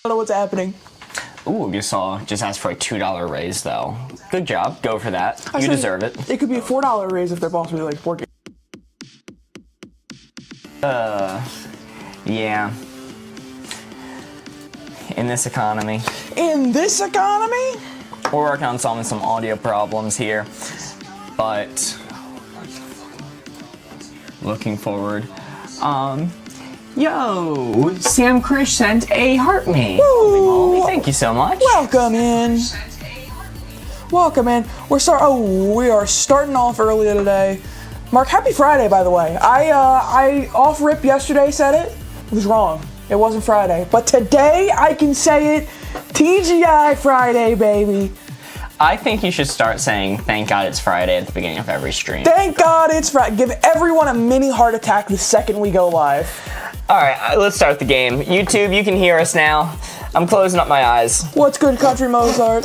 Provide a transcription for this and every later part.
don't know what's happening. Ooh, you saw, just asked for a $2 raise though. Good job, go for that. You deserve it. It could be a $4 raise if their boss really likes board games. Yeah. In this economy. In this economy? We're working on solving some audio problems here, but looking forward. Yo, Sam Krish sent a heart me. Holy moly, thank you so much. Welcome in. Welcome in. We are starting off early today. Mark, happy Friday, by the way. I off rip yesterday said it. It was wrong. It wasn't Friday. But today I can say it. TGI Friday, baby. I think you should start saying, thank God it's Friday at the beginning of every stream. Thank God it's Friday. Give everyone a mini heart attack the second we go live. All right, let's start the game. YouTube, you can hear us now. I'm closing up my eyes. What's good, Country Mozart?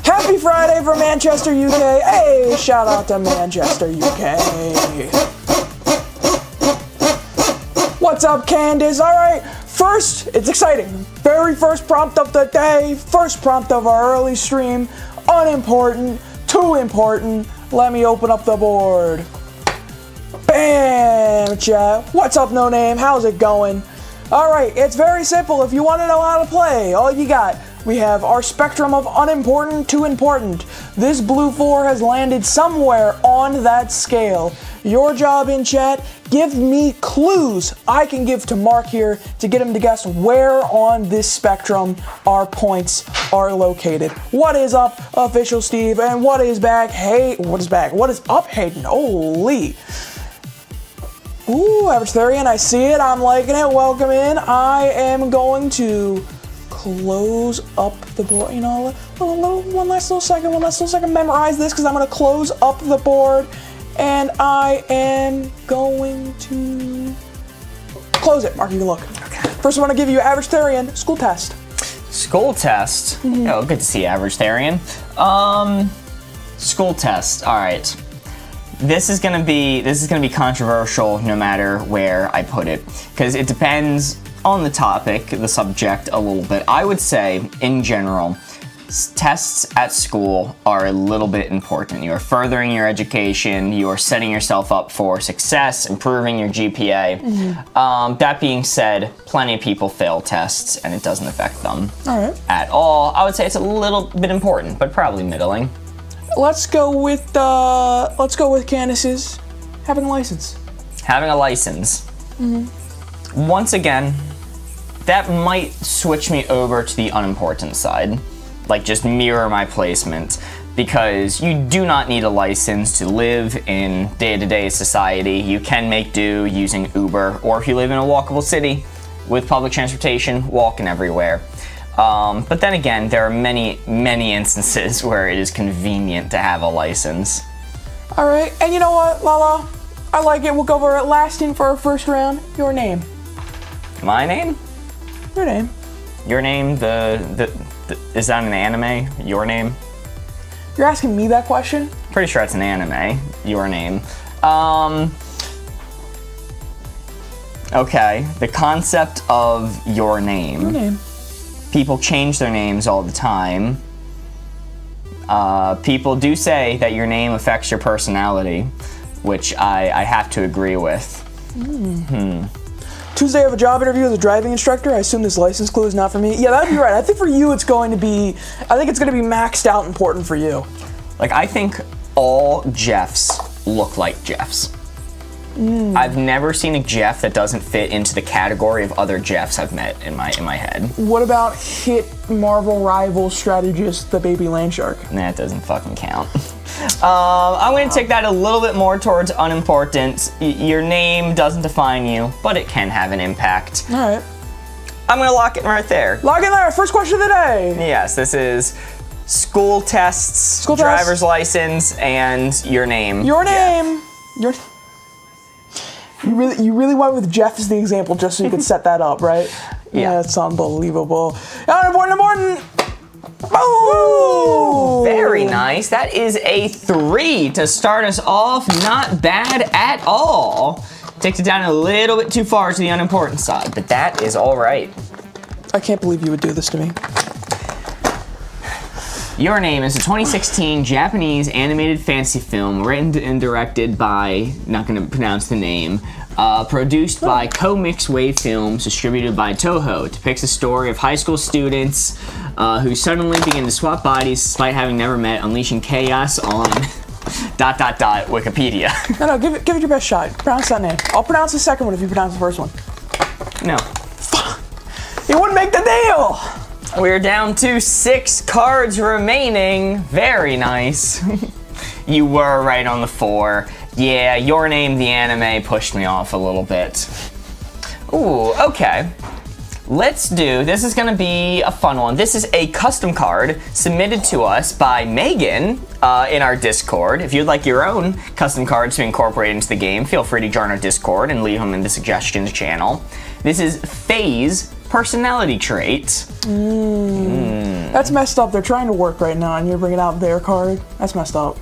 Happy Friday for Manchester, UK. Hey, shout out to Manchester, UK. What's up, Candace? All right, first, it's exciting. Very first prompt of the day. First prompt of our early stream. Unimportant, too important. Let me open up the board. Bam, chat. What's up, No Name? How's it going? All right, it's very simple. If you want to know how to play, all you got, we have our spectrum of unimportant to important. This blue 4 has landed somewhere on that scale. Your job in chat, give me clues I can give to Mark here to get him to guess where on this spectrum our points are located. What is up, Official Steve, and what is back? Hey, what is back? What is up, Hayden? Holy. Ooh, Average Therian, I see it. I'm liking it. Welcome in. I am going to close up the board. You know, one last little second. Memorize this because I'm going to close up the board. And I am going to close it. Mark, you can look. Okay. First, I want to give you Average Therian school test. School test? Mm-hmm. Oh, good to see you, Average Therian. School test. All right. This is gonna be controversial no matter where I put it, because it depends on the topic, the subject a little bit. I would say, in general, tests at school are a little bit important. You are furthering your education, you are setting yourself up for success, improving your GPA. Mm-hmm. That being said, plenty of people fail tests and it doesn't affect them at all. I would say it's a little bit important, but probably middling. Let's go with Candace's having a license. Having a license. Mm-hmm. Once again, that might switch me over to the unimportant side. Like, just mirror my placement, because you do not need a license to live in day-to-day society. You can make do using Uber, or if you live in a walkable city with public transportation, walking everywhere. But then again, there are many, many instances where it is convenient to have a license. All right, and you know what, Lala? I like it. We'll go over it last in for our first round. Your name. My name? Your name. Your name, is that an anime? Your name? You're asking me that question? Pretty sure it's an anime. Your name. Okay, the concept of your name. Your name. People change their names all the time. People do say that your name affects your personality, which I have to agree with. Tuesday, I have a job interview as a driving instructor. I assume this license clue is not for me. Yeah, that'd be right. I think for you, it's going to be maxed out important for you. Like, I think all Jeffs look like Jeffs. I've never seen a Jeff that doesn't fit into the category of other Jeffs I've met in my head. What about hit Marvel rival strategist, the baby land shark? Nah, it doesn't fucking count. I'm going to take that a little bit more towards unimportant. Your name doesn't define you, but it can have an impact. All right. I'm going to lock it right there. Lock it there. First question of the day. Yes, this is school tests, driver's license, and your name. Your name. Jeff. You really went with Jeff as the example just so you could set that up, right? Yeah. That's unbelievable. Unimportant. Boom! Very nice. That is a 3 to start us off. Not bad at all. Takes it down a little bit too far to the unimportant side, but that is all right. I can't believe you would do this to me. Your Name is a 2016 Japanese animated fantasy film written and directed by, not going to pronounce the name, produced by Comics Wave Films, distributed by Toho. It depicts a story of high school students who suddenly begin to swap bodies despite having never met, unleashing chaos on ... Wikipedia. No, give it your best shot. Pronounce that name. I'll pronounce the second one if you pronounce the first one. No. You wouldn't make the deal! We're down to 6 cards remaining. Very nice. You were right on the 4. Yeah, Your Name, the anime, pushed me off a little bit. Ooh, okay. Let's do, this is gonna be a fun one. This is a custom card submitted to us by Megan in our Discord. If you'd like your own custom cards to incorporate into the game, feel free to join our Discord and leave them in the suggestions channel. This is Faye's personality trait. That's messed up. They're trying to work right now and you're bringing out their card. That's messed up.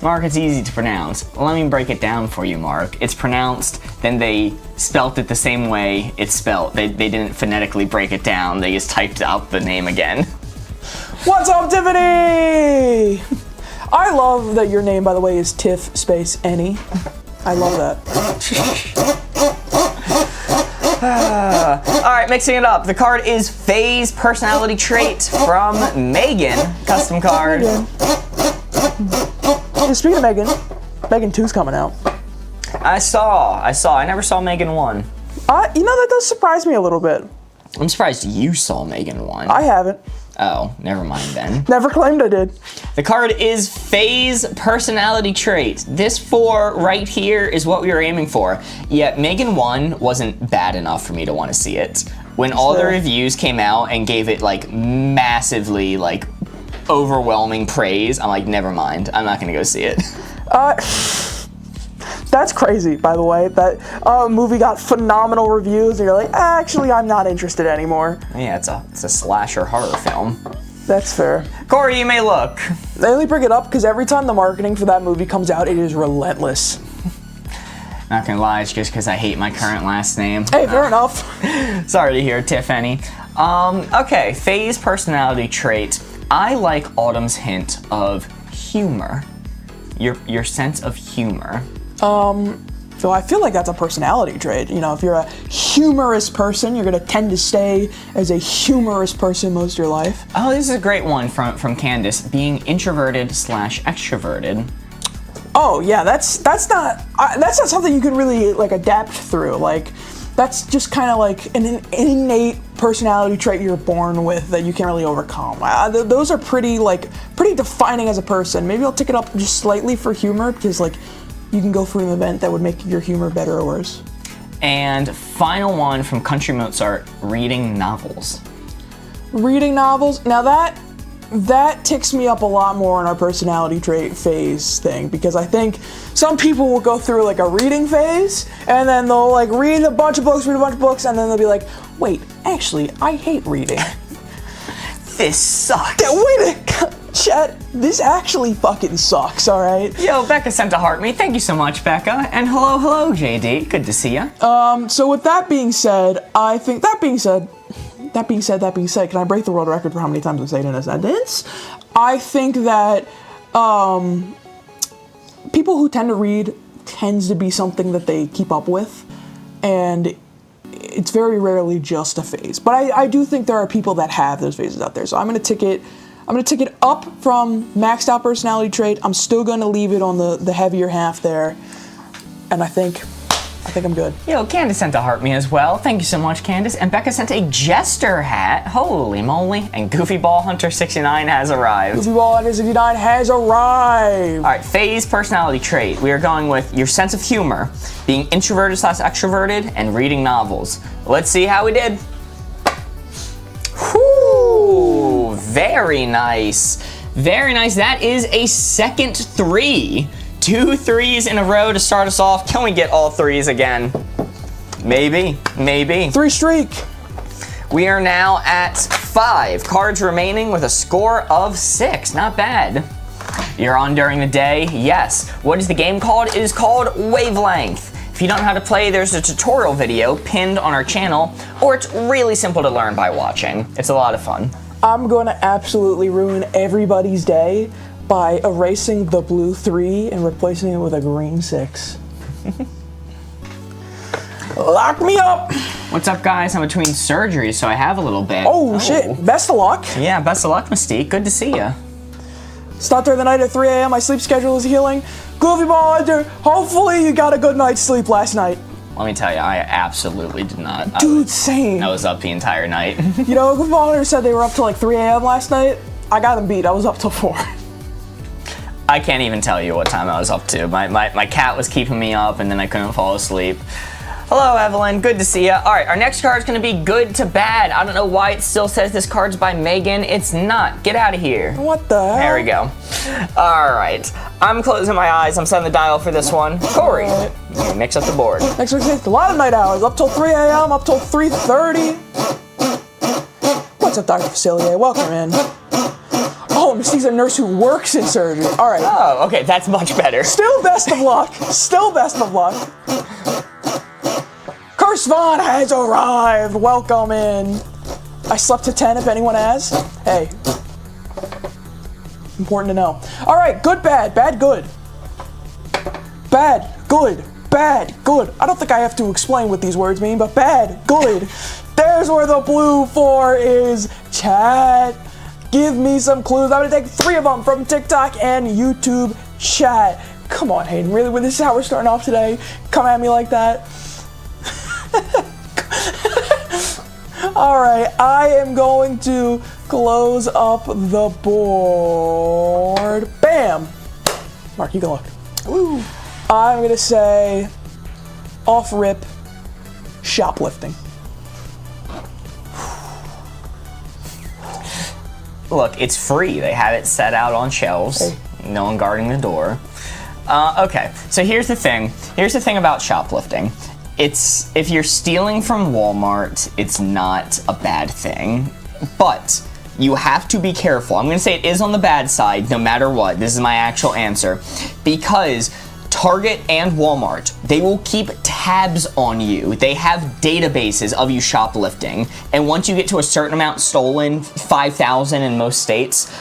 Mark, it's easy to pronounce. Let me break it down for you, Mark. It's pronounced, then they spelt it the same way it's spelt. They didn't phonetically break it down. They just typed out the name again. What's up, Tiffany? I love that your name, by the way, is Tiff space Any. I love that. All right, mixing it up. The card is Faye's personality trait from Megan. Custom card. Speaking of Megan, Megan 2's coming out. I saw. I never saw Megan 1. You know, that does surprise me a little bit. I'm surprised you saw Megan 1. I haven't. Oh, never mind then. Never claimed I did. The card is Faye's personality trait. This 4 right here is what we were aiming for. Yet Megan 1 wasn't bad enough for me to want to see it. When all the reviews came out and gave it like massively like overwhelming praise, I'm like, never mind. I'm not gonna go see it. That's crazy, by the way. That movie got phenomenal reviews, and you're like, actually, I'm not interested anymore. Yeah, it's a slasher horror film. That's fair. Corey, you may look. They only bring it up because every time the marketing for that movie comes out, it is relentless. Not gonna lie, it's just because I hate my current last name. Hey, fair enough. Sorry to hear, Tiffany. Okay, Faye's personality trait. I like Autumn's hint of humor. Your sense of humor. So I feel like that's a personality trait. You know, if you're a humorous person, you're gonna tend to stay as a humorous person most of your life. Oh, this is a great one from Candace. Being introverted/extroverted. Oh yeah, that's not something you can really like adapt through. Like, that's just kind of like an innate personality trait you're born with that you can't really overcome. Those are pretty defining as a person. Maybe I'll tick it up just slightly for humor because like you can go for an event that would make your humor better or worse. And final one from Country Mozart, reading novels. Reading novels. Now that ticks me up a lot more in our personality trait phase thing, because I think some people will go through like a reading phase and then they'll like read a bunch of books, and then they'll be like, wait, actually, I hate reading. This sucks. Yeah, wait a Chet, this actually fucking sucks, alright? Yo, Becca sent a heart me. Thank you so much, Becca. And hello, JD. Good to see ya. So with that being said, can I break the world record for how many times I'm saying in a sentence? I think that people who tend to read tends to be something that they keep up with, and it's very rarely just a phase. But I do think there are people that have those phases out there. So I'm gonna tick it up from maxed out personality trait. I'm still gonna leave it on the heavier half there, and I think I'm good. Yo, Candace sent a heart me as well. Thank you so much, Candace. And Becca sent a jester hat. Holy moly. And Goofy Ball Hunter 69 has arrived. Goofy Ball Hunter 69 has arrived. All right, Faye's personality trait. We are going with your sense of humor, being introverted/extroverted, and reading novels. Let's see how we did. Whew, very nice. Very nice. That is a second 3. 2 3s in a row to start us off. Can we get all 3s again? Maybe. 3 streak. We are now at 5 cards remaining with a score of 6. Not bad. You're on during the day? Yes. What is the game called? It is called Wavelength. If you don't know how to play, there's a tutorial video pinned on our channel, or it's really simple to learn by watching. It's a lot of fun. I'm going to absolutely ruin everybody's day by erasing the blue 3 and replacing it with a green 6. Lock me up! What's up, guys? I'm between surgeries, so I have a little bit. Oh, shit. Best of luck. Yeah, best of luck, Mystique. Good to see ya. Start during the night at 3 a.m. My sleep schedule is healing. Goofy Ball Hunter, hopefully you got a good night's sleep last night. Let me tell you, I absolutely did not. Dude, same. I was up the entire night. You know, Goofy Ball Hunter said they were up till like 3 a.m. last night. I got them beat. I was up till 4. I can't even tell you what time I was up to. My cat was keeping me up, and then I couldn't fall asleep. Hello, Evelyn. Good to see ya. All right, our next card is going to be good to bad. I don't know why it still says this card's by Megan. It's not. Get out of here. What the hell? There we go. All right. I'm closing my eyes. I'm setting the dial for this one. Corey, mix up the board. Next week's a lot of night hours. Up till 3 a.m., up till 3:30. What's up, Dr. Facilier? Welcome in. Oh, Mystique's a nurse who works in surgery. All right. Oh, okay. That's much better. Still best of luck. Still best of luck. Curse Vaughn has arrived. Welcome in. I slept to 10 if anyone has. Hey. Important to know. All right, good, bad, bad, good. Bad, good, bad, good. I don't think I have to explain what these words mean, but bad, good. There's where the blue 4 is. Chat. Give me some clues. I'm gonna take 3 of them from TikTok and YouTube chat. Come on, Hayden. Really? When this is how we're starting off today? Come at me like that? All right, I am going to close up the board. Bam! Mark, you can look. Woo. I'm gonna say off rip shoplifting. Look, it's free. They have it set out on shelves. Hey. No one guarding the door. Okay, so here's the thing. Here's the thing about shoplifting. If you're stealing from Walmart, it's not a bad thing, but you have to be careful. I'm gonna say it is on the bad side no matter what. This is my actual answer. Because Target and Walmart, they will keep tabs on you. They have databases of you shoplifting, and once you get to a certain amount stolen, 5,000 in most states,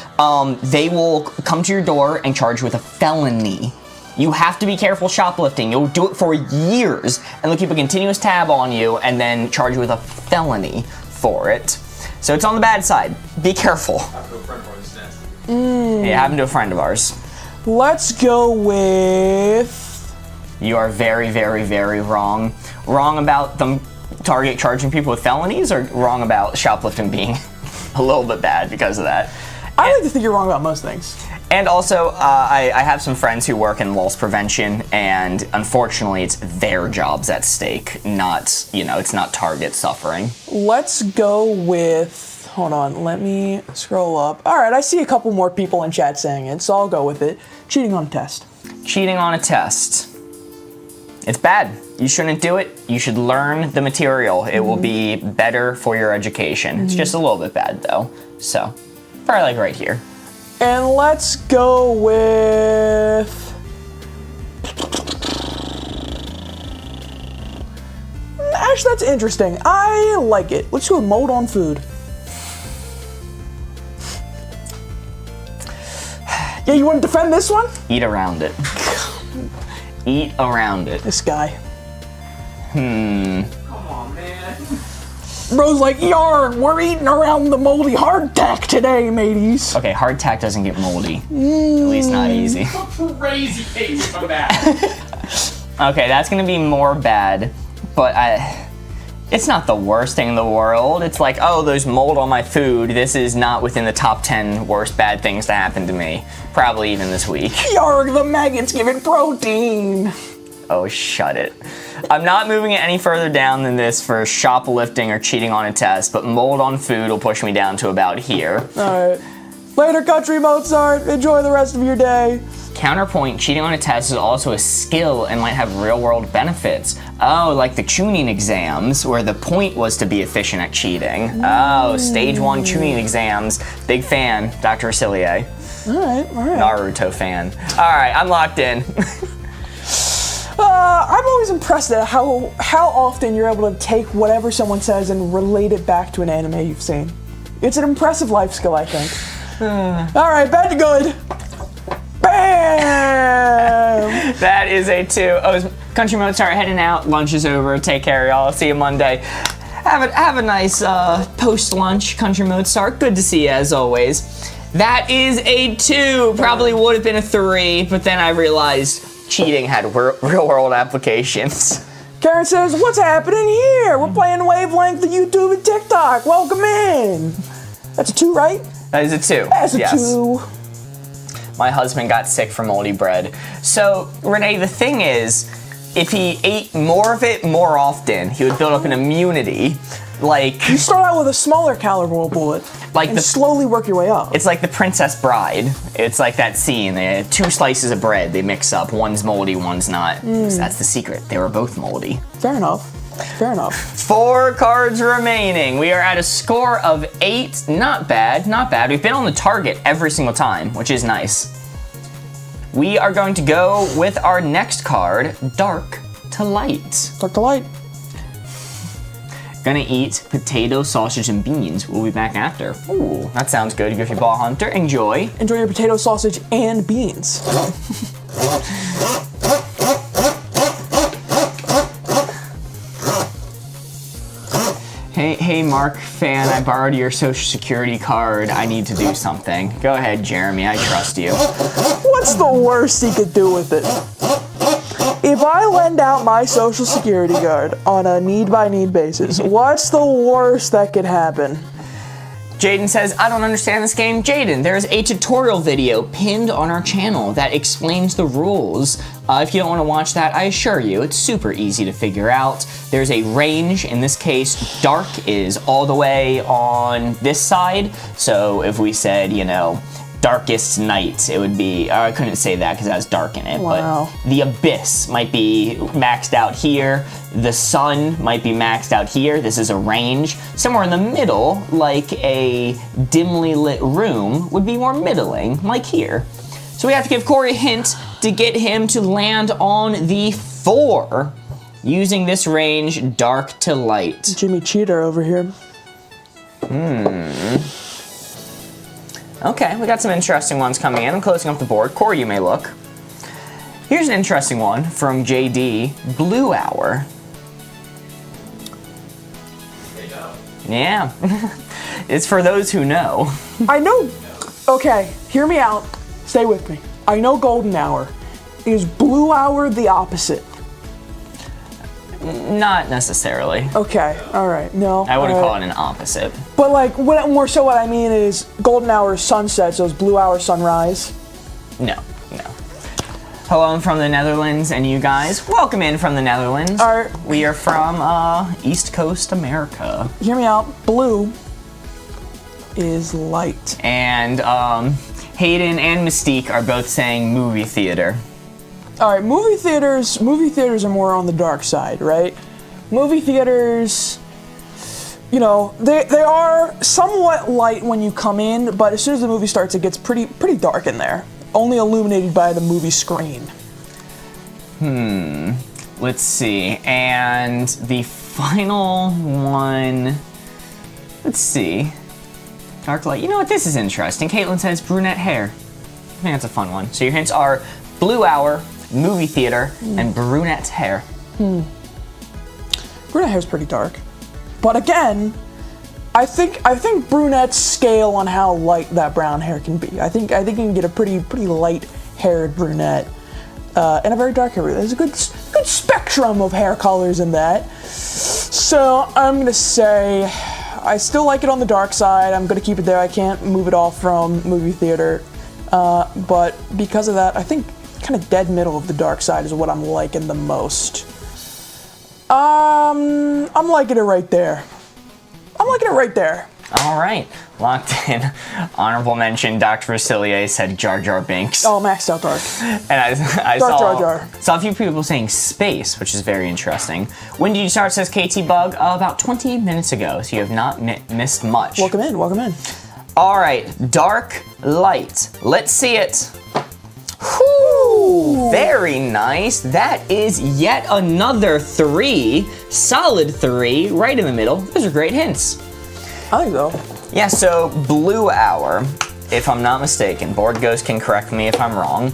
they will come to your door and charge you with a felony. You have to be careful shoplifting. You'll do it for years, and they'll keep a continuous tab on you and then charge you with a felony for it. So it's on the bad side. Be careful. Happened to a friend of ours. It happened to a friend of ours. Let's go with... You are very, very, very wrong. Wrong about them Target charging people with felonies, or wrong about shoplifting being a little bit bad because of that? I like to think you're wrong about most things. And also, I have some friends who work in loss prevention, and unfortunately, it's their jobs at stake, not, it's not Target suffering. Let's go with, hold on, let me scroll up. All right, I see a couple more people in chat saying it, so I'll go with it. Cheating on a test. Cheating on a test. It's bad. You shouldn't do it. You should learn the material. It will be better for your education. It's just a little bit bad, though. So, probably like right here. And let's go with... Actually, that's interesting. I like it. Let's do a mold on food. Yeah, you want to defend this one? Eat around it. Eat around it. This guy. Come on, man. Bro's like, yarn, we're eating around the moldy hardtack today, mateys. Okay, hardtack doesn't get moldy. At least not easy. Crazy things come back. Okay, that's gonna be more bad, but it's not the worst thing in the world. It's like, oh, there's mold on my food. This is not within the top 10 worst bad things to happen to me. Probably even this week. Yarg, the maggots give it protein. Oh, shut it. I'm not moving it any further down than this for shoplifting or cheating on a test, but mold on food will push me down to about here. All right. Later, Country Mozart. Enjoy the rest of your day. Counterpoint, cheating on a test is also a skill and might have real-world benefits. Oh, like the tuning exams, where the point was to be efficient at cheating. Oh, stage 1 tuning exams. Big fan, Dr. Facilier. All right. Naruto fan. All right, I'm locked in. I'm always impressed at how often you're able to take whatever someone says and relate it back to an anime you've seen. It's an impressive life skill, I think. All right, back to good. Bam! That is a 2. Oh, Country Mode, start heading out. Lunch is over. Take care, y'all. See you Monday. Have a nice post-lunch Country Mode start. Good to see you as always. That is a 2. Probably would have been a 3, but then I realized cheating had real-world applications. Karen says, what's happening here? We're playing Wavelength, the YouTube, and TikTok. Welcome in. That's a 2, right? That is a 2. That's a 2. My husband got sick from moldy bread. So, Renee, the thing is, if he ate more of it more often, he would build up an immunity. Like, you start out with a smaller caliber bullet, and slowly work your way up. It's like the Princess Bride. It's like that scene. They had 2 slices of bread they mix up. One's moldy, one's not. So that's the secret. They were both moldy. Fair enough. Fair enough. 4 cards remaining. We are at a score of 8. Not bad, not bad. We've been on the target every single time, which is nice. We are going to go with our next card, Dark to Light. Dark to Light. Gonna eat potato, sausage, and beans. We'll be back after. Ooh, that sounds good. Griffy Ball Hunter, enjoy. Enjoy your potato, sausage, and beans. Hey, Mark fan, I borrowed your social security card. I need to do something. Go ahead, Jeremy, I trust you. What's the worst he could do with it? If I lend out my social security card on a need-by-need basis, what's the worst that could happen? Jaden says, I don't understand this game. Jaden, there's a tutorial video pinned on our channel that explains the rules. If you don't want to watch that, I assure you, it's super easy to figure out. There's a range. In this case, dark is all the way on this side. So if we said, you know, darkest night, it would be, I couldn't say that because it has dark in it, wow. But the abyss might be maxed out here. The sun might be maxed out here. This is a range. Somewhere in the middle, like a dimly lit room, would be more middling, like here. So we have to give Corey a hint to get him to land on the 4 using this range, dark to light. Jimmy Cheater over here. Okay, we got some interesting ones coming in. I'm closing up the board. Corey, you may look. Here's an interesting one from JD, Blue Hour. Yeah, it's for those who know. I know, okay, hear me out, stay with me. I know Golden Hour. Is Blue Hour the opposite? Not necessarily. Okay, all right, no. I wouldn't call it an opposite. But like, more so what I mean is Golden Hour is sunset, so it's Blue Hour sunrise. No. Hello, I'm from the Netherlands, and you guys, welcome in from the Netherlands. We are from East Coast America. Hear me out, blue is light. And Hayden and Mystique are both saying movie theater. All right, movie theaters are more on the dark side, right? Movie theaters, you know, they are somewhat light when you come in, but as soon as the movie starts, it gets pretty dark in there. Only illuminated by the movie screen. Let's see. And the final one, let's see. Dark light. You know what? This is interesting. Caitlin says brunette hair. I think that's a fun one. So your hints are Blue Hour, movie theater, and brunette hair. Brunette hair's pretty dark. But again, I think brunettes scale on how light that brown hair can be. I think you can get a pretty light-haired brunette and a very dark hair. There's a good spectrum of hair colors in that. So I'm gonna say I still like it on the dark side. I'm gonna keep it there. I can't move it off from movie theater. But because of that, I think kind of dead middle of the dark side is what I'm liking the most. I'm liking it right there. All right, locked in. Honorable mention, Dr. Facilier said Jar Jar Binks. Oh, maxed out dark. And I Dark Jar Jar. saw a few people saying space, which is very interesting. When did you start, says KT Bug? About 20 minutes ago, so you have not missed much. Welcome in. All right, dark light. Let's see it. Whoo! Ooh, very nice. That is yet another 3, solid 3, right in the middle. Those are great hints. I think so. Yeah, so Blue Hour, if I'm not mistaken, Board Ghost can correct me if I'm wrong,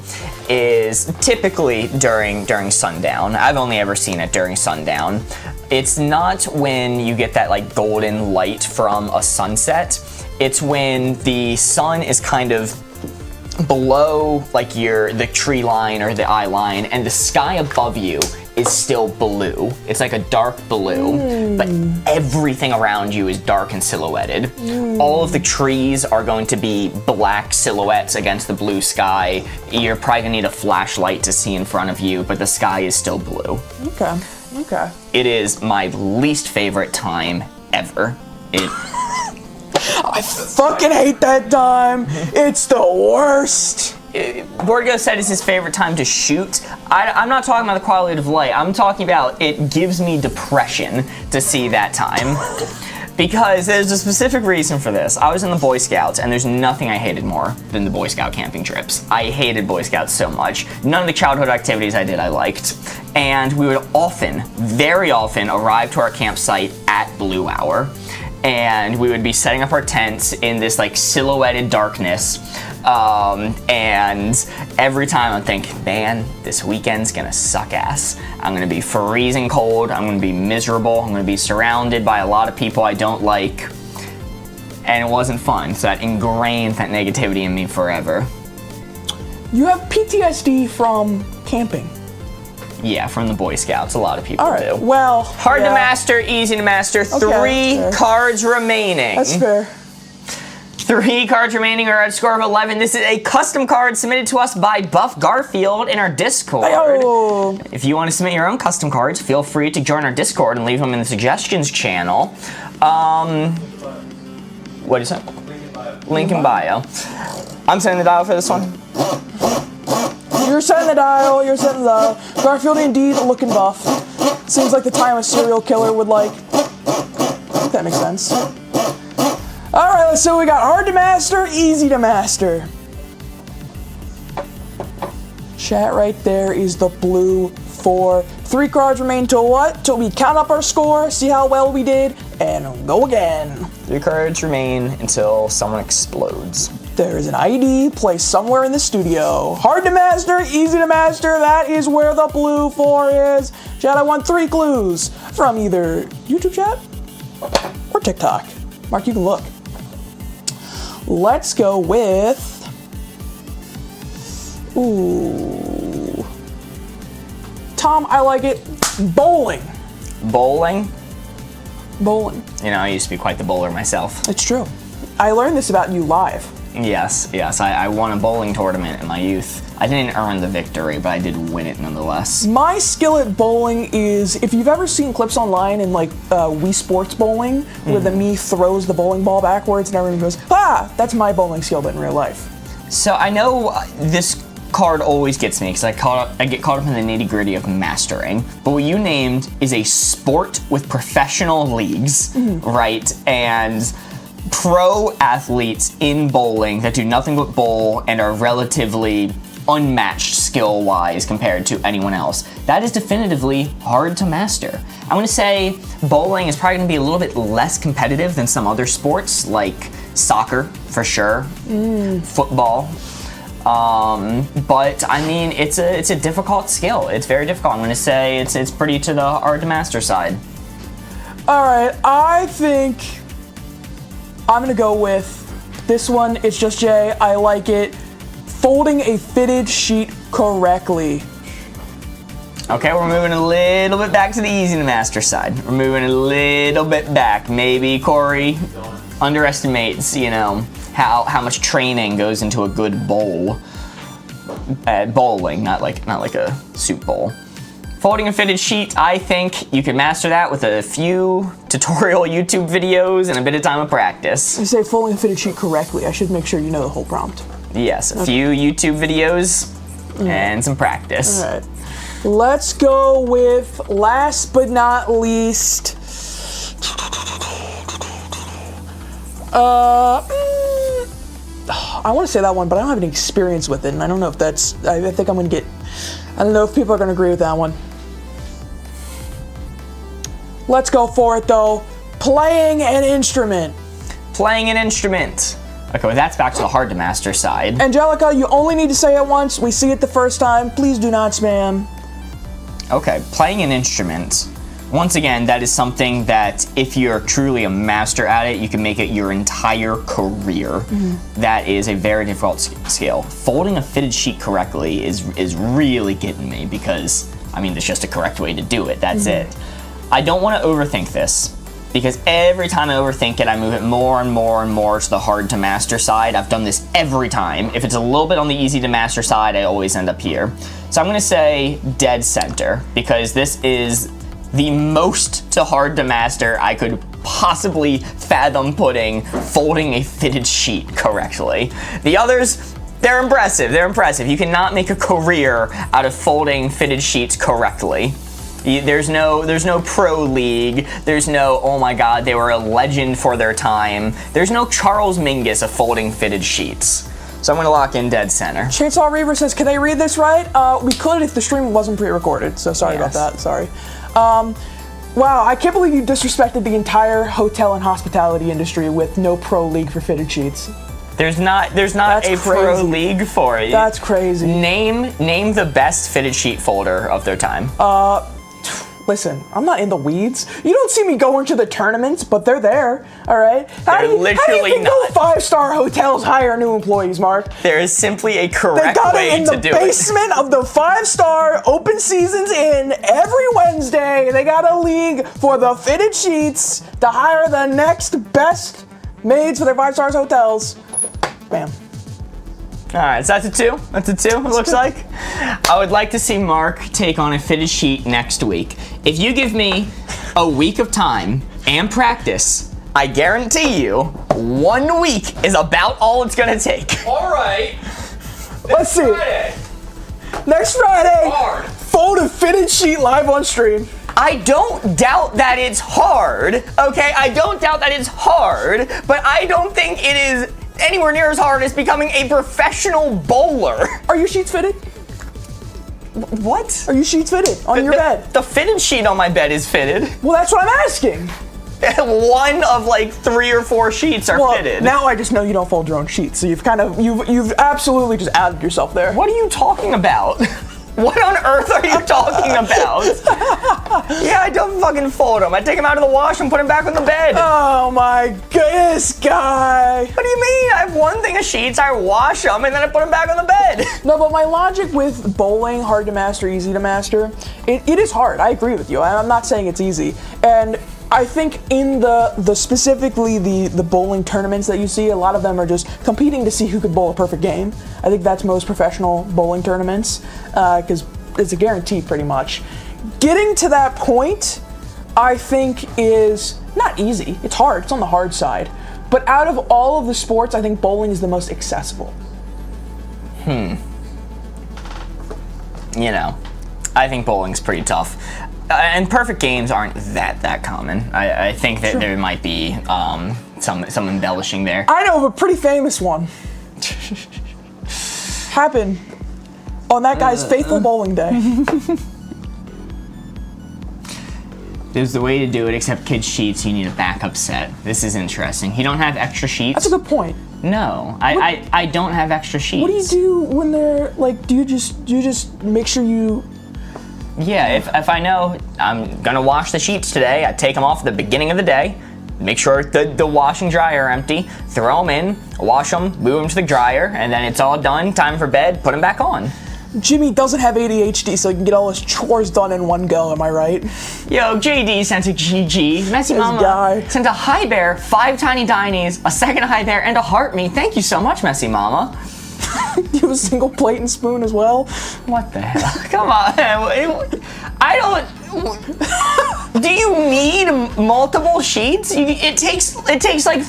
is typically during sundown. I've only ever seen it during sundown. It's not when you get that like golden light from a sunset. It's when the sun is kind of below like the tree line or the eye line, and the sky above you is still blue. It's like a dark blue, but everything around you is dark and silhouetted. All of the trees are going to be black silhouettes against the blue sky. You're probably gonna need a flashlight to see in front of you, but the sky is still blue. Okay, okay. It is my least favorite time ever. I fucking hate that time. It's the worst. Board Ghost said it's his favorite time to shoot. I'm not talking about the quality of light. I'm talking about it gives me depression to see that time. Because there's a specific reason for this. I was in the Boy Scouts, and there's nothing I hated more than the Boy Scout camping trips. I hated Boy Scouts so much. None of the childhood activities I did I liked. And we would often, very often, arrive to our campsite at Blue Hour. And we would be setting up our tents in this like silhouetted darkness. And every time I'm thinking, man, this weekend's gonna suck ass. I'm gonna be freezing cold, I'm gonna be miserable, I'm gonna be surrounded by a lot of people I don't like. And it wasn't fun, so that ingrained that negativity in me forever. You have PTSD from camping. Yeah, from the Boy Scouts, a lot of people All right, do. well, Hard to master, easy to master, Okay, 3 cards remaining. That's fair. 3 cards remaining are at a score of 11. This is a custom card submitted to us by Buff Garfield in our Discord. Ayo. If you want to submit your own custom cards, feel free to join our Discord and leave them in the suggestions channel. What is that? Link in bio. I'm sending the dial for this one. You're setting the dial, you're setting the dial. Garfield indeed looking buff. Seems like the time a serial killer would like. I think that makes sense. Alright, let's see what we got. Hard to master, easy to master. Chat right there is the blue 4. 3 cards remain till what? Till we count up our score, see how well we did, and go again. 3 cards remain until someone explodes. There is an ID placed somewhere in the studio. Hard to master, easy to master. That is where the blue 4 is. Chat, I want 3 clues from either YouTube chat or TikTok. Mark, you can look. Let's go with... Ooh. Tom, I like it. Bowling. Bowling? Bowling. You know, I used to be quite the bowler myself. It's true. I learned this about you live. Yes. I won a bowling tournament in my youth. I didn't earn the victory, but I did win it nonetheless. My skill at bowling is, if you've ever seen clips online in like Wii Sports Bowling, where the me throws the bowling ball backwards and everyone goes, ah, that's my bowling skill, but in real life. So I know this card always gets me because I get caught up in the nitty-gritty of mastering. But what you named is a sport with professional leagues, right? And pro athletes in bowling that do nothing but bowl and are relatively unmatched skill-wise compared to anyone else. That is definitively hard to master. I'm gonna say bowling is probably gonna be a little bit less competitive than some other sports, like soccer, for sure, football. But I mean, it's a difficult skill. It's very difficult. I'm gonna say it's pretty to the hard to master side. All right, I think I'm gonna go with this one. It's just Jay. I like it. Folding a fitted sheet correctly. Okay, we're moving a little bit back to the easy to master side. We're moving a little bit back. Maybe Corey underestimates, you know, how much training goes into a good bowl at bowling, not like a soup bowl. Folding a fitted sheet, I think you can master that with a few tutorial YouTube videos and a bit of time of practice. You say folding a fitted sheet correctly. I should make sure you know the whole prompt. Yes, a few YouTube videos and some practice. All right. Let's go with last but not least. I want to say that one, but I don't have any experience with it, and I don't know if that's. I think I'm gonna get I don't know if people are going to agree with that one. Let's go for it, though. Playing an instrument. Playing an instrument. Okay, well, that's back to the hard to master side. Angelica, you only need to say it once. We see it the first time. Please do not spam. Okay, playing an instrument. Once again, that is something that if you're truly a master at it, you can make it your entire career. That is a very difficult skill. Folding a fitted sheet correctly is really getting me because, I mean, there's just a correct way to do it. That's it. I don't want to overthink this because every time I overthink it, I move it more and more and more to the hard to master side. I've done this every time. If it's a little bit on the easy to master side, I always end up here. So I'm going to say dead center because this is the most to hard to master I could possibly fathom putting folding a fitted sheet correctly. The others, they're impressive. They're impressive. You cannot make a career out of folding fitted sheets correctly. There's no pro league. There's no, oh my god, they were a legend for their time. There's no Charles Mingus of folding fitted sheets. So I'm going to lock in dead center. Chainsaw Reaver says, can they read this right? We could if the stream wasn't pre-recorded, so sorry about that, sorry. Wow, I can't believe you disrespected the entire hotel and hospitality industry with no pro league for fitted sheets. There's not a pro league for it. That's crazy. Name the best fitted sheet folder of their time. Listen, I'm not in the weeds. You don't see me going to the tournaments, but they're there, all right? How do you think 5-star hotels hire new employees, Mark? There is simply a correct way to do it. They got it in the basement of the 5-star Open Seasons Inn every Wednesday. They got a league for the fitted sheets to hire the next best maids for their 5-star hotels. Bam. All right, so that's a 2. That's a 2, it looks like. I would like to see Mark take on a fitted sheet next week. If you give me a week of time and practice, I guarantee you 1 week is about all it's gonna take. All right. Let's see. Friday. Next Friday, Hard. fold a fitted sheet live on stream. I don't doubt that it's hard, okay? I don't doubt that it's hard, but I don't think it is anywhere near as hard as becoming a professional bowler. Are your sheets fitted? What? Are your sheets fitted on your bed? The fitted sheet on my bed is fitted. Well, that's what I'm asking. 1 of like 3 or 4 sheets are fitted. Now I just know you don't fold your own sheets, so you've absolutely just outed yourself there. What are you talking about? What on earth are you talking about? Yeah, I don't fucking fold them. I take them out of the wash and put them back on the bed. Oh my goodness, guy. What do you mean? I have 1 thing of sheets, I wash them, and then I put them back on the bed. No, but my logic with bowling, hard to master, easy to master, it is hard. I agree with you. I'm not saying it's easy. And I think in the specifically the bowling tournaments that you see, a lot of them are just competing to see who could bowl a perfect game. I think that's most professional bowling tournaments, because it's a guarantee pretty much. Getting to that point, I think is not easy. It's hard. It's on the hard side. But out of all of the sports, I think bowling is the most accessible. You know, I think bowling's pretty tough. And perfect games aren't that common. I think that there might be some embellishing there. I know of a pretty famous one. Happened on that guy's faithful bowling day. There's the way to do it, except kids' sheets, you need a backup set. This is interesting. You don't have extra sheets? That's a good point. No, I don't have extra sheets. What do you do when they're like? Do you just make sure you? Yeah, if I know I'm gonna wash the sheets today, I take them off at the beginning of the day, make sure the wash and dryer are empty, throw them in, wash them, move them to the dryer, and then it's all done, time for bed, put them back on. Jimmy doesn't have ADHD, so he can get all his chores done in one go, am I right? Yo, JD sent a GG. Messy Mama guy sent a high bear, 5 tiny dinies, a second high bear, and a heart me. Thank you so much, Messy Mama. You have a single plate and spoon as well? What the hell? Come on. I don't... Do you need multiple sheets? It takes like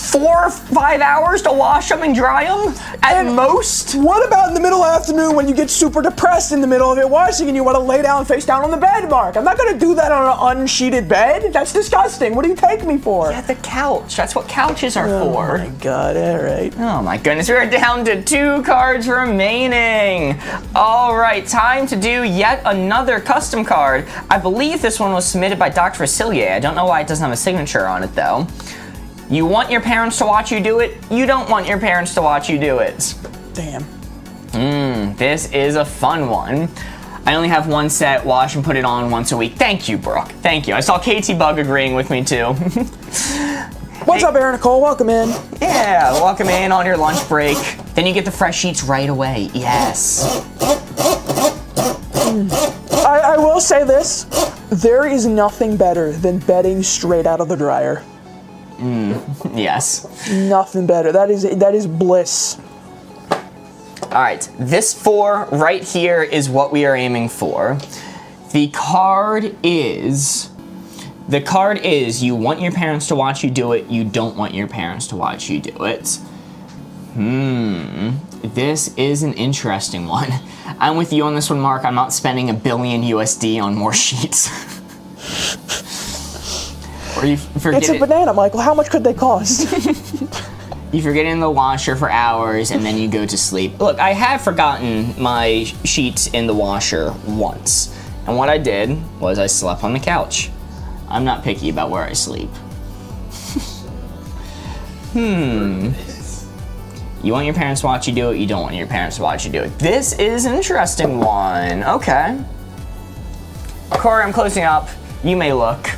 4 or 5 hours to wash them and dry them at most. What about in the middle of the afternoon when you get super depressed in the middle of it washing and you want to lay down face down on the bed, Mark? I'm not going to do that on an unsheeted bed. That's disgusting. What do you take me for? At the couch. That's what couches are for. Oh my god, alright. Oh my goodness, we're down to 2 cards remaining. All right, time to do yet another custom card. I believe this one was submitted by Dr. Facilier. I don't know why it doesn't have a signature on it though. You want your parents to watch you do it? You don't want your parents to watch you do it. Damn. This is a fun one. I only have one set, wash and put it on once a week. Thank you, Brooke. Thank you. I saw KT Bug agreeing with me too. What's up, Aaron Nicole? Welcome in. Yeah, welcome in on your lunch break. Then you get the fresh sheets right away. Yes. I will say this. There is nothing better than bedding straight out of the dryer. Yes. Nothing better. That is bliss. All right, this 4 right here is what we are aiming for. The card is you want your parents to watch you do it, you don't want your parents to watch you do it. This is an interesting one. I'm with you on this one, Mark. I'm not spending $1 billion USD on more sheets. Or you forget It's a banana, Michael. How much could they cost? You forget it in the washer for hours and then you go to sleep. Look, I have forgotten my sheets in the washer once. And what I did was I slept on the couch. I'm not picky about where I sleep. You want your parents to watch you do it, you don't want your parents to watch you do it. This is an interesting one. Okay. Corey, I'm closing up. You may look.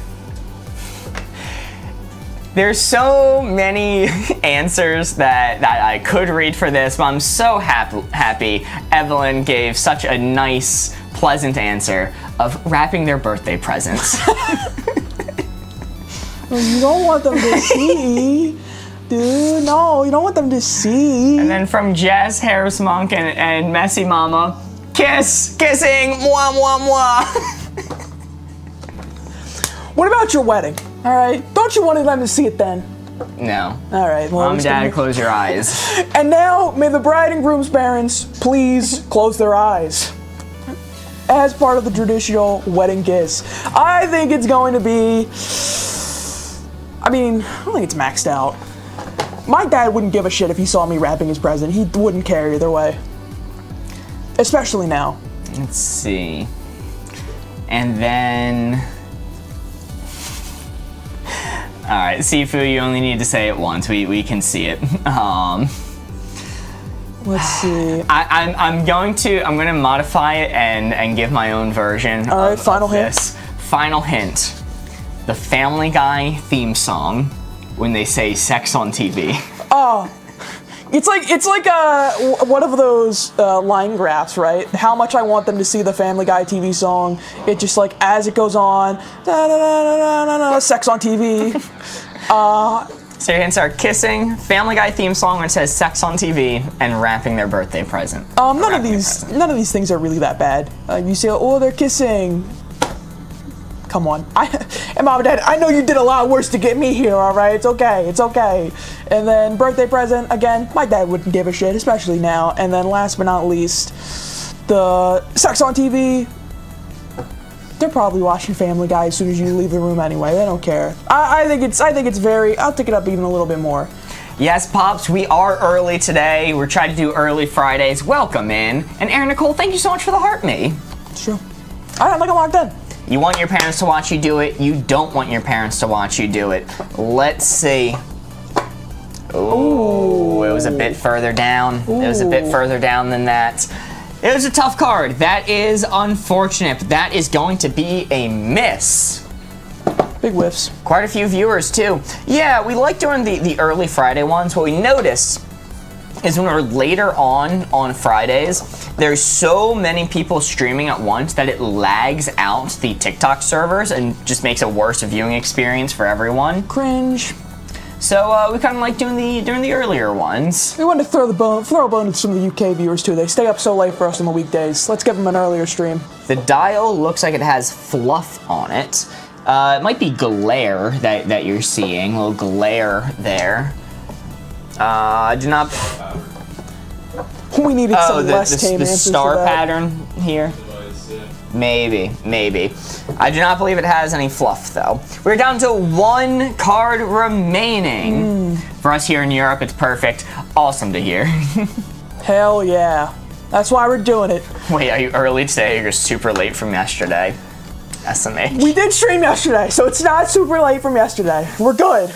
There's so many answers that I could read for this, but I'm so happy Evelyn gave such a nice, pleasant answer of wrapping their birthday presents. You don't want them to see. Dude, no, you don't want them to see. And then from Jazz Harris Monk and Messy Mama, kissing, mwah, mwah, mwah. What about your wedding? All right, don't you want them to see it then? No. All right, well, Mom and Dad, close your eyes. And now, may the bride and groom's parents please close their eyes. As part of the traditional wedding kiss. I think it's going to be, I don't think it's maxed out. My dad wouldn't give a shit if he saw me wrapping his present. He wouldn't care either way. Especially now. Let's see. And then... Alright, Sifu, you only need to say it once. We can see it. Let's see. I'm going to modify it and give my own version. All right, final hint. Final hint. The Family Guy theme song when they say sex on TV. Oh. It's like one of those line graphs, right? How much I want them to see the Family Guy TV song. It just like as it goes on, da, da, da, da, da, da, sex on TV. So your hints are kissing, Family Guy theme song when it says sex on TV, and wrapping their birthday present. None of these things are really that bad. You say, oh, they're kissing. Come on. And Mom and Dad, I know you did a lot worse to get me here, all right? It's okay. It's okay. And then birthday present, again, my dad wouldn't give a shit, especially now. And then last but not least, the sex on TV. They're probably watching Family Guy as soon as you leave the room anyway. They don't care. I think it's very, I'll take it up even a little bit more. Yes, Pops, we are early today. We're trying to do early Fridays. Welcome in. And Aaron Nicole, thank you so much for the heart me. Sure. All right, I'm locked in. You want your parents to watch you do it. You don't want your parents to watch you do it. Let's see. Ooh, it was a bit further down. It was a bit further down than that. It was a tough card. That is unfortunate. But that is going to be a miss. Big whiffs. Quite a few viewers too. Yeah, we like doing the early Friday ones. What we notice is when we're later on Fridays, there's so many people streaming at once that it lags out the TikTok servers and just makes a worse viewing experience for everyone. Cringe. So we kind of like doing the earlier ones. We wanted to throw a bone to some of the UK viewers too. They stay up so late for us on the weekdays. Let's give them an earlier stream. The dial looks like it has fluff on it. It might be glare that you're seeing, a little glare there. I do not. We needed Oh, some less tame the answers star to that. pattern here. Maybe. I do not believe it has any fluff, though. We're down to 1 card remaining. For us here in Europe, it's perfect. Awesome to hear. Hell yeah. That's why we're doing it. Wait, are you early today or you're super late from yesterday? SMH. We did stream yesterday, so it's not super late from yesterday. We're good.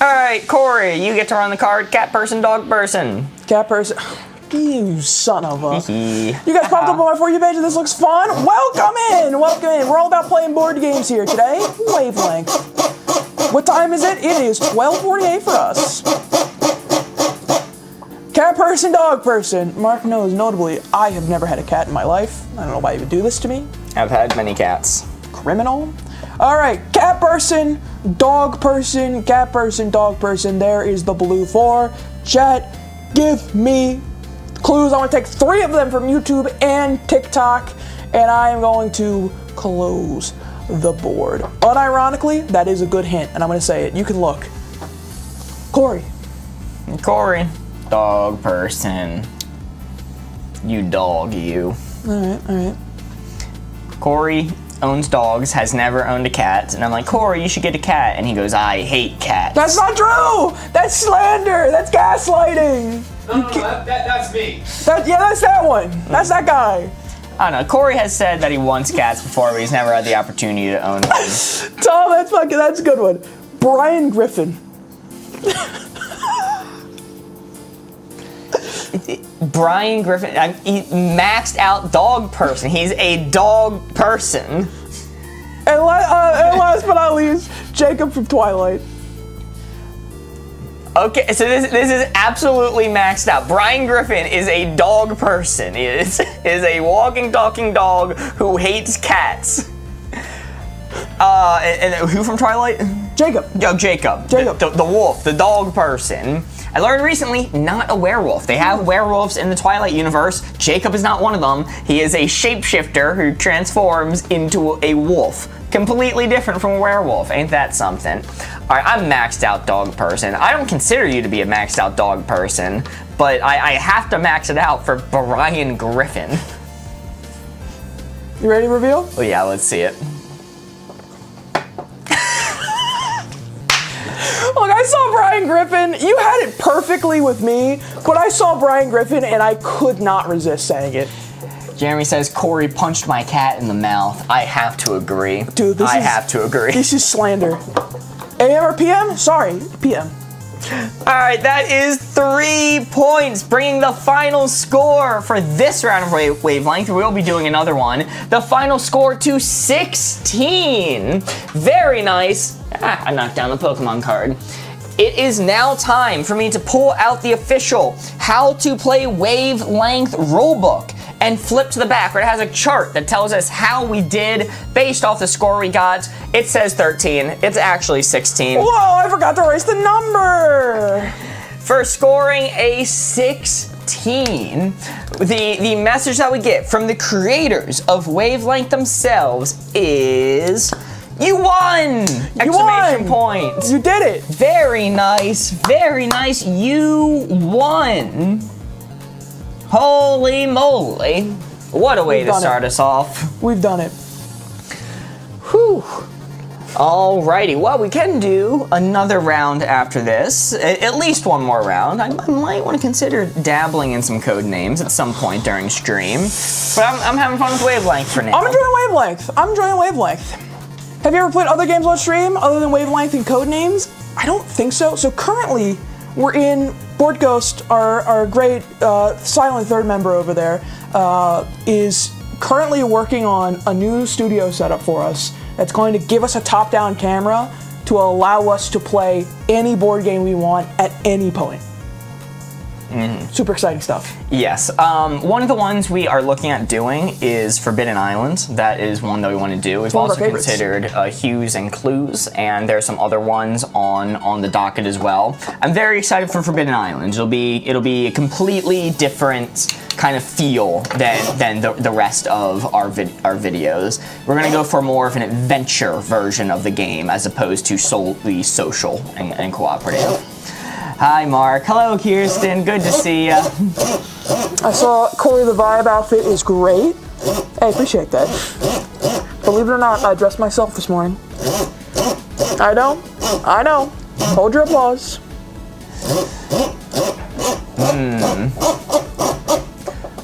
Alright, Corey, you get to run the card. Cat person, dog person. Cat person. You son of a. Hee. You guys popped up on my For You page and this looks fun. Welcome in. We're all about playing board games here today. Wavelength. What time is it? It is 12:48 for us. Cat person, dog person. Mark knows, notably, I have never had a cat in my life. I don't know why you would do this to me. I've had many cats. Criminal. All right, cat person, dog person, cat person, dog person. There is the blue 4. Chat, give me clues. I want to take 3 of them from YouTube and TikTok, and I am going to close the board. Unironically, that is a good hint, and I'm going to say it. You can look. Corey. Dog person. You dog, you. All right. Corey owns dogs, has never owned a cat, and I'm like, Corey, you should get a cat, and he goes, I hate cats. That's not true. That's slander. That's gaslighting. No, that's me. That's that one. That's that guy. I don't know. Corey has said that he wants cats before, but he's never had the opportunity to own one. Tom, that's a good one. Brian Griffin. Brian Griffin, he maxed out dog person. He's a dog person. And last but not least, Jacob from Twilight. Okay, so this is absolutely maxed out. Brian Griffin is a dog person. He is a walking, talking dog who hates cats. And who from Twilight? Jacob. Oh, Jacob. Jacob. The wolf, the dog person. I learned recently, not a werewolf. They have werewolves in the Twilight universe. Jacob is not one of them. He is a shapeshifter who transforms into a wolf. Completely different from a werewolf. Ain't that something? All right, I'm maxed out dog person. I don't consider you to be a maxed out dog person, but I have to max it out for Brian Griffin. You ready to reveal? Oh yeah, let's see it. Look, I saw Brian Griffin. You had it perfectly with me, but I saw Brian Griffin and I could not resist saying it. Jeremy says, Corey punched my cat in the mouth. I have to agree. Dude, I have to agree. This is slander. AM or PM? Sorry, PM. All right, that is 3 points, bringing the final score for this round of Wavelength. We'll be doing another one. The final score to 16. Very nice. I knocked down the Pokemon card. It is now time for me to pull out the official How to Play Wavelength rulebook and flip to the back where it has a chart that tells us how we did based off the score we got. It says 13. It's actually 16. Whoa, I forgot to erase the number. For scoring a 16, the message that we get from the creators of Wavelength themselves is, you won! Exclamation point. You did it. Very nice, very nice. You won. Holy moly. What a way to start us off. We've done it. Whew. Alrighty, well, we can do another round after this. At least one more round. I might want to consider dabbling in some code names at some point during stream. But I'm having fun with Wavelength for now. I'm enjoying Wavelength. Have you ever played other games on stream other than Wavelength and Codenames? I don't think so. So currently, we're in Board Ghost, our great silent third member over there, is currently working on a new studio setup for us that's going to give us a top-down camera to allow us to play any board game we want at any point. Super exciting stuff. Yes. One of the ones we are looking at doing is Forbidden Island. That is one that we want to do. We've also considered Hues and Clues, and there's some other ones on the docket as well. I'm very excited for Forbidden Island. It'll be a completely different kind of feel than the rest of our videos. We're gonna go for more of an adventure version of the game as opposed to solely social and cooperative. Hi, Mark. Hello, Kirsten. Good to see ya. I saw Corey the Vibe outfit is great. Hey, appreciate that. Believe it or not, I dressed myself this morning. I know. Hold your applause.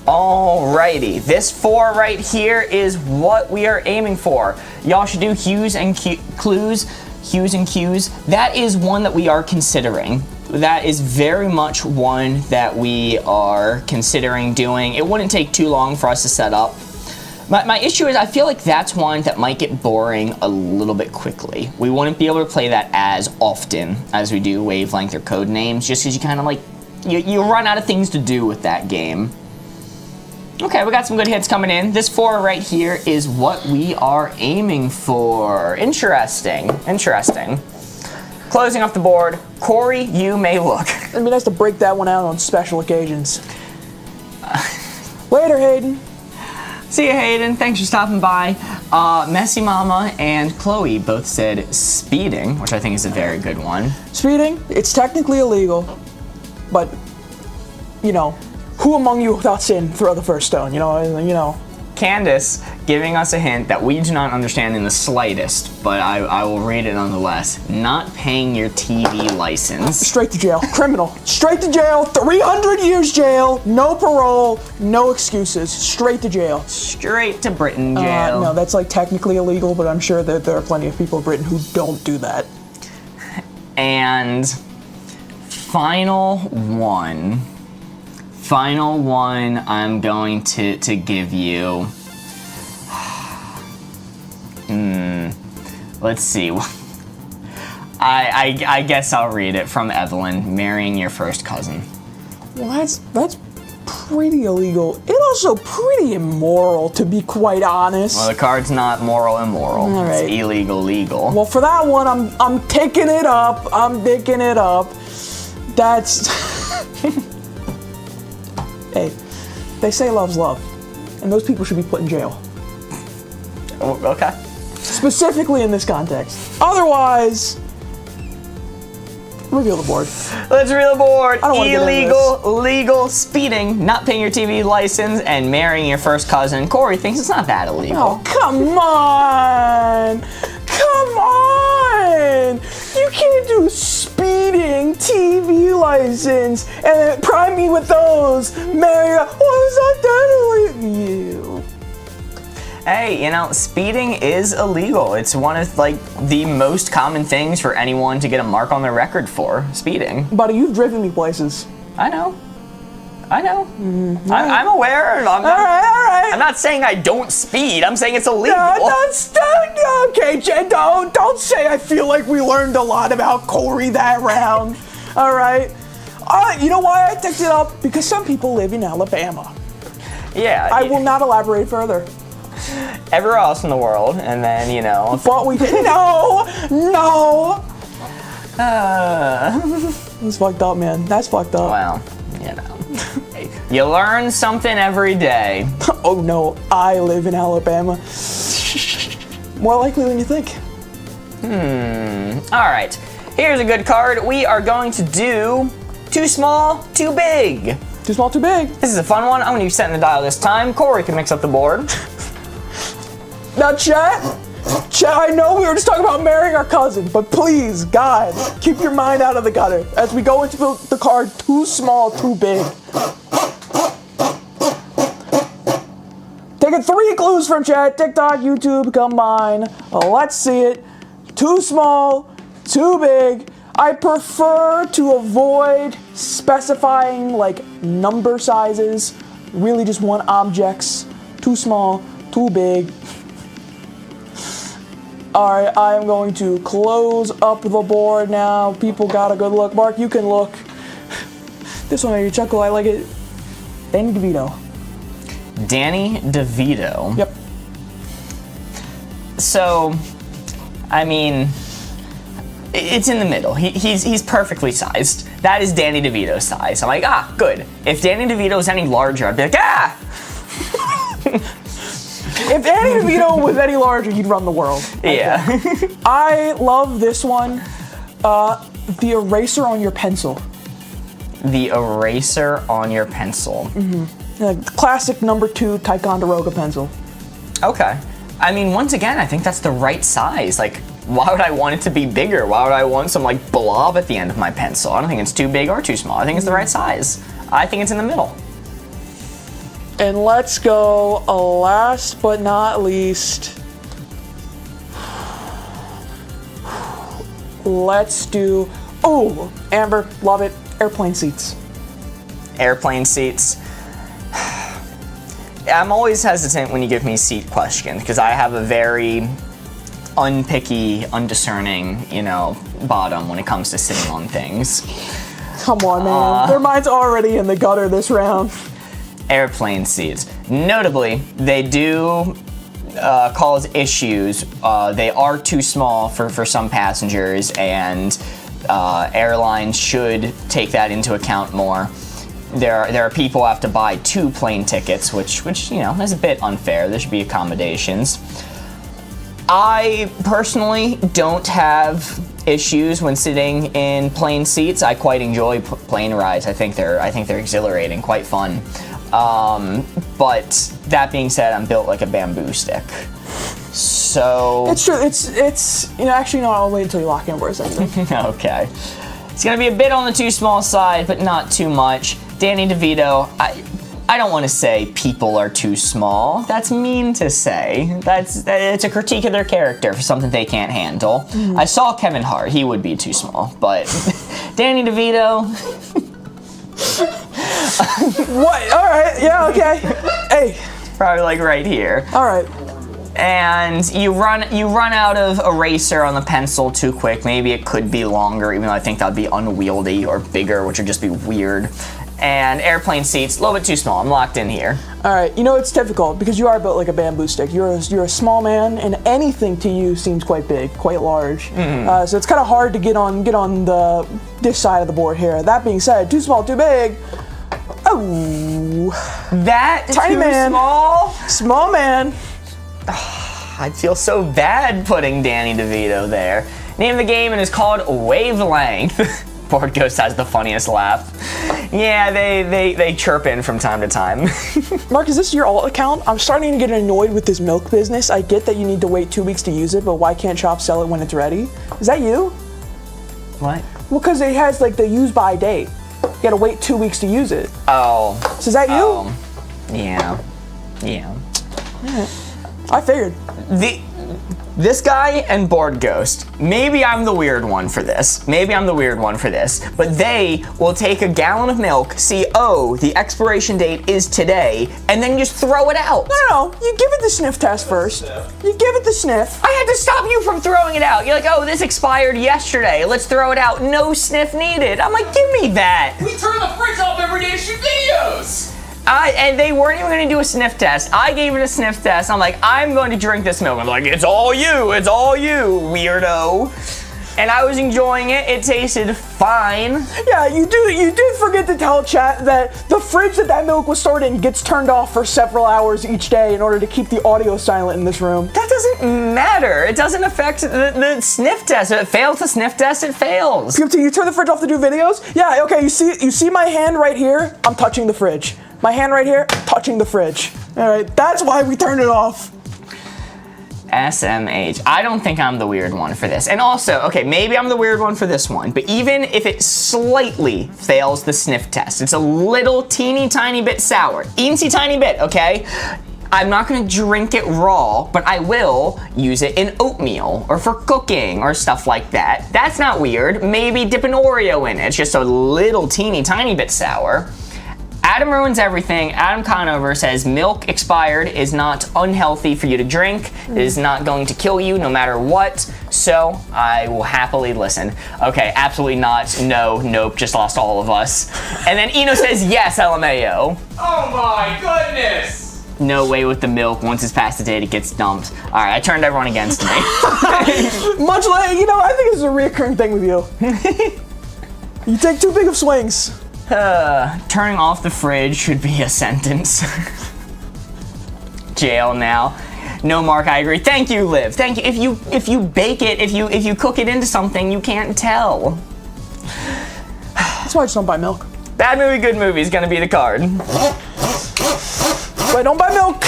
Alrighty, this 4 right here is what we are aiming for. Y'all should do hues and clues. Hues and cues. That is one that we are considering. That is very much one that we are considering doing. It wouldn't take too long for us to set up. My issue is I feel like that's one that might get boring a little bit quickly. We wouldn't be able to play that as often as we do Wavelength or Codenames, just because you kind of like, you run out of things to do with that game. Okay, we got some good hits coming in. This 4 right here is what we are aiming for. Interesting. Closing off the board, Corey, you may look. It'd be nice to break that one out on special occasions. Later, Hayden. See you, Hayden. Thanks for stopping by. Messy Mama and Chloe both said speeding, which I think is a very good one. Speeding, it's technically illegal, but, you know, who among you without sin throw the first stone, you know? Candace giving us a hint that we do not understand in the slightest, but I will read it nonetheless. Not paying your TV license. Straight to jail. Criminal. Straight to jail. 300 years jail. No parole. No excuses. Straight to jail. Straight to Britain jail. No, that's like technically illegal, but I'm sure that there are plenty of people in Britain who don't do that. And final one, I'm going to give you. Let's see. I guess I'll read it from Evelyn. Marrying your first cousin. Well, that's pretty illegal. It's also pretty immoral, to be quite honest. Well, the card's not moral immoral. All right. It's illegal legal. Well, for that one, I'm taking it up. That's. Hey, they say love's love, and those people should be put in jail. Okay. Specifically in this context. Otherwise, reveal the board. Let's reveal the board. I don't wanna get into Illegal, legal, speeding, not paying your TV license, and marrying your first cousin. Corey thinks it's not that illegal. Oh, come on! Come on! You can't do speeding, TV license, and then prime me with those. Marry, it's not that illegal. Hey, you know, speeding is illegal. It's one of, like, the most common things for anyone to get a mark on their record for, speeding. Buddy, you've driven me places. I know. I'm aware. All right. I'm not saying I don't speed. I'm saying it's illegal. Okay, Jen, don't say I feel like we learned a lot about Corey that round. All right. You know why I picked it up? Because some people live in Alabama. Yeah. I will not elaborate further. Everywhere else in the world, and then, you know. But we did. No. That's fucked up, man. That's fucked up. Well, you know. You learn something every day. Oh no, I live in Alabama. More likely than you think. All right. Here's a good card. We are going to do too small, too big. Too small, too big. This is a fun one. I'm going to be setting the dial this time. Corey can mix up the board. Now, chat, I know we were just talking about marrying our cousin, but please, God, keep your mind out of the gutter as we go into the card too small, too big. Taking 3 clues from chat, TikTok, YouTube, combine. Let's see it. Too small, too big. I prefer to avoid specifying like number sizes. Really just want objects. Too small, too big. Alright, I am going to close up the board now. People got a good look. Mark, you can look. This one made you chuckle. I like it. Danny DeVito. Danny DeVito. Yep. So, I mean, it's in the middle. He's perfectly sized. That is Danny DeVito's size. I'm like, good. If Danny DeVito was any larger, I'd be like, If Danny DeVito was any larger, he'd run the world. Yeah. I love this one. The eraser on your pencil. the eraser on your pencil. Classic number 2 Ticonderoga pencil. Okay. I mean, once again, I think that's the right size. Like, why would I want it to be bigger? Why would I want some, like, blob at the end of my pencil? I don't think it's too big or too small. I think it's the right size. I think it's in the middle. And let's go last but not least. Let's do, oh, Amber, love it, airplane seats. Airplane seats. I'm always hesitant when you give me seat questions because I have a very unpicky, undiscerning, bottom when it comes to sitting on things. Come on, man. Their mind's already in the gutter this round. Airplane seats. Notably, they do cause issues. They are too small for some passengers, and airlines should take that into account more. There are people who have to buy 2 plane tickets, which is a bit unfair. There should be accommodations. I personally don't have issues when sitting in plane seats. I quite enjoy plane rides. I think they're exhilarating, quite fun. But that being said, I'm built like a bamboo stick. So it's true. It's actually no. I'll wait until you lock in for a second. Okay. It's gonna be a bit on the too small side, but not too much. Danny DeVito, I don't want to say people are too small. That's mean to say. It's a critique of their character for something they can't handle. I saw Kevin Hart. He would be too small, but Danny DeVito. What? All right. Yeah. Okay. Hey. Probably like right here. All right. And you run out of eraser on the pencil too quick. Maybe it could be longer, even though I think that'd be unwieldy, or bigger, which would just be weird. And airplane seats, a little bit too small. I'm locked in here. All right. It's difficult because you are built like a bamboo stick. You're a small man, and anything to you seems quite big, quite large. So it's kind of hard to get on this side of the board here. That being said, too small, too big. Oh, that tiny too man, small man. I feel so bad putting Danny DeVito there. Name of the game, and it's called Wavelength. Board Ghost has the funniest laugh. Yeah, they chirp in from time to time. Mark, is this your alt account? I'm starting to get annoyed with this milk business. I get that you need to wait 2 weeks to use it, but why can't Shop sell it when it's ready? Is that you? What? Well, because it has like the use by date. You gotta wait 2 weeks to use it. Oh. So is that you? Yeah. I figured. This guy and Board Ghost, maybe I'm the weird one for this, but they will take a gallon of milk, see, oh, the expiration date is today, and then just throw it out. No, you give it the sniff test first. You give it the sniff. I had to stop you from throwing it out. You're like, oh, this expired yesterday, let's throw it out. No sniff needed. I'm like, give me that. We turn the fridge off every day to shoot videos! And they weren't even going to do a sniff test. I gave it a sniff test. I'm like, I'm going to drink this milk. I'm like, it's all you, weirdo. And I was enjoying it. It tasted fine. Yeah, you did forget to tell chat that the fridge that milk was stored in gets turned off for several hours each day in order to keep the audio silent in this room. That doesn't matter. It doesn't affect the sniff test. If it fails the sniff test, it fails. You turn the fridge off to do videos? Yeah, okay, you see my hand right here? I'm touching the fridge. My hand right here, touching the fridge. All right, that's why we turned it off. SMH. I don't think I'm the weird one for this. And also, okay, maybe I'm the weird one for this one, but even if it slightly fails the sniff test, it's a little teeny tiny bit sour. Teensy tiny bit, okay? I'm not gonna drink it raw, but I will use it in oatmeal or for cooking or stuff like that. That's not weird. Maybe dip an Oreo in it. It's just a little teeny tiny bit sour. Adam ruins everything. Adam Conover says milk expired is not unhealthy for you to drink. It is not going to kill you no matter what. So I will happily listen. Okay, absolutely not. No, nope, just lost all of us. And then Eno says yes, LMAO. Oh my goodness! No way with the milk. Once it's past the date, it gets dumped. All right, I turned everyone against me. Much like, I think it's a reoccurring thing with you. You take too big of swings. Turning off the fridge should be a sentence. Jail now. No, Mark, I agree. Thank you, Liv. Thank you. If you bake it, if you cook it into something, you can't tell. That's why I just don't buy milk. Bad movie, good movie is gonna be the card. But I don't buy milk.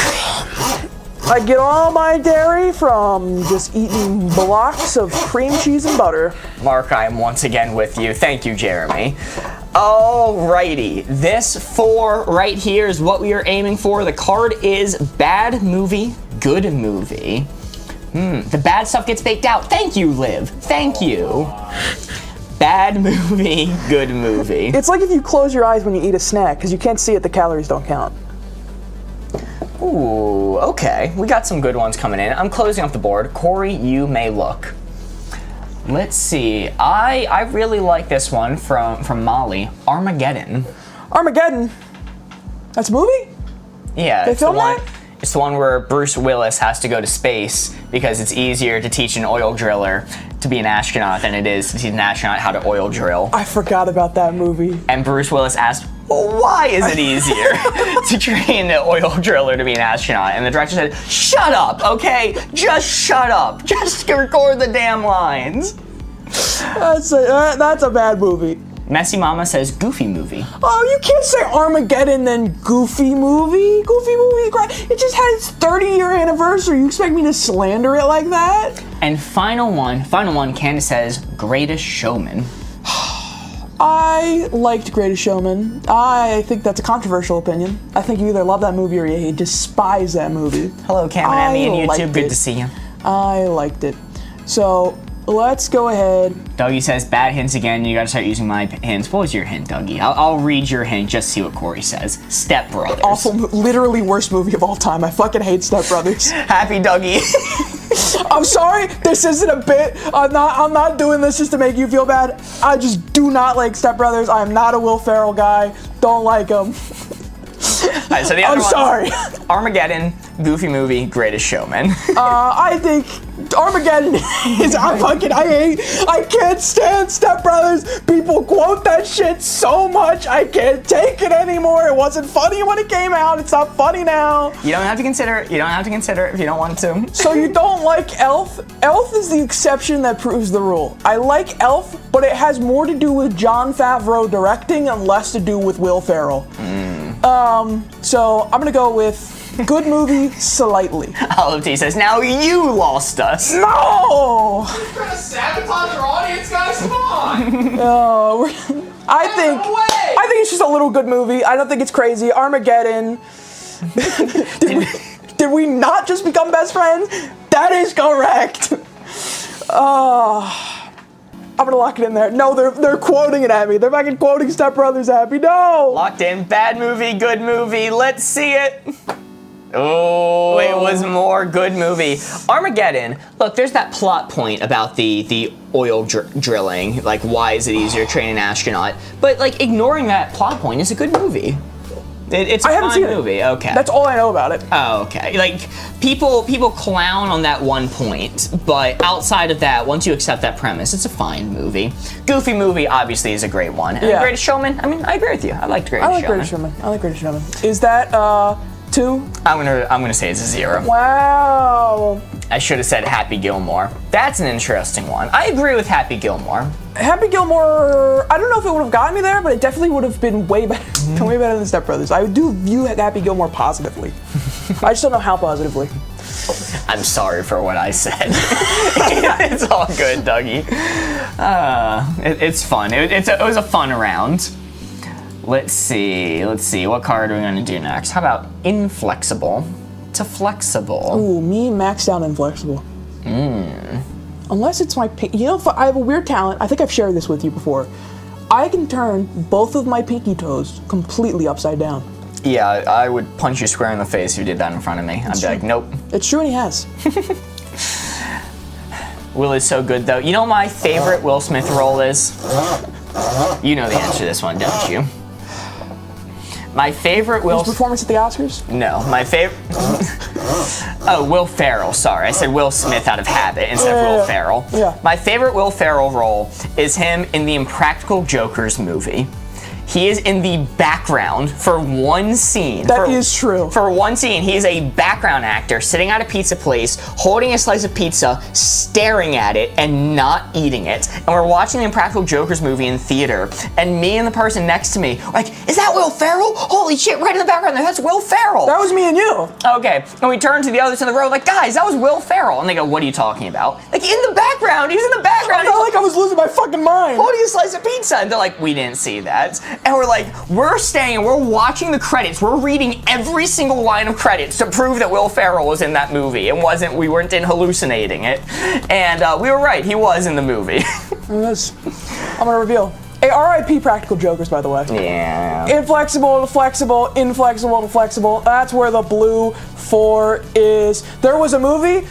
I get all my dairy from just eating blocks of cream cheese and butter. Mark, I am once again with you. Thank you, Jeremy. Alrighty, this 4 right here is what we are aiming for. The card is bad movie, good movie. The bad stuff gets baked out. Thank you, Liv. Thank you. Bad movie, good movie. It's like if you close your eyes when you eat a snack, because you can't see it, the calories don't count. Ooh, okay. We got some good ones coming in. I'm closing up the board. Corey, you may look. Let's see. I really like this one from Molly. Armageddon. Armageddon? That's a movie? Yeah, They it's the filmed one. that? It's the one where Bruce Willis has to go to space because it's easier to teach an oil driller to be an astronaut than it is to teach an astronaut how to oil drill. I forgot about that movie. And Bruce Willis asked, well, why is it easier to train an oil driller to be an astronaut? And the director said, shut up, okay? Just shut up. Just record the damn lines. That's a bad movie. Messy Mama says goofy movie. Oh, you can't say Armageddon then Goofy movie. Goofy movie, great. It just had its 30-year anniversary. You expect me to slander it like that? And final one, Candace says Greatest Showman. I liked Greatest Showman. I think that's a controversial opinion. I think you either love that movie or you despise that movie. Hello, Cam and Emmy and liked YouTube. Good it. to see you. I liked it. So let's go ahead. Dougie says bad hints again. You gotta start using my hints. What was your hint, Dougie? I'll read your hint. Just see what Corey says. Step Brothers. Awful, literally worst movie of all time. I fucking hate Step Brothers. Happy Dougie. I'm sorry, this isn't a bit. I'm not doing this just to make you feel bad. I just do not like Step Brothers. I am not a Will Ferrell guy. Don't like him. Right, so the other I'm sorry. Armageddon, Goofy Movie, Greatest Showman. I think Armageddon is. I can't stand Step Brothers. People quote that shit so much. I can't take it anymore. It wasn't funny when it came out. It's not funny now. You don't have to consider it. You don't have to consider it if you don't want to. So you don't like Elf? Elf is the exception that proves the rule. I like Elf, but it has more to do with Jon Favreau directing and less to do with Will Ferrell. So I'm gonna go with good movie slightly. Olive T says, now you lost us. No! You're trying to sabotage our audience, guys? Come on! I think it's just a little good movie. I don't think it's crazy. Armageddon. Did we not just become best friends? That is correct. I'm gonna lock it in there. No, they're quoting it at me. They're fucking quoting Step Brothers at me. No! Locked in. Bad movie, good movie. Let's see it. Oh, it was more good movie. Armageddon. Look, there's that plot point about the oil drilling. Like, why is it easier to train an astronaut? But like, ignoring that plot point is a good movie. It's a fine movie. Okay. That's all I know about it. Oh, okay. Like, people clown on that one point, but outside of that, once you accept that premise, it's a fine movie. Goofy movie, obviously, is a great one. And Greatest Showman, I mean, I agree with you. I liked Greatest Showman. I like Greatest Showman. Is that 2? I'm gonna say it's a 0. Wow. I should have said Happy Gilmore. That's an interesting one. I agree with Happy Gilmore. Happy Gilmore, I don't know if it would have gotten me there, but it definitely would have been way better than Step Brothers. I do view Happy Gilmore positively. I just don't know how positively. I'm sorry for what I said. It's all good, Dougie. It's fun. It was a fun round. Let's see. What card are we going to do next? How about inflexible to flexible? Ooh, me maxed out inflexible. Unless it's my, you know, I have a weird talent. I think I've shared this with you before. I can turn both of my pinky toes completely upside down. Yeah, I would punch you square in the face if you did that in front of me. I'd be like, nope. It's true, and he has. Will is so good, though. You know what my favorite Will Smith role is? You know the answer to this one, don't you? My favorite His performance at the Oscars? No, my favorite... Oh, Will Ferrell, sorry. I said Will Smith out of habit instead of Will Ferrell. Yeah. My favorite Will Ferrell role is him in the Impractical Jokers movie. He is in the background for one scene. That is true. For one scene, he is a background actor sitting at a pizza place, holding a slice of pizza, staring at it, and not eating it. And we're watching the Impractical Jokers movie in theater, and me and the person next to me are like, is that Will Ferrell? Holy shit, right in the background there, that's Will Ferrell. That was me and you. Okay, and we turn to the other side of the road, like, guys, that was Will Ferrell. And they go, what are you talking about? Like, in the background, he's in the background. I felt like I was losing my fucking mind. Holding a slice of pizza. And they're like, we didn't see that. And we're like, we're staying and we're watching the credits. We're reading every single line of credits to prove that Will Ferrell was in that movie and we weren't hallucinating it. And we were right, he was in the movie. I'm gonna reveal. Hey, R.I.P. Practical Jokers, by the way. Yeah. Inflexible to flexible, inflexible to flexible. That's where the blue 4 is. There was a movie.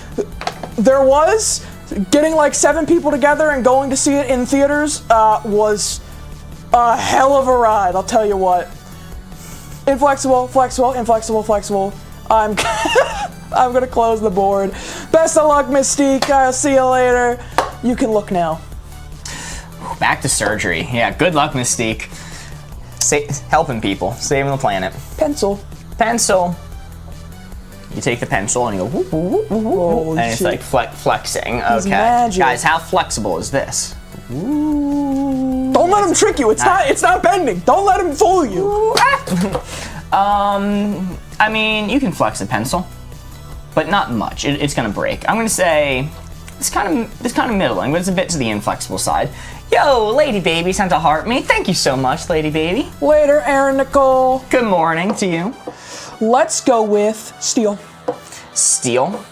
There was getting like 7 people together and going to see it in theaters was a hell of a ride. I'll tell you what. Inflexible, flexible, inflexible, flexible. I'm gonna close the board. Best of luck, Mystique. I'll see you later. You can look now. Back to surgery. Yeah, good luck, Mystique. Helping people, saving the planet. Pencil. Pencil. You take the pencil and you go whoop, whoop, whoop, whoop, Holy and it's shit. like flexing. He's Okay, magic. guys, how flexible is this? Don't let him trick you. It's not bending. Don't let him fool you. I mean, you can flex a pencil, but not much. It's gonna break. I'm gonna say it's kind of middling, but it's a bit to the inflexible side. Yo, Lady Baby sent a heart me. Thank you so much, Lady Baby. Later, Aaron Nicole. Good morning to you. Let's go with steel. Steel.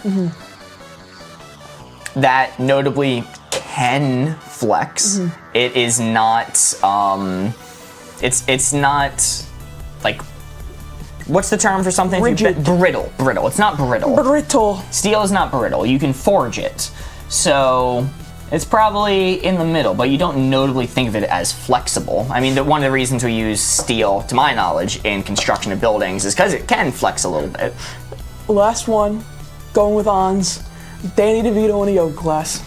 That notably can flex. It is not. It's not like. What's the term for something? Rigid. Brittle. Brittle. It's not brittle. Brittle. Steel is not brittle. You can forge it. So it's probably in the middle, but you don't notably think of it as flexible. I mean, one of the reasons we use steel, to my knowledge, in construction of buildings is because it can flex a little bit. Last one. Going with Ons. Danny DeVito in a yoga class.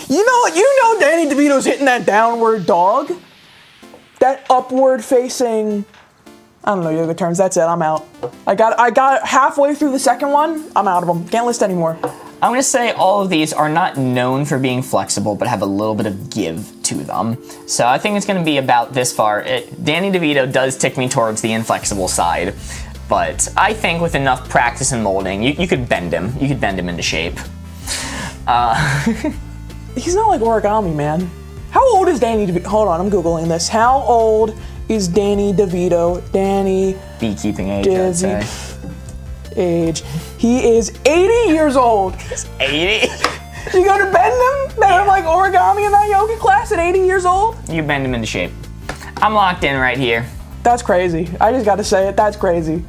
You know Danny DeVito's hitting that downward dog. That upward facing, I don't know yoga terms, that's it, I'm out. I got halfway through the second one, I'm out of them. Can't list anymore. I'm gonna say all of these are not known for being flexible, but have a little bit of give to them. So I think it's gonna be about this far. Danny DeVito does tick me towards the inflexible side, but I think with enough practice and molding, you could bend him. You could bend him into shape. He's not like origami, man. How old is Danny DeVito? Hold on, I'm Googling this. How old is Danny DeVito? Danny Beekeeping age, I'd say. Age. He is 80 years old. 80? You gonna bend him? Bend him like origami in that yoga class at 80 years old? You bend him into shape. I'm locked in right here. That's crazy. I just gotta say it, that's crazy.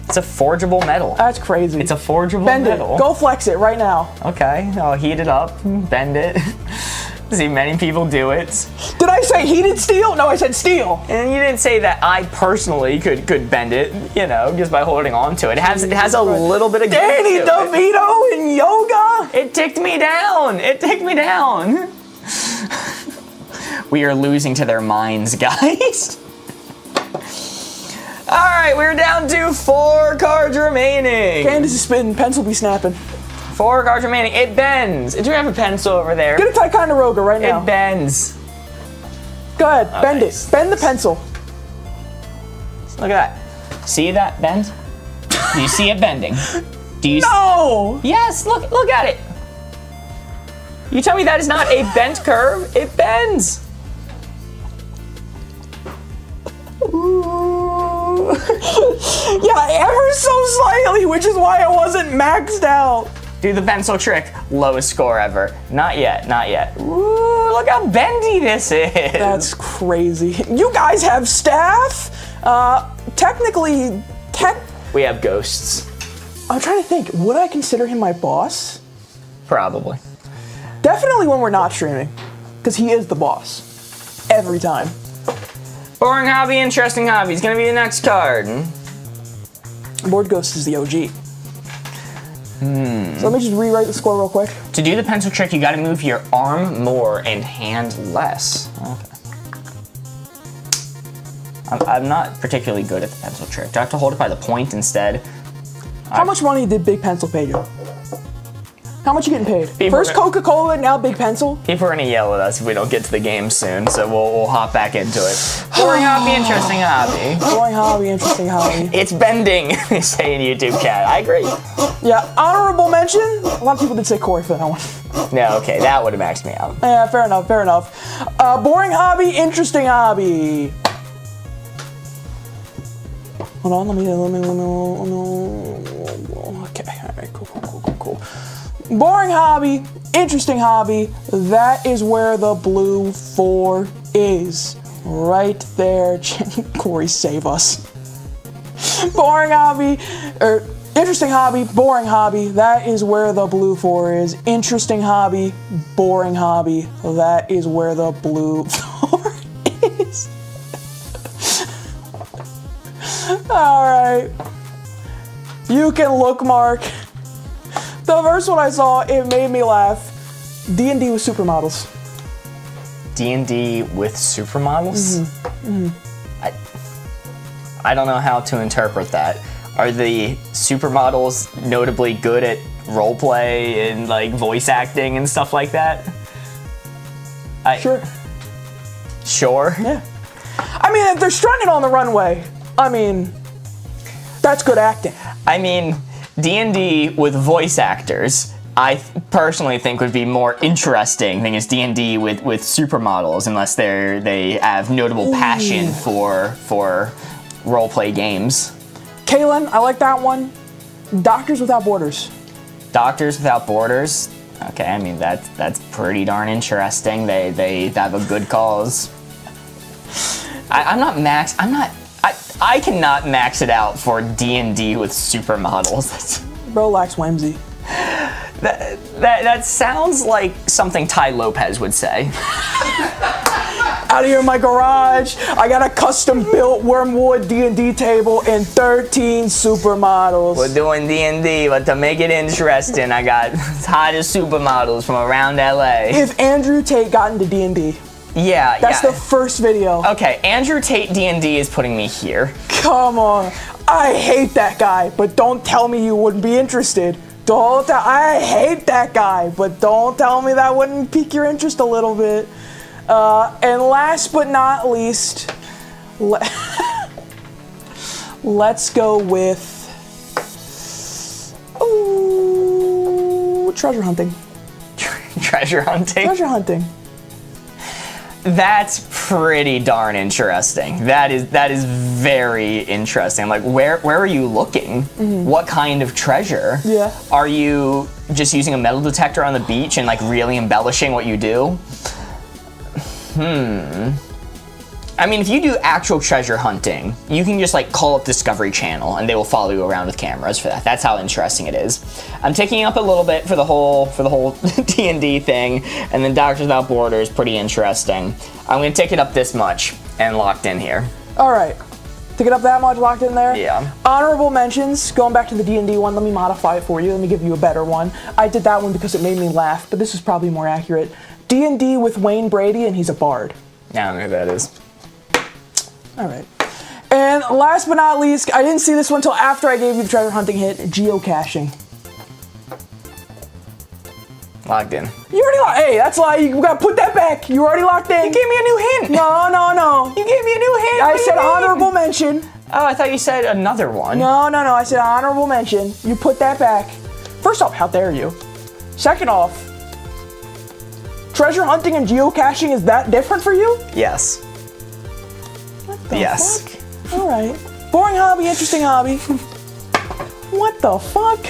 It's a forgeable metal. That's crazy. It's a forgeable Bend metal. it. Go flex it right now. Okay, I'll heat it up, bend it. See many people do it. Did I say heated steel? No, I said steel. And you didn't say that I personally could bend it, just by holding on to it. It has a little bit of Danny give to it. DeVito in yoga? It ticked me down. It ticked me down. We are losing to their minds, guys. All right, we're down to 4 cards remaining. Candace is spitting, pencil be snapping. 4 cards remaining. It bends. Do you have a pencil over there? Get a Ticonderoga right now. It bends. Go ahead, bend nice. it. Bend the pencil. Look at that. See that bend? Do you see it bending? Do you? No! Yes. Look at it. You tell me that is not a bent curve? It bends. Ooh. Yeah, ever so slightly, which is why I wasn't maxed out. Do the pencil trick. Lowest score ever. Not yet, not yet. Ooh, look how bendy this is. That's crazy. You guys have staff? Technically, We have ghosts. I'm trying to think, would I consider him my boss? Probably. Definitely when we're not streaming, because he is the boss. Every time. Boring hobby, interesting hobby. It's gonna be the next card. Board Ghost is the OG. So let me just rewrite the score real quick. To do the pencil trick, you gotta move your arm more and hand less. Okay. I'm not particularly good at the pencil trick. Do I have to hold it by the point instead? How much money did Big Pencil pay you? How much you getting paid? People First are- Coca-Cola, now Big Pencil? People are gonna yell at us if we don't get to the game soon, so we'll hop back into it. Boring hobby, interesting hobby. Boring hobby, interesting hobby. It's bending, they say in YouTube chat. I agree. Yeah, honorable mention. A lot of people did say Corey for that one. No, okay, that would have maxed me out. Yeah, fair enough, fair enough. Boring hobby, interesting hobby. Hold on, let me, okay, all right, cool. Boring hobby, interesting hobby, that is where the blue 4 is. Right there. Corey, save us. Boring hobby, or interesting hobby, boring hobby, that is where the blue 4 is. Interesting hobby, boring hobby, that is where the blue 4 is. Alright. You can look, Mark. The first one I saw, it made me laugh. D&D with supermodels. D&D with supermodels? I don't know how to interpret that. Are the supermodels notably good at roleplay and like voice acting and stuff like that? Sure. Sure? Yeah. I mean, if they're strutting on the runway, I mean, that's good acting. I mean, D&D with voice actors, I personally think would be more interesting than is D&D with supermodels, unless they have notable passion for roleplay games. Kaylin, I like that one. Doctors Without Borders. Doctors Without Borders. Okay, I mean that's pretty darn interesting. They have a good cause. I cannot max it out for D&D with supermodels. Bro lacks whimsy. That sounds like something Ty Lopez would say. Out of here in my garage, I got a custom-built Wormwood D&D table and 13 supermodels. We're doing D&D, but to make it interesting, I got hottest supermodels from around LA. If Andrew Tate got into D&D, Yeah, that's the first video. Okay, Andrew Tate D&D is putting me here. Come on. I hate that guy, but don't tell me you wouldn't be interested. I hate that guy, but don't tell me that wouldn't pique your interest a little bit. And last but not least, let's go with treasure hunting. Treasure hunting? Treasure hunting. That's pretty darn interesting. That is very interesting. Like, where are you looking? What kind of treasure? Yeah. Are you just using a metal detector on the beach and like really embellishing what you do? I mean, if you do actual treasure hunting, you can just like call up Discovery Channel and they will follow you around with cameras for that. That's how interesting it is. I'm taking up a little bit for the whole D&D thing, and then Doctors Without Borders, pretty interesting. I'm gonna take it up this much and locked in here. All right. Take it up that much, locked in there? Yeah. Honorable mentions, going back to the D&D one, let me modify it for you. Let me give you a better one. I did that one because it made me laugh, but this is probably more accurate. D&D with Wayne Brady, and he's a bard. I don't know who that is. All right. And last but not least, I didn't see this one until after I gave you the treasure hunting hit, geocaching. Locked in. You already locked. Hey, that's why you gotta put that back. You already locked in. You gave me a new hint. No. You gave me a new hint. I What do said you mean? honorable mention. Oh, I thought you said another one. No. I said honorable mention. You put that back. First off, how dare you? Second off, treasure hunting and geocaching, is that different for you? Yes. What the Yes. fuck? All right. Boring hobby, interesting hobby. What the fuck?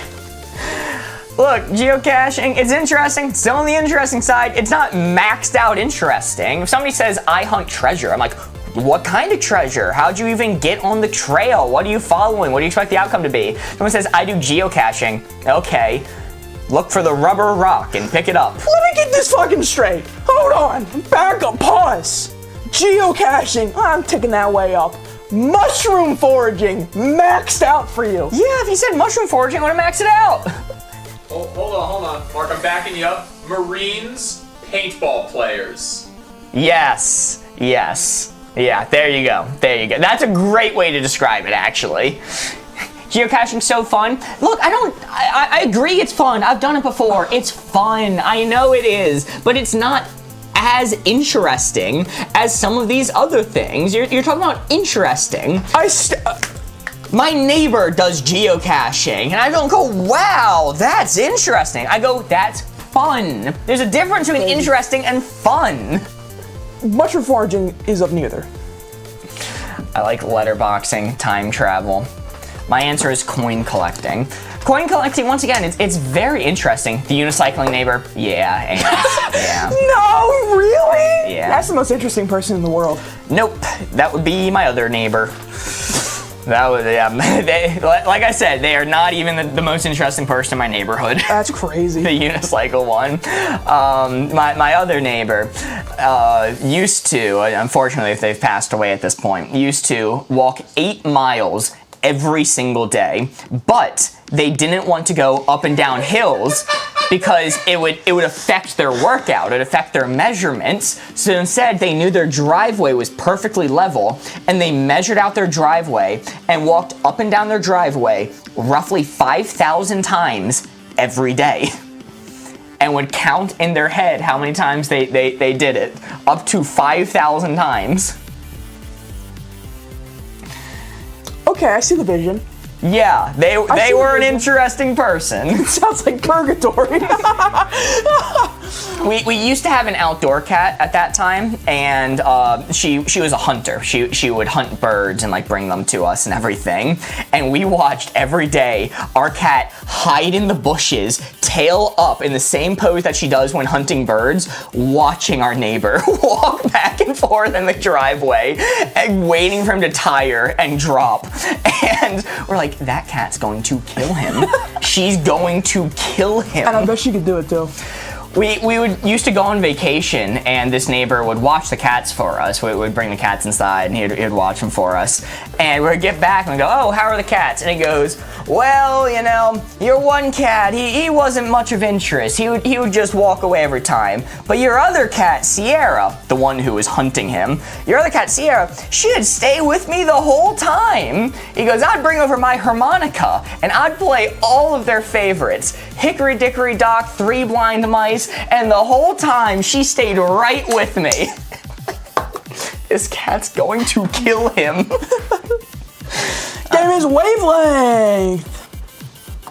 Look, geocaching, it's interesting. It's still on the interesting side. It's not maxed out interesting. If somebody says, I hunt treasure, I'm like, what kind of treasure? How'd you even get on the trail? What are you following? What do you expect the outcome to be? Someone says, I do geocaching. Okay. Look for the rubber rock and pick it up. Let me get this fucking straight. Hold on. Back up. Pause. Geocaching. I'm taking that way up. Mushroom foraging. Maxed out for you. Yeah, if you said mushroom foraging, I would have maxed it out. hold on. Mark, I'm backing you up. Marines, paintball players. Yes. Yeah, there you go. That's a great way to describe it, actually. Geocaching's so fun. Look, I agree it's fun. I've done it before. It's fun. I know it is, but it's not as interesting as some of these other things. You're talking about interesting. My neighbor does geocaching, and I don't go, wow, that's interesting. I go, that's fun. There's a difference between interesting and fun. Mushroom foraging is of neither. I like letterboxing, time travel. My answer is coin collecting. Coin collecting, once again, it's very interesting. The unicycling neighbor, yeah, ants, yeah. No, really? Yeah. That's the most interesting person in the world. Nope, that would be my other neighbor. That was, yeah, like I said, they are not even the most interesting person in my neighborhood. That's crazy. The unicycle one. My other neighbor used to, unfortunately if they've passed away at this point, used to walk 8 miles every single day, but they didn't want to go up and down hills because it would affect their workout, it would affect their measurements. So instead, they knew their driveway was perfectly level, and they measured out their driveway and walked up and down their driveway roughly 5,000 times every day, and would count in their head how many times they did it, up to 5,000 times. Okay, I see the vision. Yeah, they were an interesting person. It sounds like purgatory. We used to have an outdoor cat at that time, and she was a hunter. She would hunt birds and like bring them to us and everything. And we watched every day our cat hide in the bushes, tail up in the same pose that she does when hunting birds, watching our neighbor walk back and forth in the driveway and waiting for him to tire and drop. And we're like, that cat's going to kill him. She's going to kill him. And I bet she could do it too. We used to go on vacation, and this neighbor would watch the cats for us. We would bring the cats inside, and he'd watch them for us. And we'd get back and we'd go, oh, how are the cats? And he goes, well, you know, your one cat, he wasn't much of interest. He would just walk away every time. But your other cat, Sierra, the one who was hunting him, your other cat, Sierra, she'd stay with me the whole time. He goes, I'd bring over my harmonica, and I'd play all of their favorites. Hickory Dickory Dock, Three Blind Mice, and the whole time she stayed right with me. This cat's going to kill him. Game is wavelength.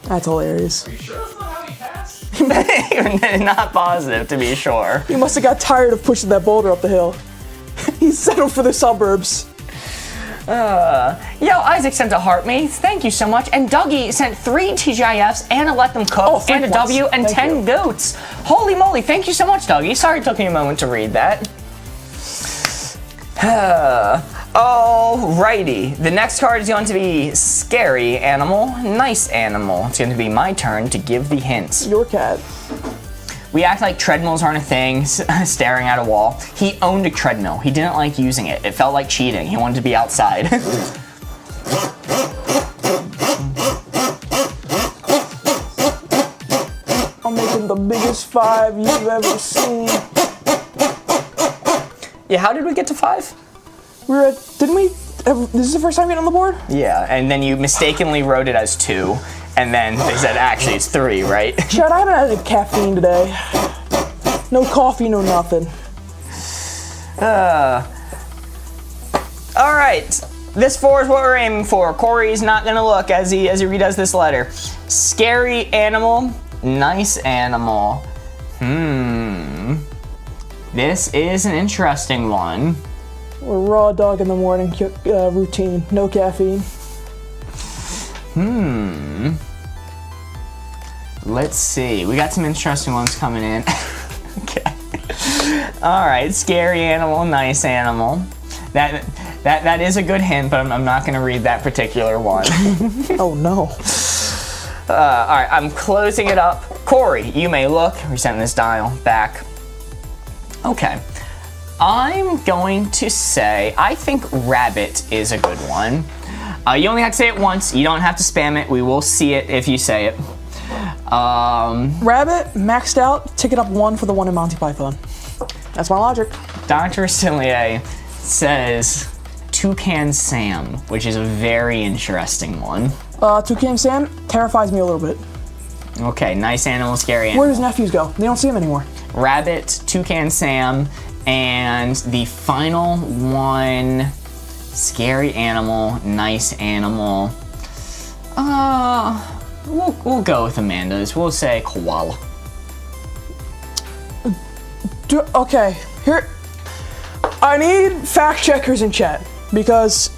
That's hilarious. Are you sure that's not how he passed? Not positive, to be sure. He must have got tired of pushing that boulder up the hill. He settled for the suburbs. Yo, Isaac sent a heart me. Thank you so much. And Dougie sent 3 TGIFs and a let them cook and a W and 10 goats. Holy moly, thank you so much, Dougie. Sorry it took me a moment to read that. Alrighty. The next card is going to be scary animal, nice animal. It's going to be my turn to give the hints. Your cat. We act like treadmills aren't a thing, staring at a wall. He owned a treadmill. He didn't like using it. It felt like cheating. He wanted to be outside. I'm making the biggest 5 you've ever seen. Yeah, how did we get to 5? We were at, didn't we? This is the first time we get on the board? Yeah, and then you mistakenly wrote it as 2, and then they said actually it's 3, right? Chad, I haven't had any caffeine today. No coffee, no nothing. All right, this 4 is what we're aiming for. Corey's not gonna look as he redoes this letter. Scary animal, nice animal. This is an interesting one. We're raw dog in the morning routine. No caffeine. Let's see. We got some interesting ones coming in. Okay. All right. Scary animal, nice animal. That is a good hint, but I'm not going to read that particular one. Oh no. All right. I'm closing it up. Corey, you may look. We're setting this dial back. Okay. I'm going to say, I think rabbit is a good one. You only have to say it once. You don't have to spam it. We will see it if you say it. Rabbit, maxed out, ticket up 1 for the one in Monty Python. That's my logic. Dr. Cillier says Toucan Sam, which is a very interesting one. Toucan Sam terrifies me a little bit. Okay, nice animal, scary animal. Where does nephews go? They don't see him anymore. Rabbit, Toucan Sam, and the final one, scary animal, nice animal. We'll go with Amanda's. We'll say koala. Okay, here. I need fact checkers in chat because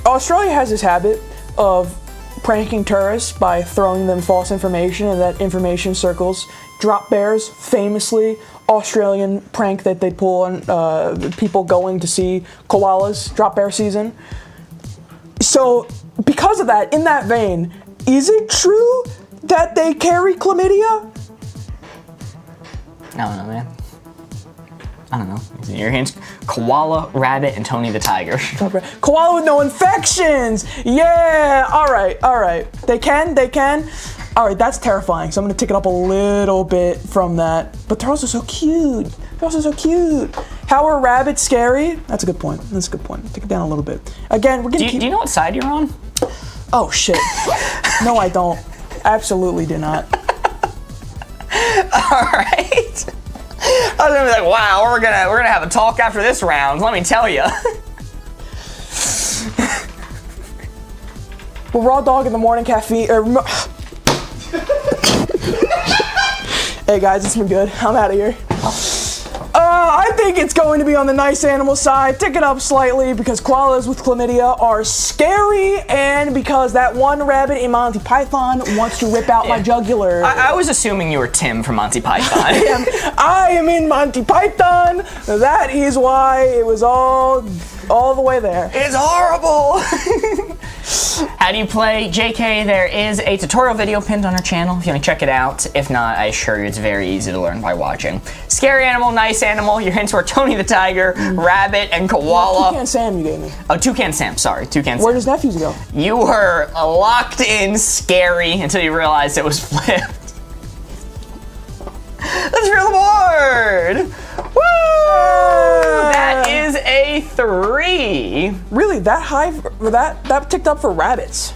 Australia has this habit of pranking tourists by throwing them false information, and that information circles. Drop bears, famously Australian prank that they pull on people going to see koalas, drop bear season. So, because of that, in that vein, is it true that they carry chlamydia? I don't know, man. I don't know. Your hints: koala, rabbit, and Tony the Tiger. Koala with no infections! Yeah! Alright. They can. Alright, that's terrifying. So I'm gonna take it up a little bit from that. But they're also so cute. How are rabbits scary? That's a good point. Take it down a little bit. Again, we're gonna Do you know what side you're on? Oh, shit. No, I don't. Absolutely do not. Alright. I was gonna be like, wow, we're gonna have a talk after this round, let me tell you. Well, raw dog in the morning caffeine. Hey guys, it's been good. I'm out of here. I think it's going to be on the nice animal side. Tick it up slightly because koalas with chlamydia are scary, and because that one rabbit in Monty Python wants to rip out my jugular. I was assuming you were Tim from Monty Python. I am in Monty Python. That is why it was all the way there. It's horrible. How do you play JK? There is a tutorial video pinned on our channel if you want to check it out. If not, I assure you it's very easy to learn by watching. Scary animal, nice animal. Your hints were Tony the Tiger, rabbit, and koala. Toucan Sam you gave me. Oh, Toucan Sam, sorry. Toucan Sam. Where does nephews go? You were locked in scary until you realized it was flipped. Let's reveal the board! Woo! That is a 3. Really, that high? That ticked up for rabbits.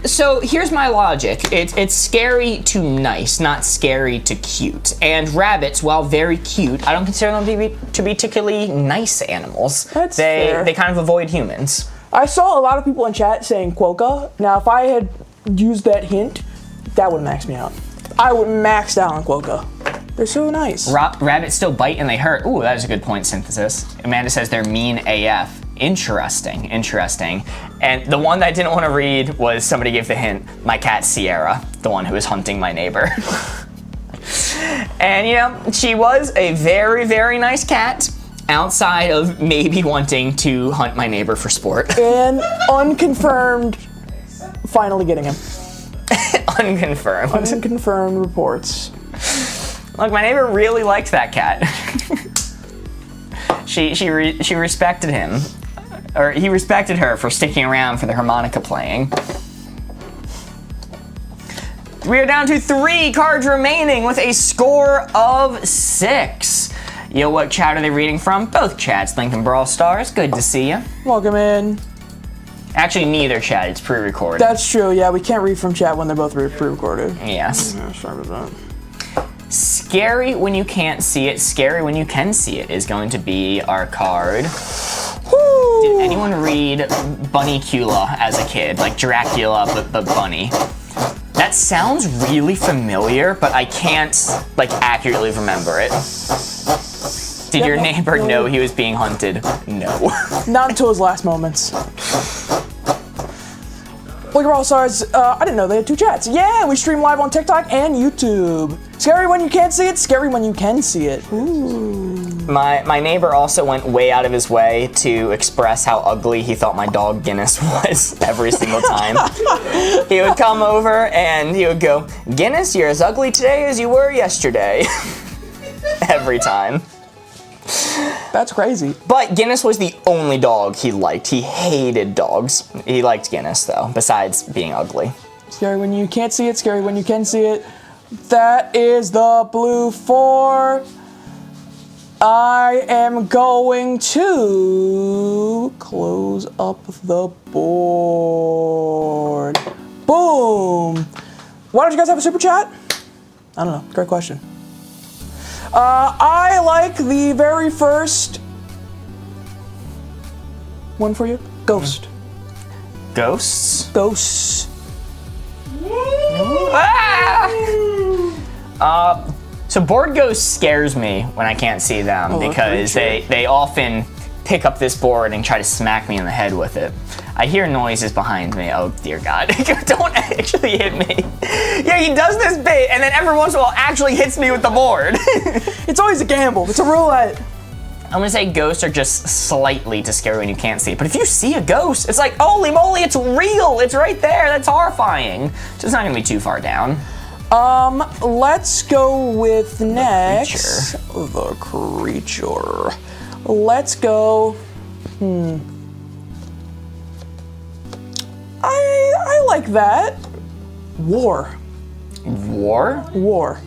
So here's my logic. It's scary to nice, not scary to cute. And rabbits, while very cute, I don't consider them to be particularly nice animals. That's fair. They kind of avoid humans. I saw a lot of people in chat saying quokka. Now, if I had used that hint, that would have maxed me out. I would max out on quokka. They're so nice. Rabbits still bite and they hurt. Ooh, that is a good point, Synthesis. Amanda says they're mean AF. Interesting. And the one that I didn't want to read was somebody gave the hint, my cat Sierra, the one who was hunting my neighbor. And yeah, she was a very, very nice cat, outside of maybe wanting to hunt my neighbor for sport. And unconfirmed, finally getting him. Unconfirmed. Unconfirmed reports. Look, my neighbor really liked that cat. She respected him. Or he respected her for sticking around for the harmonica playing. We are down to 3 cards remaining with a score of 6. Yo, what chat are they reading from? Both chats, Link and Brawl Stars. Good to see you. Welcome in. Actually, neither chat. It's pre-recorded. That's true, yeah. We can't read from chat when they're both pre-recorded. Yes. Yeah, sorry about that. Scary when you can't see it, scary when you can see it is going to be our card. Woo! Did anyone read Bunnycula as a kid? Like Dracula, but bunny. That sounds really familiar, but I can't, like, accurately remember it. Did your neighbor know he was being hunted? No. Not until his last moments. Look at All Stars, I didn't know they had 2 chats. Yeah, we stream live on TikTok and YouTube. Scary when you can't see it, scary when you can see it. Ooh. My neighbor also went way out of his way to express how ugly he thought my dog Guinness was every single time. He would come over and he would go, Guinness, you're as ugly today as you were yesterday. Every time. That's crazy. But Guinness was the only dog he liked. He hated dogs. He liked Guinness, though, besides being ugly. Scary when you can't see it, scary when you can see it. That is the blue 4. I am going to close up the board. Boom. Why don't you guys have a super chat? I don't know. Great question. I like the very first one for you. Ghost. Ghosts? Ghosts. So board ghost scares me when I can't see them because they often pick up this board and try to smack me in the head with it. I hear noises behind me. Oh dear God, don't actually hit me. Yeah, he does this bit and then every once in a while actually hits me with the board. It's always a gamble. It's a roulette. I'm gonna say ghosts are just slightly too scary when you can't see it. But if you see a ghost, it's like, holy moly, it's real. It's right there. That's horrifying. So it's not gonna be too far down. Let's go with next. The creature. Let's go. I like that. War. War? War.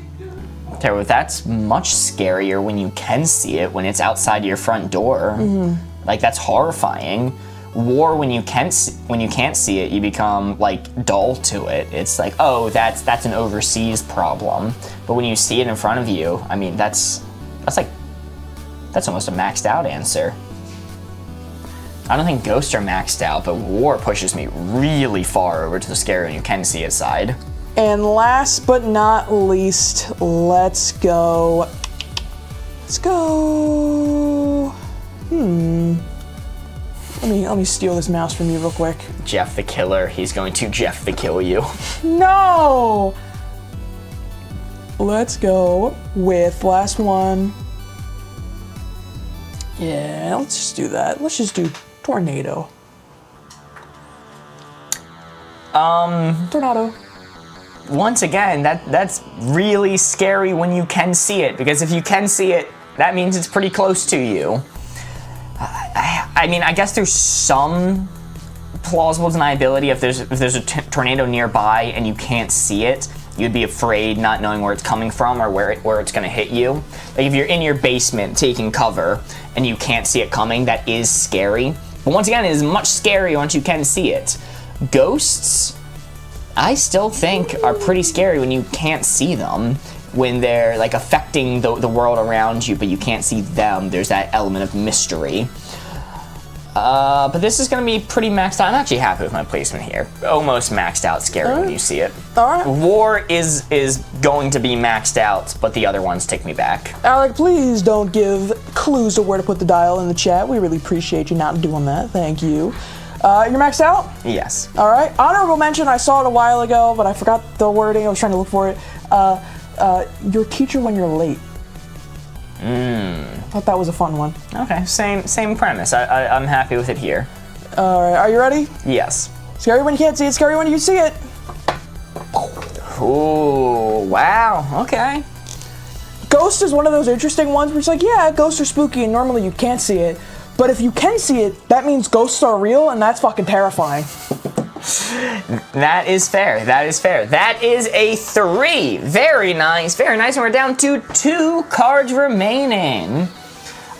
Okay, well that's much scarier when you can see it, when it's outside your front door. Like that's horrifying. War, when you can't see it, you become like dull to it. It's like, oh, that's an overseas problem. But when you see it in front of you, I mean, that's almost a maxed out answer. I don't think ghosts are maxed out, but war pushes me really far over to the scary when you can see it side. And last but not least, let's go. Let me steal this mouse from you real quick. Jeff the Killer. He's going to Jeff the Kill you. No! Let's go with last one. Yeah, let's just do that. Let's just do tornado. Tornado. Once again, that's really scary when you can see it, because if you can see it, that means it's pretty close to you. I mean, I guess there's some plausible deniability if there's a tornado nearby and you can't see it. You'd be afraid not knowing where it's coming from or where it's gonna hit you. Like if you're in your basement taking cover and you can't see it coming, that is scary. But once again, it is much scarier once you can see it. Ghosts, I still think are pretty scary when you can't see them. When they're like affecting the world around you, but you can't see them. There's that element of mystery. But this is gonna be pretty maxed out. I'm actually happy with my placement here. Almost maxed out scary when you see it. Alright. War is going to be maxed out, but the other ones take me back. Alec, please don't give clues to where to put the dial in the chat. We really appreciate you not doing that. Thank you. You're maxed out? Yes. Alright. Honorable mention, I saw it a while ago, but I forgot the wording. I was trying to look for it. Your teacher when you're late. Thought that was a fun one. Okay, same premise. I'm happy with it here. Alright, are you ready? Yes. Scary when you can't see it, scary when you see it. Ooh, wow, okay. Ghost is one of those interesting ones where it's like, yeah, ghosts are spooky and normally you can't see it. But if you can see it, that means ghosts are real and that's fucking terrifying. That is fair. That is fair. That is a 3. Very nice. Very nice. And we're down to 2 cards remaining.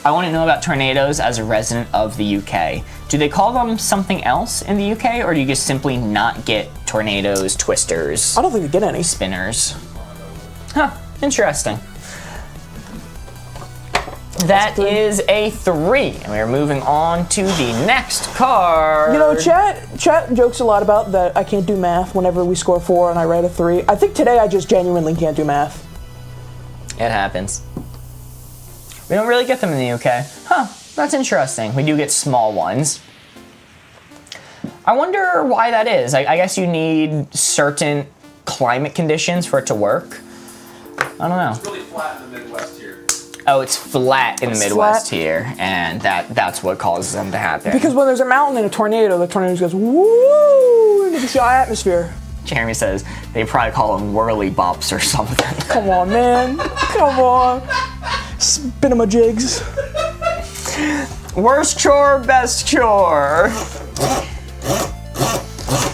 I want to know about tornadoes as a resident of the UK. Do they call them something else in the UK, or do you just simply not get tornadoes, twisters? I don't think you get any. Spinners. Huh. Interesting. That is a 3, and we're moving on to the next card. You know, chat jokes a lot about that I can't do math whenever we score 4 and I write a 3. I think today I just genuinely can't do math. It happens. We don't really get them in the UK. Huh, that's interesting. We do get small ones. I wonder why that is. I guess you need certain climate conditions for it to work. I don't know. It's really flat in the Midwest here. Oh, it's flat in the Midwest here, and that's what causes them to happen. Because when there's a mountain and a tornado, the tornado just goes woo into the atmosphere. Jeremy says they probably call them whirly bops or something. Come on, man. Come on. Spin-a-ma-jigs. Worst chore, best chore.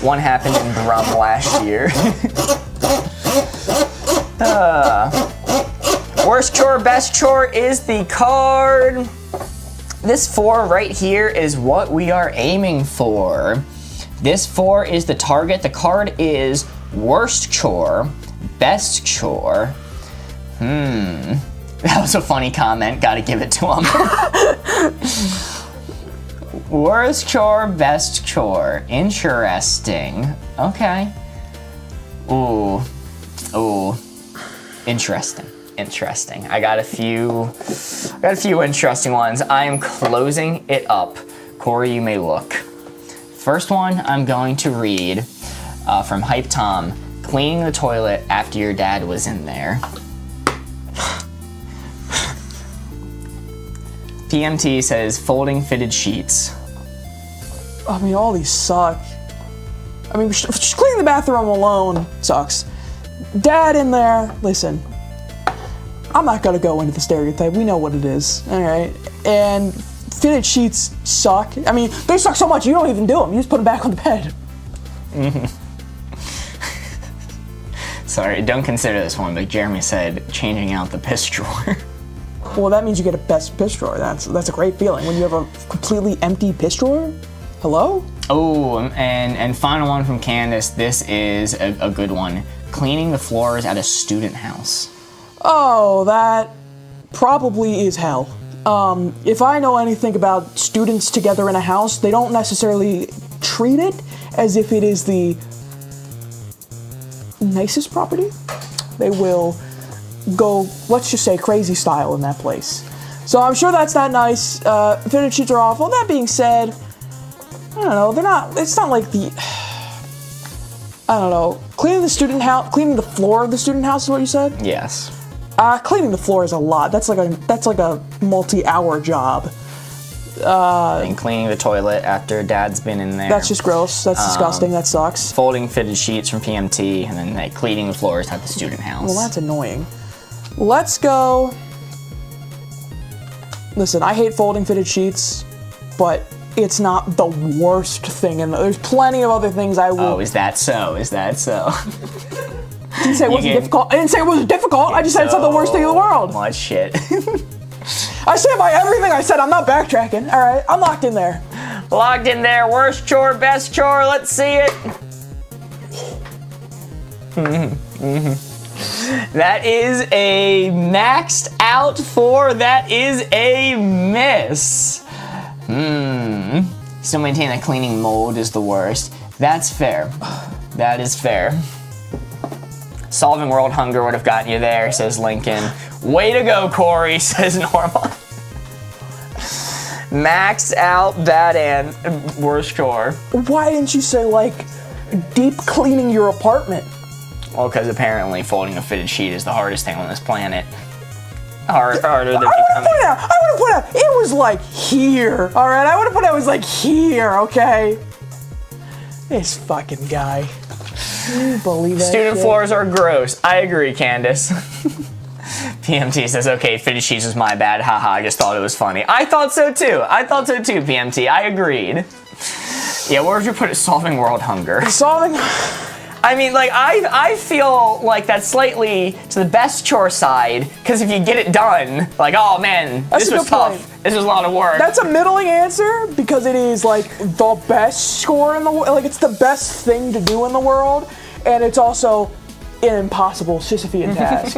One happened in Brum last year. Worst chore, best chore is the card. This 4 right here is what we are aiming for. This 4 is the target. The card is worst chore, best chore. That was a funny comment. Gotta give it to him. Worst chore, best chore. Interesting. Okay. Ooh. Interesting. I got a few interesting ones. I am closing it up. Corey, you may look. First one I'm going to read from Hype Tom. Cleaning the toilet after your dad was in there. PMT says folding fitted sheets. I mean, all these suck. I mean, just cleaning the bathroom alone sucks. Dad in there, listen. I'm not gonna go into the stereotype. We know what it is, all right? And fitted sheets suck. I mean, they suck so much you don't even do them. You just put them back on the bed. Sorry, don't consider this one, but Jeremy said changing out the piss drawer. Well, that means you get a best piss drawer. That's a great feeling when you have a completely empty piss drawer. Hello? Oh, and final one from Candace. This is a good one. Cleaning the floors at a student house. Oh, that probably is hell. If I know anything about students together in a house, they don't necessarily treat it as if it is the nicest property. They will go, let's just say, crazy style in that place. So I'm sure that's not nice. Fitted sheets are awful. That being said, I don't know, it's not like the, I don't know, cleaning the floor of the student house is what you said? Yes. Cleaning the floor is a lot. That's like a multi-hour job. And cleaning the toilet after dad's been in there. That's just gross. That's disgusting. That sucks. Folding fitted sheets from PMT, and then like cleaning the floors at the student house. Well, that's annoying. Let's go. Listen, I hate folding fitted sheets, but it's not the worst thing. And there's plenty of other things I will. Oh, is that so? I didn't say it wasn't difficult. I didn't say it wasn't difficult. I just said it's not the worst thing in the world. Much shit. I stand by everything I said. I'm not backtracking. All right, I'm locked in there. Locked in there. Worst chore, best chore. Let's see it. That is a maxed out 4. That is a miss. Still maintain that cleaning mold is the worst. That's fair. That is fair. Solving world hunger would have gotten you there, says Lincoln. Way to go, Corey, says Normal. Maxed out, bad and worst chore. Why didn't you say, like, deep cleaning your apartment? Well, because apparently folding a fitted sheet is the hardest thing on this planet. Harder than becoming. I would have put out, it was like here, all right? I would have put out, it was like here, okay? This fucking guy. Can you believe that Student shit? floors are gross. I agree, Candace. PMT says, okay, fitted sheets was my bad. Haha, I just thought it was funny. I thought so too, PMT. I agreed. Yeah, where would you put it? Solving world hunger. Solving... I mean, like, I feel like that's slightly to the best chore side, because if you get it done, like, oh man, this was tough. This was a lot of work. That's a middling answer, because it is, like, the best score in the world. Like, it's the best thing to do in the world, and it's also an impossible Sisyphean task.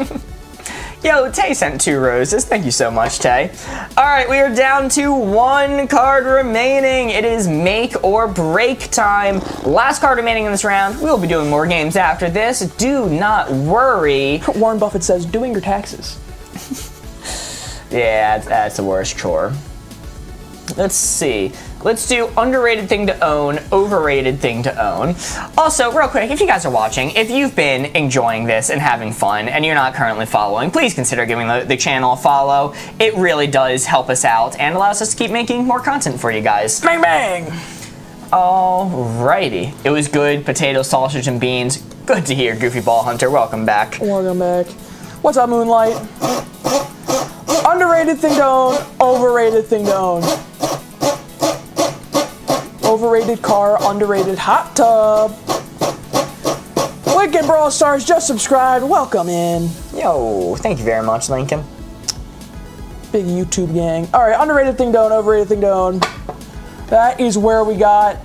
Yo, Tay sent 2 roses. Thank you so much, Tay. All right, we are down to 1 card remaining. It is make or break time. Last card remaining in this round. We'll be doing more games after this. Do not worry. Warren Buffett says, doing your taxes. Yeah, that's the worst chore. Let's see. Let's do underrated thing to own, overrated thing to own. Also, real quick, if you guys are watching, if you've been enjoying this and having fun and you're not currently following, please consider giving the channel a follow. It really does help us out and allows us to keep making more content for you guys. Bang, bang! Alrighty. It was good. Potato, sausage, and beans. Good to hear, Goofy Ball Hunter. Welcome back. Welcome back. What's up, Moonlight? Underrated thing to own, overrated thing to own. overrated car, underrated hot tub. Lincoln Brawl Stars just subscribed. Welcome in. Yo, thank you very much, Lincoln. Big YouTube gang. All right, underrated thing down, overrated thing down. That is where we got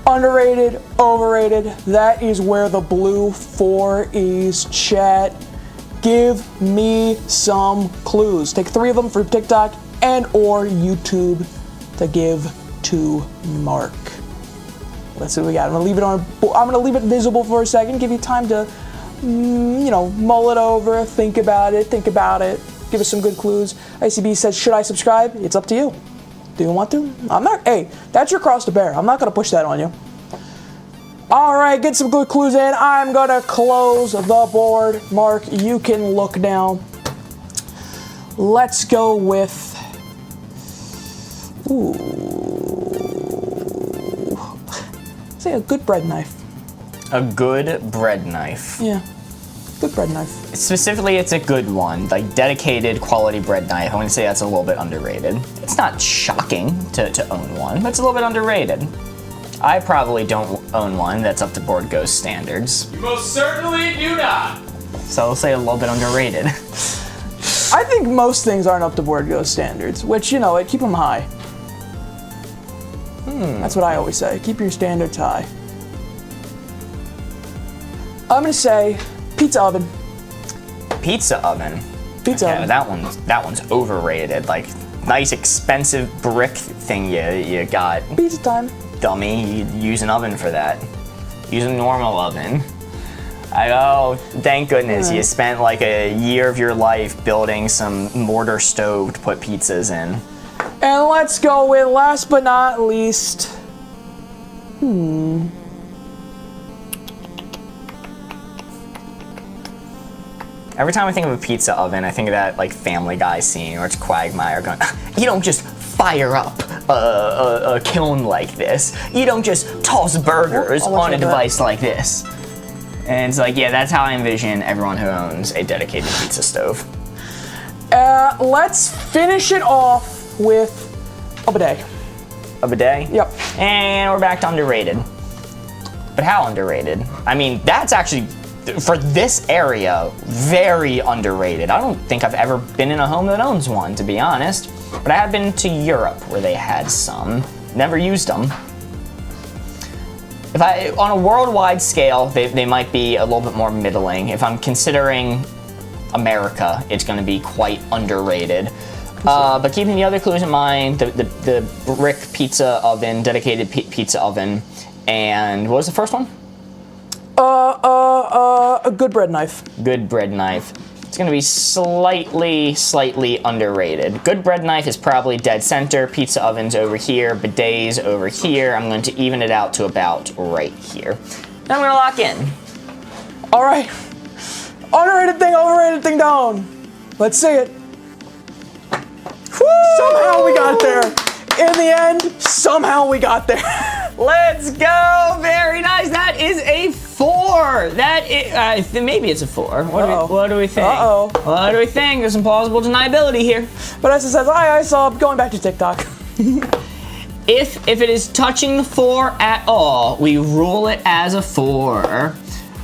underrated, overrated. That is where the blue 4 is, chat. Give me some clues. Take 3 of them for TikTok and or YouTube to give to Mark. Let's see what we got. I'm gonna leave it visible for a second. Give you time to, mull it over, think about it. Give us some good clues. ICB says, should I subscribe? It's up to you. Do you want to? I'm not. Hey, that's your cross to bear. I'm not gonna push that on you. All right, get some good clues in. I'm gonna close the board. Mark, you can look now. Let's go with, say a good bread knife. A good bread knife. Yeah, good bread knife. Specifically, it's a good one, like dedicated quality bread knife. I want to say that's a little bit underrated. It's not shocking to own one, but it's a little bit underrated. I probably don't own one that's up to Board Ghost standards. You most certainly do not. So I'll say a little bit underrated. I think most things aren't up to Board Ghost standards, which, keep them high. That's what I always say. Keep your standards high. I'm gonna say pizza oven. Pizza oven. Pizza oven. That one's overrated. Like, nice expensive brick thing you got. Pizza time. Dummy, you use an oven for that. Use a normal oven. Oh, thank goodness you spent like a year of your life building some mortar stove to put pizzas in. And let's go with last but not least. Every time I think of a pizza oven, I think of that like Family Guy scene where it's Quagmire going, you don't just fire up a kiln like this. You don't just toss burgers on a device like this. And it's like, yeah, that's how I envision everyone who owns a dedicated pizza stove. Let's finish it off with a bidet. A bidet? Yep. And we're back to underrated. But how underrated? I mean, that's actually, for this area, very underrated. I don't think I've ever been in a home that owns one, to be honest. But I have been to Europe where they had some. Never used them. On a worldwide scale, they might be a little bit more middling. If I'm considering America, it's going to be quite underrated. But keeping the other clues in mind, the brick pizza oven, dedicated pizza oven, and what was the first one? A good bread knife. Good bread knife. It's going to be slightly underrated. Good bread knife is probably dead center. Pizza oven's over here. Bidet's over here. I'm going to even it out to about right here. Then I'm going to lock in. All right. Underrated thing, overrated thing down. Let's see it. Woo! Somehow we got there. In the end, somehow we got there. Let's go! Very nice. That is a 4. That is, maybe it's a 4. What do we think? What do we think? There's some plausible deniability here. Vanessa says, I saw. Going back to TikTok. If it is touching the 4 at all, we rule it as a 4.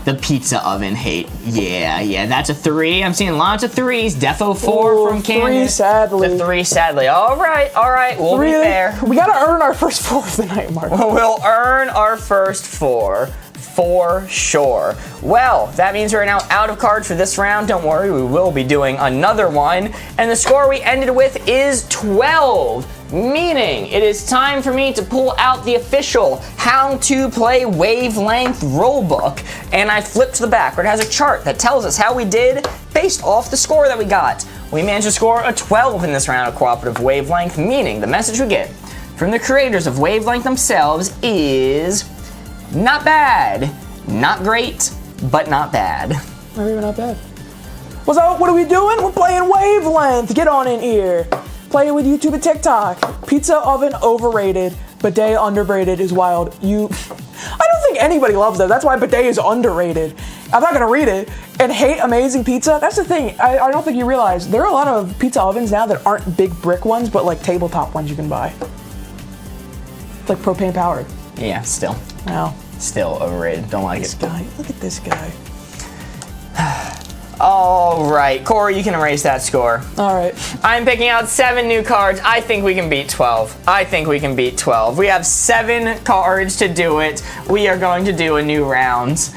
The pizza oven hate. Yeah, that's a 3. I'm seeing lots of 3s. Defo 4 from Candace. 3 sadly. The 3 sadly. All right. We'll be fair. We gotta earn our first 4 of the night, Mark. We'll earn our first 4. For sure. Well, that means we're now out of cards for this round. Don't worry, we will be doing another one. And the score we ended with is 12. Meaning it is time for me to pull out the official How to Play Wavelength rulebook. And I flipped to the back where it has a chart that tells us how we did based off the score that we got. We managed to score a 12 in this round of Cooperative Wavelength, meaning the message we get from the creators of Wavelength themselves is not bad, not great, but not bad. Not even not bad. What are we doing? We're playing Wavelength. Get on in here. Play it with YouTube and TikTok. Pizza oven overrated. Bidet underrated is wild. I don't think anybody loves that. That's why bidet is underrated. I'm not gonna read it. And hate amazing pizza. That's the thing. I don't think you realize there are a lot of pizza ovens now that aren't big brick ones, but like tabletop ones you can buy. Like propane powered. Yeah, still. Wow. Still overrated. Don't like This it. guy. Look at this guy. All right, Corey, you can erase that score. All right. I'm picking out 7 new cards. I think we can beat 12. I think we can beat 12. We have 7 cards to do it. We are going to do a new round.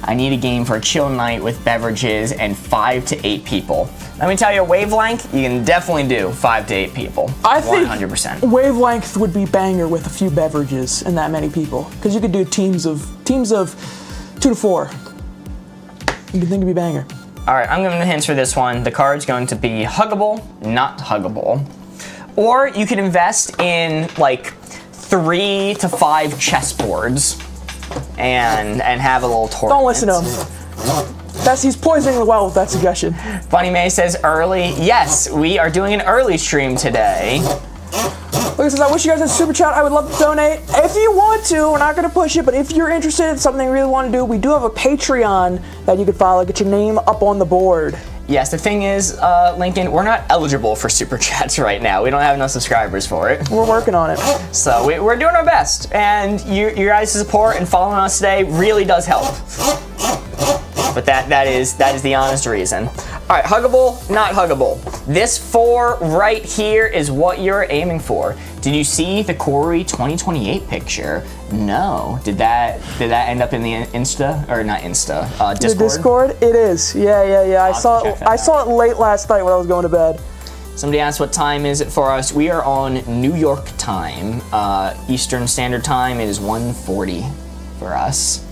I need a game for a chill night with beverages and 5 to 8 people. Let me tell you, Wavelength, you can definitely do 5 to 8 people. I think 100%. Wavelength would be banger with a few beverages and that many people, because you could do teams of 2 to 4. You can think it'd be banger. All right, I'm giving the hints for this one. The card's going to be huggable, not huggable. Or you could invest in like 3 to 5 chessboards and have a little tournament. Don't listen to him. He's poisoning the well with that suggestion. Bunny May says early. Yes, we are doing an early stream today. Look, it says, I wish you guys had super chat. I would love to donate. If you want to, we're not going to push it, but if you're interested in something you really want to do, we do have a Patreon that you could follow. Get your name up on the board. Yes, the thing is, Lincoln, we're not eligible for super chats right now. We don't have enough subscribers for it. We're working on it. So we're doing our best, and your guys' support and following us today really does help. But that is the honest reason. All right, huggable, not huggable. This 4 right here is what you're aiming for. Did you see the Corey 2028 picture? No. Did that end up in the Insta or not Insta? Discord. The Discord? It is. Yeah. I saw it late last night when I was going to bed. Somebody asked what time is it for us. We are on New York time, Eastern Standard Time. It is 1:40 for us.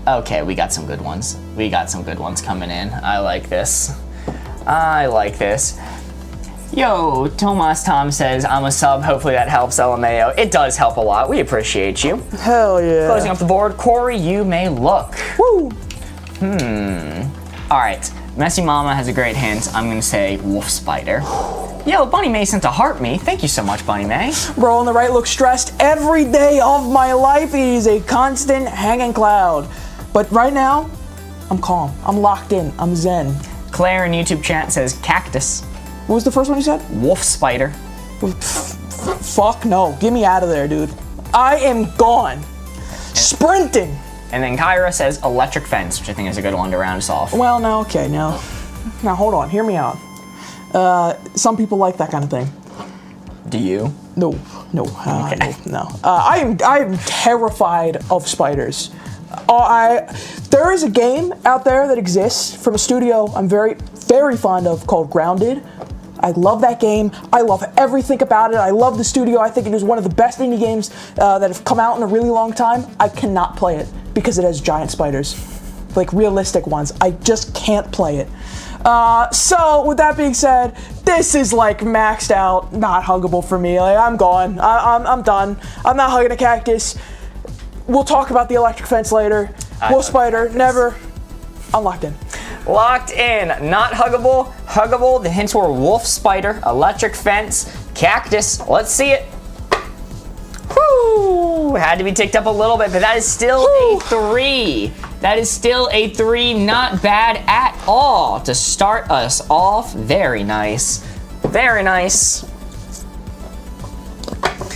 Okay, we got some good ones. We got some good ones coming in. I like this. I like this. Yo, Tomas Tom says, I'm a sub. Hopefully that helps, LMAO. It does help a lot. We appreciate you. Hell yeah. Closing up the board, Corey, you may look. Woo. All right, Messy Mama has a great hint. I'm gonna say wolf spider. Yo, Bunny May sent to heart me. Thank you so much, Bunny May. Bro on the right looks stressed every day of my life. It is a constant hanging cloud. But right now, I'm calm. I'm locked in. I'm zen. Claire in YouTube chat says cactus. What was the first one you said? Wolf spider. Fuck no. Get me out of there, dude. I am gone. Sprinting. And then Kyra says electric fence, which I think is a good one to round us off. Well, no, okay, no. Now, hold on. Hear me out. Some people like that kind of thing. Do you? No. Okay. No. I am terrified of spiders. There is a game out there that exists from a studio I'm very, very fond of called Grounded. I love that game. I love everything about it. I love the studio. I think it is one of the best indie games that have come out in a really long time. I cannot play it because it has giant spiders, like realistic ones. I just can't play it. So with that being said, this is like maxed out, not huggable for me. Like, I'm gone. I'm done. I'm not hugging a cactus. We'll talk about the electric fence later. Wolf spider, never. I'm locked in. Locked in, not huggable, huggable. The hints were wolf spider, electric fence, cactus. Let's see it. Woo! Had to be ticked up a little bit, but that is still a 3. That is still a 3. Not bad at all to start us off. Very nice. Very nice.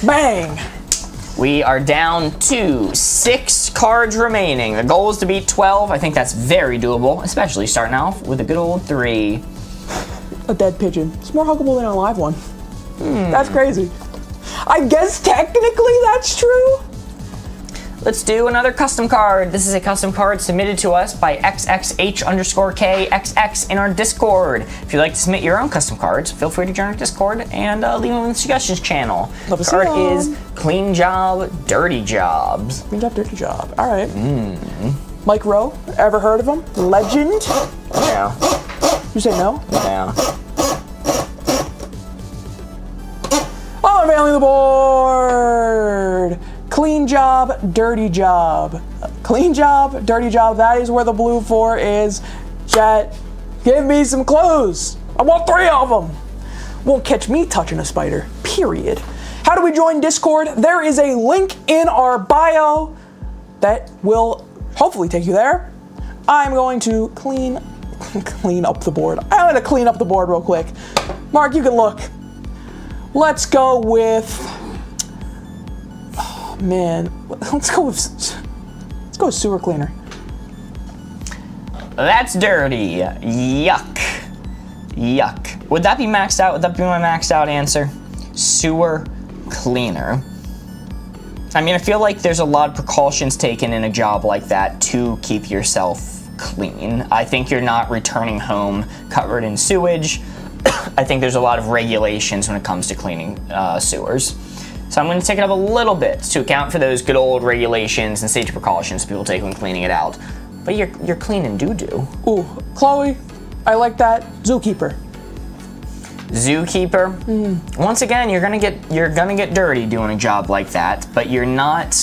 Bang! We are down to 6 cards remaining. The goal is to beat 12. I think that's very doable, especially starting off with a good old 3. A dead pigeon. It's more huggable than a live one. That's crazy. I guess technically that's true. Let's do another custom card. This is a custom card submitted to us by XXH_KXX in our Discord. If you'd like to submit your own custom cards, feel free to join our Discord and leave them in the suggestions channel. Love to see Card them. is Clean Job, Dirty Jobs. Clean job, dirty job. All right. Mike Rowe, ever heard of him? Legend? Yeah. You say no? Yeah. Oh, unveiling the board! Clean job, dirty job. Clean job, dirty job. That is where the blue 4 is. Chat, give me some clues. I want 3 of them. Won't catch me touching a spider, period. How do we join Discord? There is a link in our bio that will hopefully take you there. I'm going to clean up the board. I'm going to clean up the board real quick. Mark, you can look. Let's go with... man, let's go with sewer cleaner. That's dirty. Yuck. Yuck. Would that be maxed out? Would that be my maxed out answer? Sewer cleaner. I mean, I feel like there's a lot of precautions taken in a job like that to keep yourself clean. I think you're not returning home covered in sewage. I think there's a lot of regulations when it comes to cleaning sewers. So I'm going to take it up a little bit to account for those good old regulations and safety precautions people take when cleaning it out. But you're cleaning doo-doo. Ooh, Chloe, I like that. Zookeeper. Zookeeper. Once again, you're gonna get dirty doing a job like that, but you're not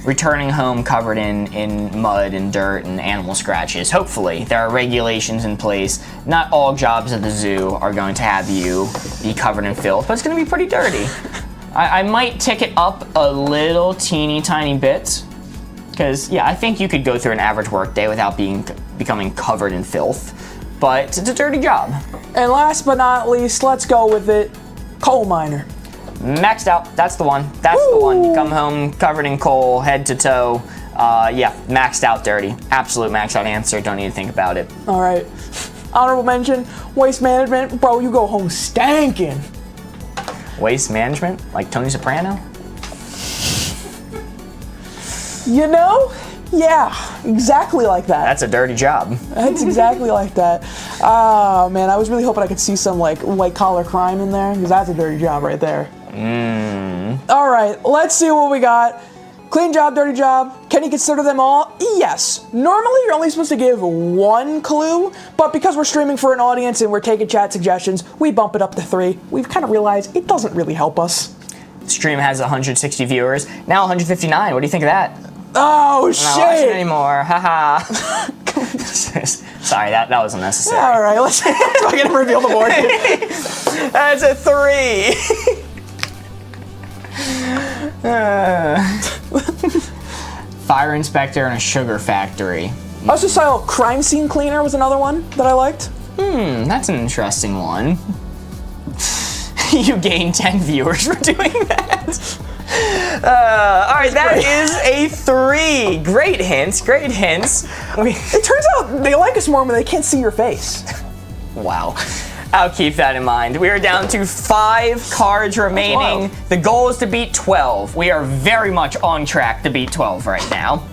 returning home covered in mud and dirt and animal scratches. Hopefully, there are regulations in place. Not all jobs at the zoo are going to have you be covered in filth, but it's gonna be pretty dirty. I might tick it up a little teeny tiny bit, because yeah, I think you could go through an average workday without becoming covered in filth. But it's a dirty job. And last but not least, let's go with it. Coal miner. Maxed out. That's the one. That's the one. You come home covered in coal, head to toe. Yeah, maxed out dirty. Absolute maxed out answer. Don't need to think about it. All right. Honorable mention, waste management. Bro, you go home stankin'. Waste management? Like Tony Soprano? You know? Yeah, exactly like that. That's a dirty job. That's exactly like that. Oh, man, I was really hoping I could see some, like, white-collar crime in there, because that's a dirty job right there. All right, let's see what we got. Clean job, dirty job. Can you consider them all? Yes. Normally, you're only supposed to give one clue, but because we're streaming for an audience and we're taking chat suggestions, we bump it up to 3. We've kind of realized it doesn't really help us. Stream has 160 viewers. Now 159. What do you think of that? Oh, I'm not watching shit! anymore. Haha. Sorry, that was unnecessary. All right, let's fucking reveal the board. That's a 3. Fire inspector and a sugar factory. Also saw crime scene cleaner was another one that I liked. That's an interesting one. You gain 10 viewers for doing that. All right, that is a 3. Great hints, great hints. It turns out they like us more when they can't see your face. Wow. I'll keep that in mind. We are down to 5 cards remaining. The goal is to beat 12. We are very much on track to beat 12 right now.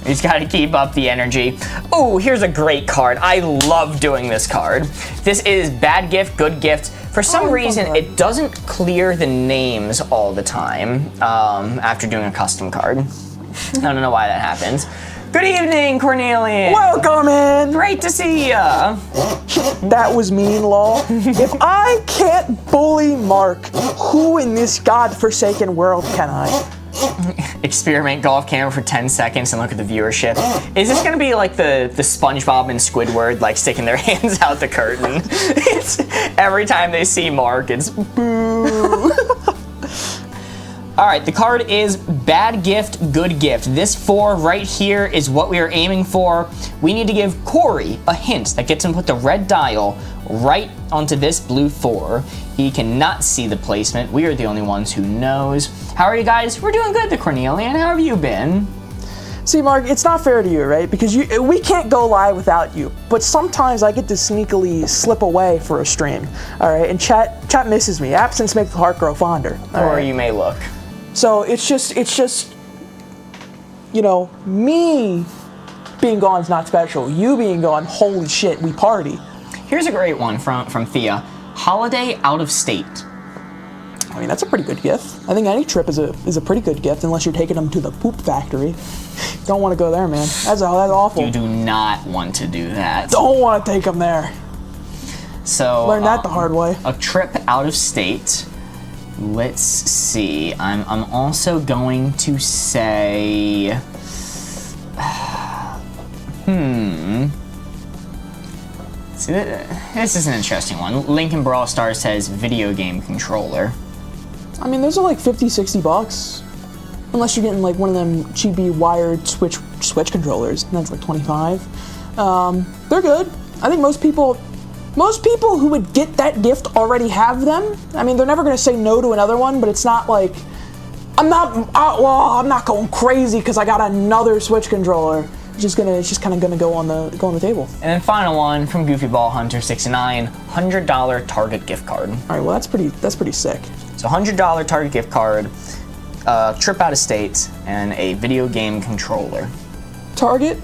We just gotta keep up the energy. Oh, here's a great card. I love doing this card. This is bad gift, good gift. For some reason, it doesn't clear the names all the time after doing a custom card. I don't know why that happens. Good evening, Cornelian. Welcome in. Great to see ya. That was mean, lol. If I can't bully Mark, who in this godforsaken world can I? Experiment golf camera for 10 seconds and look at the viewership. Is this gonna be like the SpongeBob and Squidward, like sticking their hands out the curtain? It's every time they see Mark, it's boo. All right, the card is bad gift, good gift. This 4 right here is what we are aiming for. We need to give Corey a hint that gets him to put the red dial right onto this blue 4. He cannot see the placement. We are the only ones who knows. How are you guys? We're doing good, the Cornelian. How have you been? See, Mark, it's not fair to you, right? Because we can't go live without you. But sometimes I get to sneakily slip away for a stream, all right? And chat misses me. Absence makes the heart grow fonder. Or you may look. So it's just, you know, me being gone is not special. You being gone, holy shit, we party. Here's a great one from Thea. Holiday out of state. I mean, that's a pretty good gift. I think any trip is a pretty good gift, unless you're taking them to the poop factory. Don't want to go there, man. That's awful. You do not want to do that. Don't want to take them there. So learn that the hard way. A trip out of state. Let's see. I'm also going to say. See, this is an interesting one. Lincoln Brawl Stars says video game controller. I mean, those are like $50-$60. Unless you're getting like one of them cheapy wired switch controllers, and that's like $25. They're good. I think most people who would get that gift already have them. I mean, they're never gonna say no to another one, but it's not like I'm not going crazy because I got another Switch controller. It's just kind of gonna go on the table. And then final one from Goofy Ball Hunter 69, $100 Target gift card. All right, well that's pretty sick. So $100 Target gift card, trip out of state, and a video game controller. Target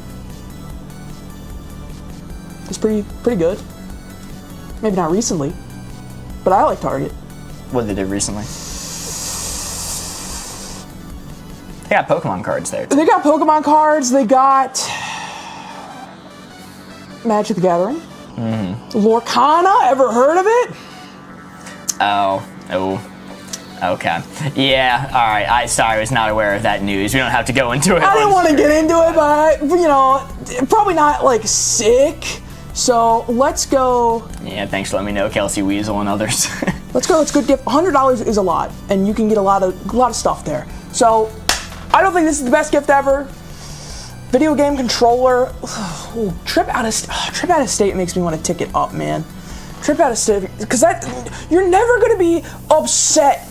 is pretty good. Maybe not recently, but I like Target. What did they do recently? They got Pokemon cards there too. They got Pokemon cards. They got Magic the Gathering. Lorcana. Ever heard of it? Oh, okay. Yeah, all right. I was not aware of that news. We don't have to go into it. I didn't want to get into it, but you know, probably not like sick. So let's go. Yeah, thanks for letting me know, Kelsey Weasel and others. Let's go. It's a good gift. $100 is a lot, and you can get a lot of stuff there. So I don't think this is the best gift ever. Video game controller. Ooh, trip out of state makes me want to tick it up, man. Trip out of state, because you're never gonna be upset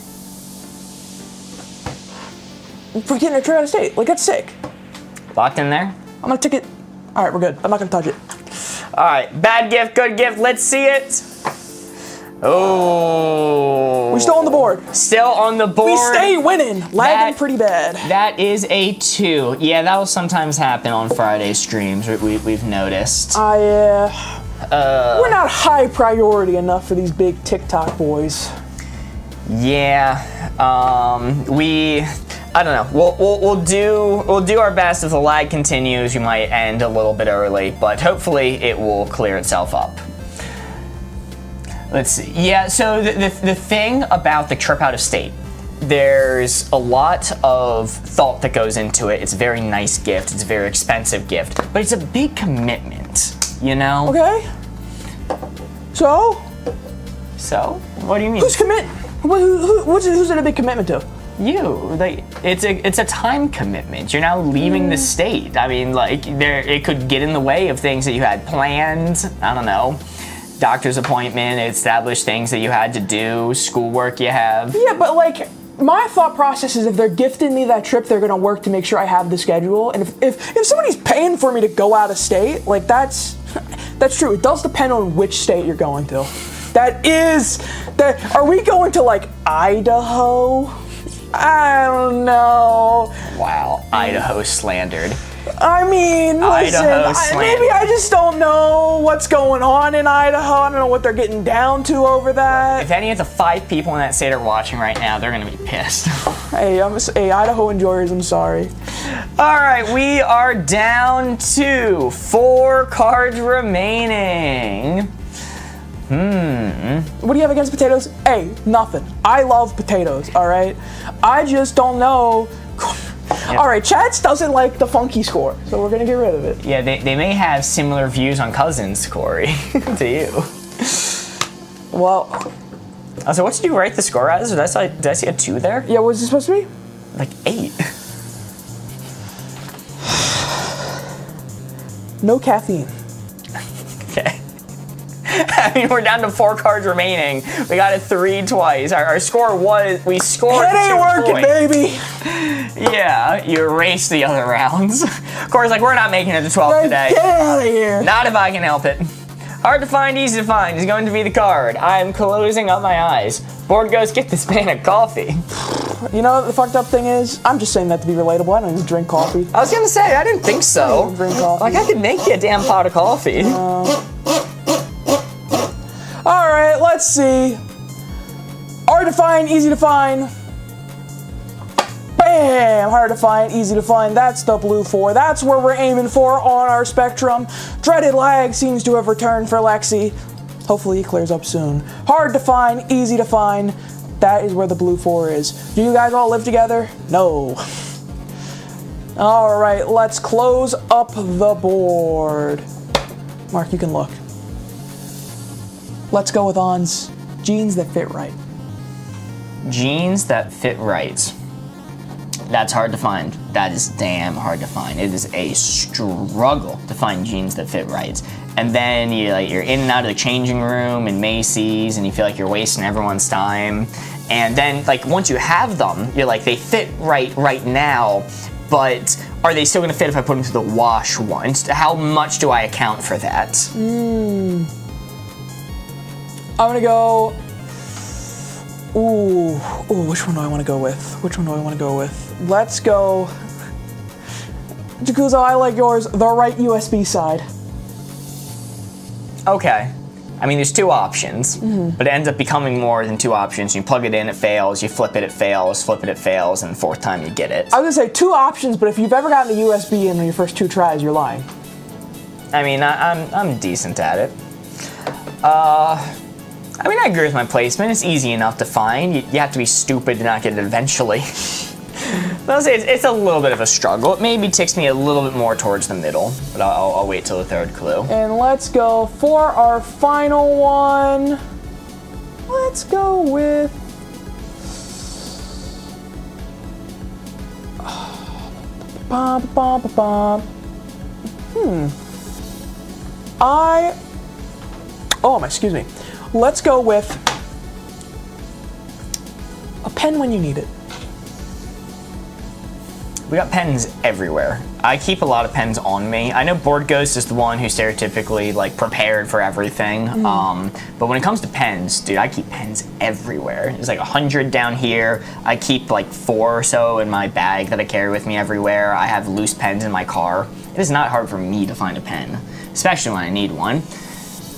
for getting a trip out of state. Like, that's sick. Locked in there? I'm gonna tick it. All right, we're good. I'm not gonna touch it. All right, bad gift, good gift. Let's see it. Oh. We're still on the board. Still on the board. We stay winning. Lagging pretty bad. That is a 2. Yeah, that will sometimes happen on Friday streams. We've noticed. We're not high priority enough for these big TikTok boys. Yeah. I don't know. We'll do our best. If the lag continues, we might end a little bit early, but hopefully it will clear itself up. Let's see. Yeah, so the thing about the trip out of state, there's a lot of thought that goes into it. It's a very nice gift. It's a very expensive gift, but it's a big commitment, you know? Okay. So, what do you mean? who's it a big commitment to? You. Like, it's a time commitment. You're now leaving the state. I mean, like, it could get in the way of things that you had planned. I don't know. Doctor's appointment, establish things that you had to do, schoolwork you have. Yeah, but like, my thought process is if they're gifting me that trip, they're gonna work to make sure I have the schedule. And if somebody's paying for me to go out of state, like that's true. It does depend on which state you're going to. Are we going to like Idaho? I don't know. Wow, Idaho slandered. I mean, listen, maybe I just don't know what's going on in Idaho. I don't know what they're getting down to over that. If any of the 5 people in that state are watching right now, they're gonna be pissed. Hey, Idaho enjoyers, I'm sorry. All right, we are down to 4 cards remaining. What do you have against potatoes? Hey, nothing. I love potatoes, all right? I just don't know. All right, Chats doesn't like the funky score, so we're gonna get rid of it. Yeah, they may have similar views on Cousins, Corey, to you. Well. So what did you write the score as? Did I see a 2 there? Yeah, what was it supposed to be? Like 8. No caffeine. Okay. I mean, we're down to 4 cards remaining. We got a 3 twice. Our score was, we scored 2 points. It ain't working, baby. Yeah, you erased the other rounds. Corey's like, we're not making it to 12 today. Get out of here. Not if I can help it. Hard to find, easy to find is going to be the card. I am closing up my eyes. Board goes, get this man a coffee. You know what the fucked up thing is? I'm just saying that to be relatable. I don't even drink coffee. I was gonna say, I didn't think so. I don't even drink coffee. Like, I could make you a damn pot of coffee. Alright, let's see. Hard to find, easy to find. Bam! Hard to find, easy to find. That's the blue 4. That's where we're aiming for on our spectrum. Dreaded lag seems to have returned for Lexi. Hopefully he clears up soon. Hard to find, easy to find. That is where the blue 4 is. Do you guys all live together? No. Alright, let's close up the board. Mark, you can look. Let's go with On's jeans that fit right. Jeans that fit right. That's hard to find. That is damn hard to find. It is a struggle to find jeans that fit right. And then you're in and out of the changing room in Macy's, and you feel like you're wasting everyone's time. And then, like, once you have them, you're like, they fit right now, but are they still gonna fit if I put them through the wash once? How much do I account for that? I'm gonna go. Ooh, which one do I want to go with? Let's go. Jakuzo, I like yours. The right USB side. Okay. I mean, there's two options, but it ends up becoming more than two options. You plug it in, it fails. You flip it fails. Flip it fails, and the fourth time you get it. I was gonna say 2 options, but if you've ever gotten a USB in your first 2 tries, you're lying. I mean, I'm decent at it. I mean, I agree with my placement. It's easy enough to find. You have to be stupid to not get it eventually. But I'll say it's a little bit of a struggle. It maybe takes me a little bit more towards the middle, but I'll wait till the third clue. And let's go for our final one. Let's go with... excuse me. Let's go with a pen when you need it. We got pens everywhere. I keep a lot of pens on me. I know Board Ghost is the one who's stereotypically like prepared for everything. But when it comes to pens, dude, I keep pens everywhere. There's like 100 down here. I keep like 4 or so in my bag that I carry with me everywhere. I have loose pens in my car. It is not hard for me to find a pen, especially when I need one.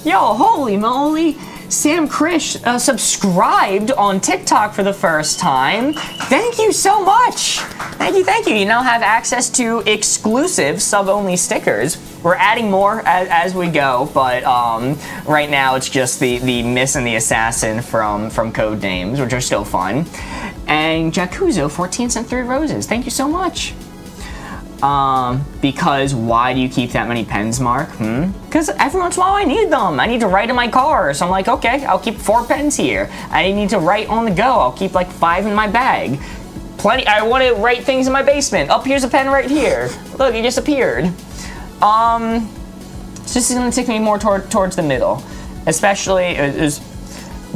Yo, holy moly. Sam Krish subscribed on TikTok for the first time. Thank you so much. Thank you. You now have access to exclusive sub-only stickers. We're adding more as we go, but right now it's just the Miss and the Assassin from CODENAMES, which are still fun. And Jakuzo 14 sent 3 roses. Thank you so much. Because why do you keep that many pens, Mark? Because every once in a while I need them. I need to write in my car, so I'm like, okay, I'll keep 4 pens here. I need to write on the go. I'll keep like 5 in my bag. Plenty. I want to write things in my basement. Oh, here's a pen right here. Look, it just appeared. So this is gonna take me more towards the middle, especially is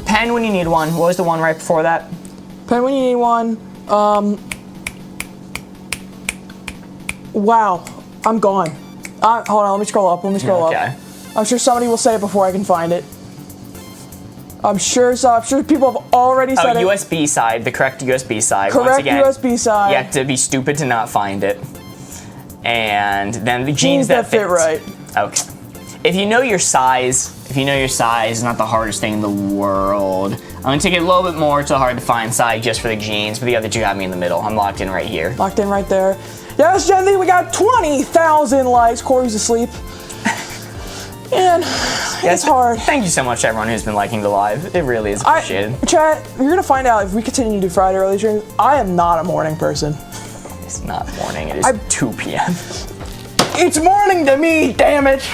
pen when you need one. What was the one right before that? Pen when you need one. Wow, I'm gone. Hold on, let me scroll up. Okay. I'm sure somebody will say it before I can find it. I'm sure people have already said it. USB side, the correct USB side. Correct Once again, USB side. You have to be stupid to not find it. And then the jeans that fit right. Okay. If you know your size, it's not the hardest thing in the world. I'm gonna take it a little bit more to hard to find side just for the jeans, but the other two got me in the middle. I'm locked in right here. Locked in right there. Yes, Gen Z, we got 20,000 likes. Corey's asleep. And it's hard. Thank you so much to everyone who's been liking the live. It really is appreciated. Chat, you're gonna find out if we continue to do Friday early streams. I am not a morning person. It's not morning, it is 2 p.m. It's morning to me, damn it.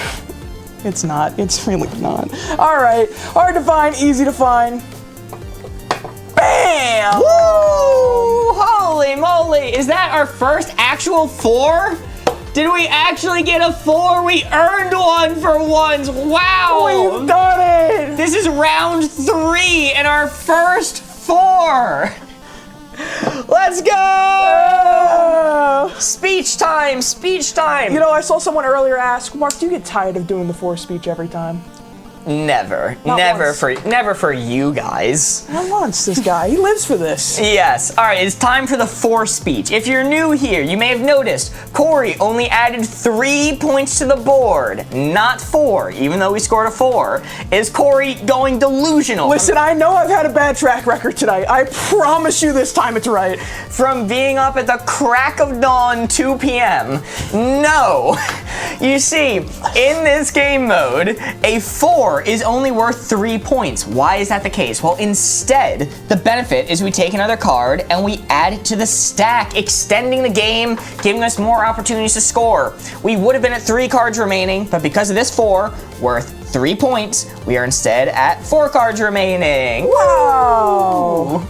It's not, it's really not. All right, hard to find, easy to find. Bam! Woo! Holy moly! Is that our first actual 4? Did we actually get a 4? We earned one for once. Wow! We've done it! This is round 3 and our first 4. Let's go! Speech time! Speech time! You know, I saw someone earlier ask, Mark, do you get tired of doing the 4 speech every time? Never. Not never once. never for you guys. Not once, this guy. He lives for this. Yes. All right, it's time for the 4 speech. If you're new here, you may have noticed Corey only added 3 points to the board, not 4, even though we scored a 4. Is Corey going delusional? Listen, I know I've had a bad track record tonight. I promise you this time it's right. From being up at the crack of dawn, 2 p.m. No. You see, in this game mode, a 4 is only worth 3 points. Why is that the case? Well, instead, the benefit is we take another card and we add it to the stack, extending the game, giving us more opportunities to score. We would have been at 3 cards remaining, but because of this 4, worth 3 points, we are instead at 4 cards remaining. Wow!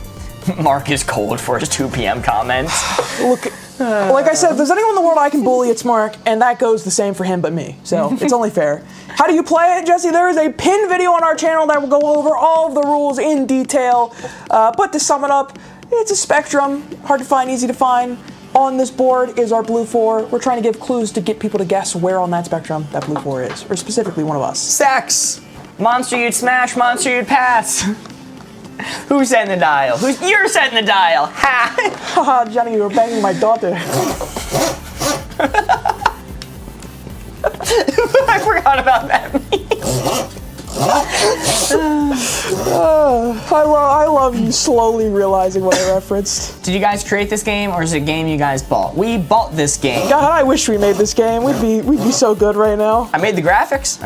Mark is cold for his 2 p.m. comments. Look, Like I said, if there's anyone in the world I can bully, it's Mark, and that goes the same for him but me. So it's only fair. How do you play it, Jesse? There is a pinned video on our channel that will go over all of the rules in detail. But to sum it up, it's a spectrum, hard to find, easy to find. On this board is our blue 4. We're trying to give clues to get people to guess where on that spectrum that blue 4 is, or specifically one of us. Sex. Monster you'd smash, monster you'd pass. Who's setting the dial? You're setting the dial. Ha! Haha, Johnny, you were banging my daughter. I forgot about that meme. I love you slowly realizing what I referenced. Did you guys create this game, or is it a game you guys bought? We bought this game. God, I wish we made this game. We'd be so good right now. I made the graphics.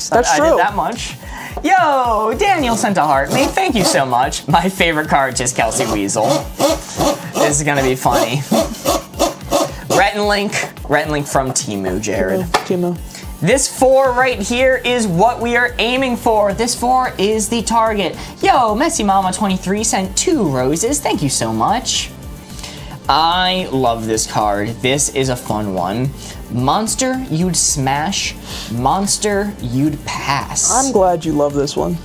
That's true. I did that much. Yo, Daniel sent a heart. Mate, thank you so much. My favorite card is Kelsey Weasel. This is gonna be funny. Rhett and Link from Temu, Jared. Temu. This 4 right here is what we are aiming for. This 4 is the target. Yo, Messy Mama 23 sent 2 roses. Thank you so much. I love this card. This is a fun one. Monster you'd smash, monster you'd pass. I'm glad you love this one.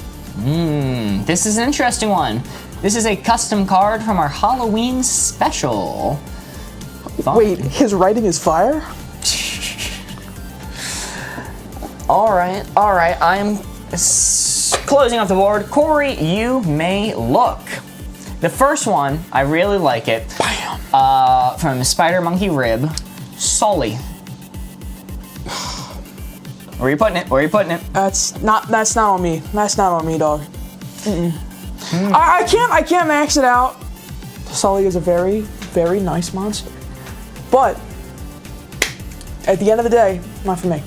This is an interesting one. This is a custom card from our Halloween special. Fun. Wait, his writing is fire? All right. I'm closing off the board. Corey, you may look. The first one, I really like it. Bam. From Spider Monkey Rib, Sully. Where are you putting it? That's not on me. That's not on me, dog. I can't max it out. Sully is a very, very nice monster. But at the end of the day, not for me.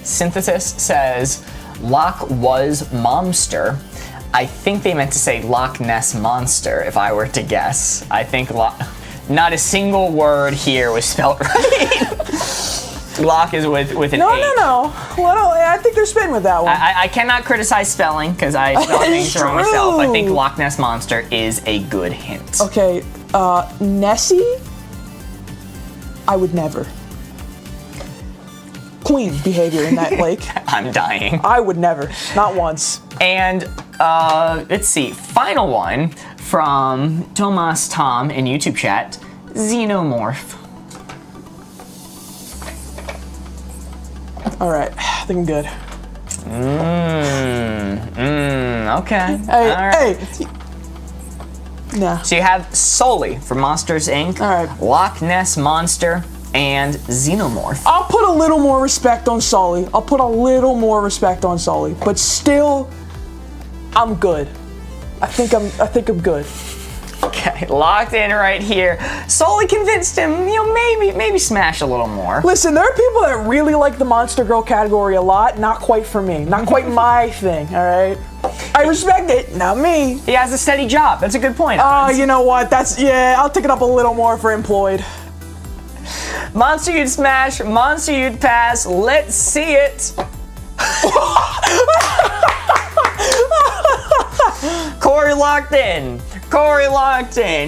Synthesis says, Loch was momster. I think they meant to say Loch Ness Monster, if I were to guess. I think not a single word here was spelled right. Loch is with an No. H. Well, I think they're spinning with that one. I cannot criticize spelling, because I spell things wrong myself. I think Loch Ness Monster is a good hint. Okay, Nessie? I would never. Queen behavior in that lake. I'm dying. I would never. Not once. And let's see, final one from Tomas Tom in YouTube chat, Xenomorph. All right, I think I'm good. Okay. Hey. Nah. So you have Sully from Monsters Inc., All right. Loch Ness Monster, and Xenomorph. I'll put a little more respect on Sully. But still, I'm good. I think I'm good. Okay, locked in right here. Sully convinced him, maybe smash a little more. Listen, there are people that really like the Monster Girl category a lot. Not quite for me. Not quite my thing, all right? I respect it, not me. He has a steady job. That's a good point. You know what? I'll take it up a little more for employed. Monster you'd smash, monster you'd pass. Let's see it. Corey locked in.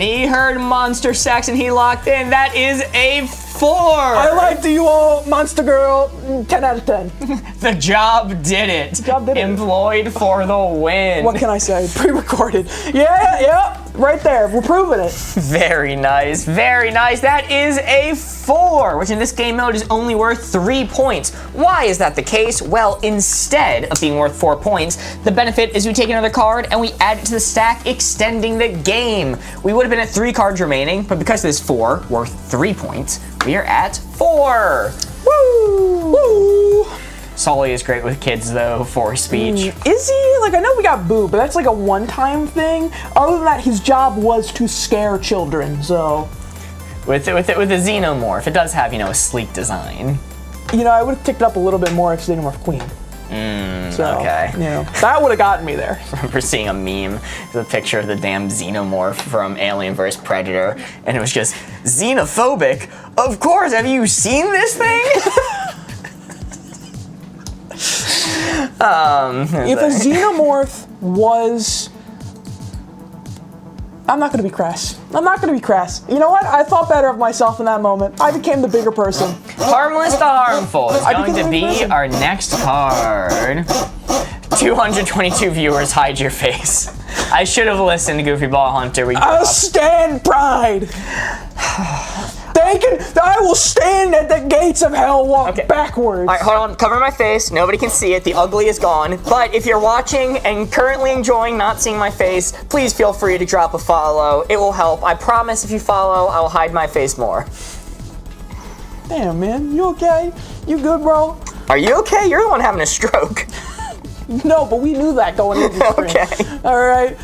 He heard monster sex and he locked in. That is a 4. I like you all, Monster Girl. 10 out of 10. The job did it. Employed for the win. What can I say? Pre-recorded. Yeah, right there. We're proving it. Very nice. That is a 4, which in this game mode is only worth 3 points. Why is that the case? Well, instead of being worth 4 points, the benefit is we take another card and we add it to the stack, extending the game. We would have been at 3 cards remaining, but because this 4 worth 3 points, we are at 4. Woo! Sully is great with kids, though, for speech. Is he? Like, I know we got Boo, but that's like a one-time thing. Other than that, his job was to scare children, so... With the Xenomorph, it does have, a sleek design. I would have ticked it up a little bit more if Xenomorph Queen. Okay. That would have gotten me there. I remember seeing a meme, the picture of the damn Xenomorph from Alien vs. Predator, and it was just, xenophobic? Of course, have you seen this thing? If a Xenomorph was I'm not gonna be crass. I'm not gonna be crass. You know what? I thought better of myself in that moment. I became the bigger person. Harmless to harmful is going to became be the person. our next card. 222 viewers, hide your face. I should have listened to Goofy Ball Hunter. I'll stand pride. I will stand at the gates of hell, walk backwards. All right, hold on. Cover my face. Nobody can see it. The ugly is gone. But if you're watching and currently enjoying not seeing my face, please feel free to drop a follow. It will help. I promise if you follow, I will hide my face more. Damn, man. You okay? You good, bro? Are you okay? You're the one having a stroke. No, but we knew that going into the stream. Okay. All right.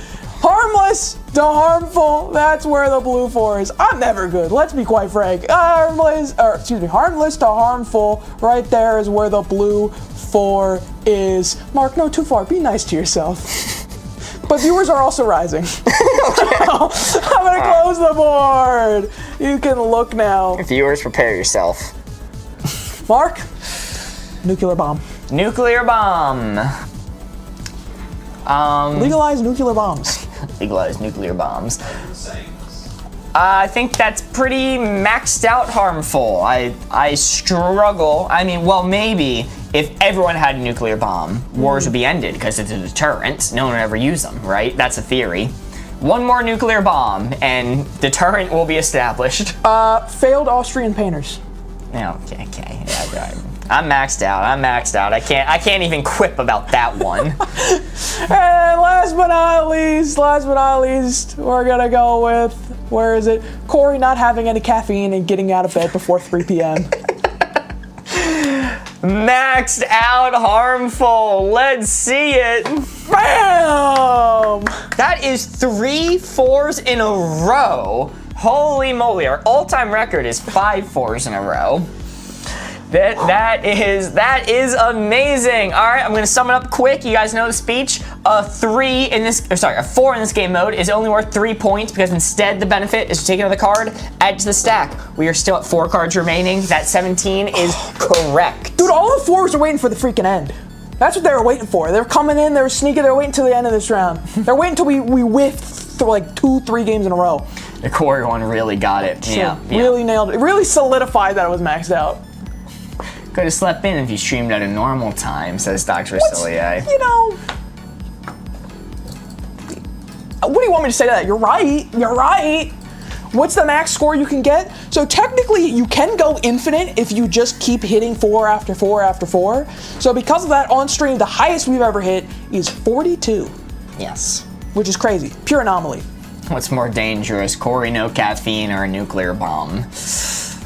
Harmless to harmful, that's where the blue 4 is. I'm never good, let's be quite frank. Harmless to harmful, right there is where the blue 4 is. Mark, no, too far, be nice to yourself. But viewers are also rising. So, I'm gonna close the board. You can look now. Viewers, prepare yourself. Mark, nuclear bomb. Nuclear bomb. Legalize nuclear bombs. Legalize nuclear bombs. I think that's pretty maxed out harmful. I struggle. I mean, well, maybe if everyone had a nuclear bomb, wars would be ended because it's a deterrent. No one would ever use them, right? That's a theory. One more nuclear bomb and deterrent will be established. Failed Austrian painters. No, okay. Yeah, right. I'm maxed out. I can't even quip about that one. And last but not least, we're gonna go with, where is it? Corey not having any caffeine and getting out of bed before 3 p.m. Maxed out harmful. Let's see it. Bam! That is 3 4s in a row. Holy moly, our all-time record is 5 4s in a row. That is amazing. All right, I'm gonna sum it up quick. You guys know the speech. A 4 in this game mode is only worth 3 points because instead the benefit is to take another card, add to the stack. We are still at 4 cards remaining. That 17 is correct. Dude, all the 4s are waiting for the freaking end. That's what they were waiting for. They're coming in, they're sneaking, they're waiting till the end of this round. They're waiting till we whiff through like 2-3 games in a row. The Corey one really got it. Yeah. Really nailed it. It really solidified that it was maxed out. Could have slept in if you streamed at a normal time, says Dr. Cillier. You know, what do you want me to say to that? You're right. What's the max score you can get? So technically you can go infinite if you just keep hitting 4 after 4 after 4. So because of that, on stream, the highest we've ever hit is 42. Yes. Which is crazy. Pure anomaly. What's more dangerous, Corey no caffeine or a nuclear bomb?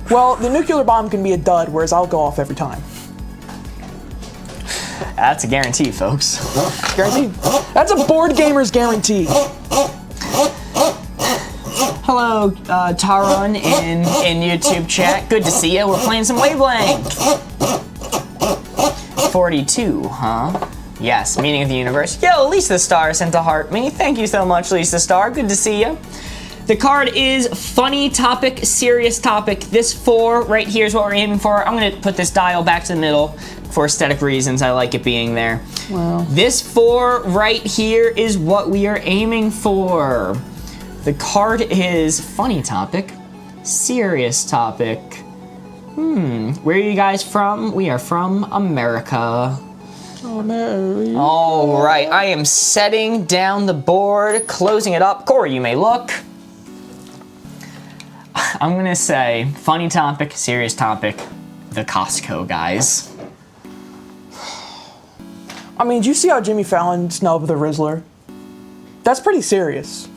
Well, the nuclear bomb can be a dud, whereas I'll go off every time. That's a guarantee, folks. Guaranteed. That's a Boardgamers guarantee. Hello, Taron in YouTube chat. Good to see you. We're playing some Wavelength. 42, huh? Yes, meaning of the universe. Yo, Lisa Star sent a heart me. Thank you so much, Lisa Star. Good to see you. The card is funny topic, serious topic. This 4 right here is what we're aiming for. I'm gonna put this dial back to the middle for aesthetic reasons. I like it being there. Wow. This 4 right here is what we are aiming for. The card is funny topic, serious topic. Where are you guys from? We are from America. Oh, no. All right, I am setting down the board, closing it up. Corey, you may look. I'm gonna say funny topic, serious topic, the Costco guys. I mean, do you see how Jimmy Fallon snubbed the Rizzler? That's pretty serious.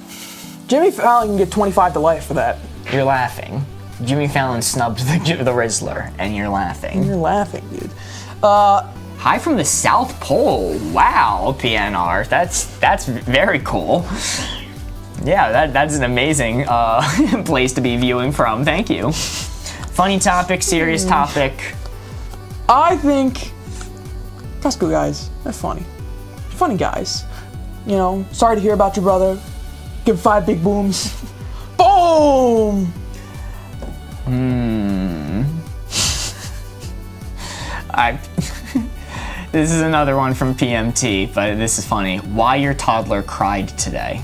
Jimmy Fallon can get 25 to life for that. You're laughing. Jimmy Fallon snubbed the Rizzler, and you're laughing. You're laughing, dude. Hi from the South Pole. Wow, PNR. That's very cool. Yeah, that's an amazing place to be viewing from. Thank you. Funny topic, serious topic. I think Costco guys, they're funny. Funny guys. You know, sorry to hear about your brother. Give 5 big booms. Boom! This is another one from PMT, but this is funny. Why your toddler cried today?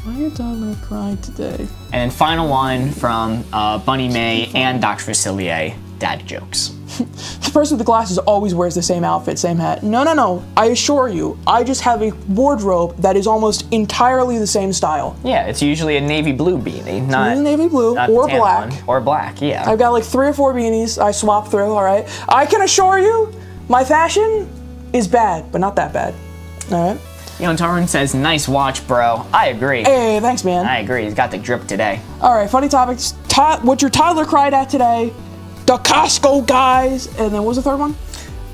Why your toddler cried today? And then final one from Bunny May and Dr. Facilier, dad jokes. The person with the glasses always wears the same outfit, same hat. No. I assure you, I just have a wardrobe that is almost entirely the same style. Yeah, it's usually a navy blue beanie, not navy blue not or the tan black. one. Or black, yeah. I've got like 3 or 4 beanies I swap through, all right? I can assure you, my fashion is bad, but not that bad. All right? Torrin says, nice watch, bro. I agree. Hey, thanks, man. I agree. He's got the drip today. All right, funny topics. What your toddler cried at today, the Costco guys, and then what was the third one?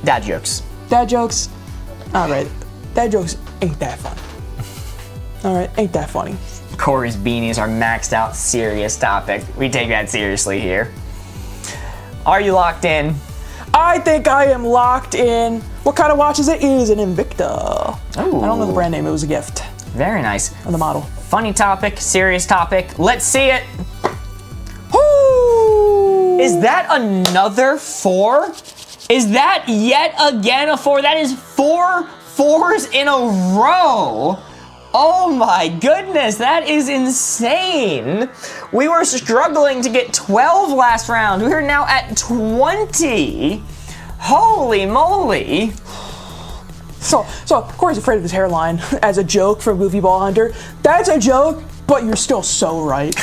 Dad jokes. Dad jokes. All right, dad jokes ain't that funny. All right, ain't that funny. Corey's beanies are maxed out. Serious topic. We take that seriously here. Are you locked in? I think I am locked in. What kind of watch is it? It is an Invicta. Ooh. I don't know the brand name. It was a gift. Very nice. Of the model. Funny topic, serious topic. Let's see it. Woo! Is that another 4? Is that yet again a 4? That is 4 4s in a row. Oh my goodness, that is insane. We were struggling to get 12 last round. We are now at 20. Holy moly. So Corey's afraid of his hairline as a joke from Goofy Ball Hunter. That's a joke, but you're still so right.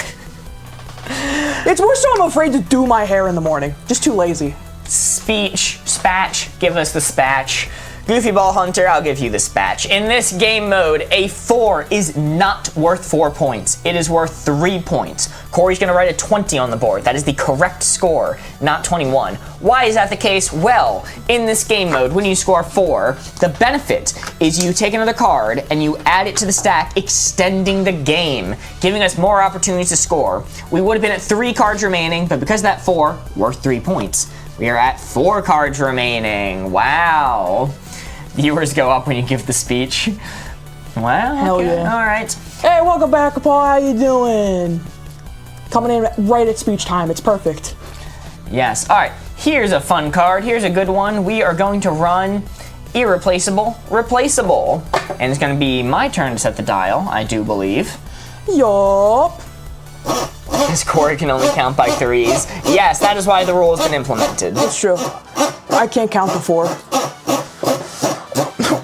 It's more so I'm afraid to do my hair in the morning. Just too lazy. Spatch, give us the spatch. Goofy Ball Hunter, I'll give you the spatch. In this game mode, a 4 is not worth 4 points. It is worth 3 points. Corey's gonna write a 20 on the board. That is the correct score, not 21. Why is that the case? Well, in this game mode, when you score 4, the benefit is you take another card and you add it to the stack, extending the game, giving us more opportunities to score. We would have been at 3 cards remaining, but because of that 4, worth 3 points. We are at 4 cards remaining. Wow. Viewers go up when you give the speech. Wow. Hell okay. yeah. All right. Hey, welcome back, Paul. How you doing? Coming in right at speech time. It's perfect. Yes. All right. Here's a fun card. Here's a good one. We are going to run irreplaceable, replaceable. And it's going to be my turn to set the dial, I do believe. Yup. Because Corey can only count by 3s. Yes, that is why the rule has been implemented. It's true. I can't count to 4.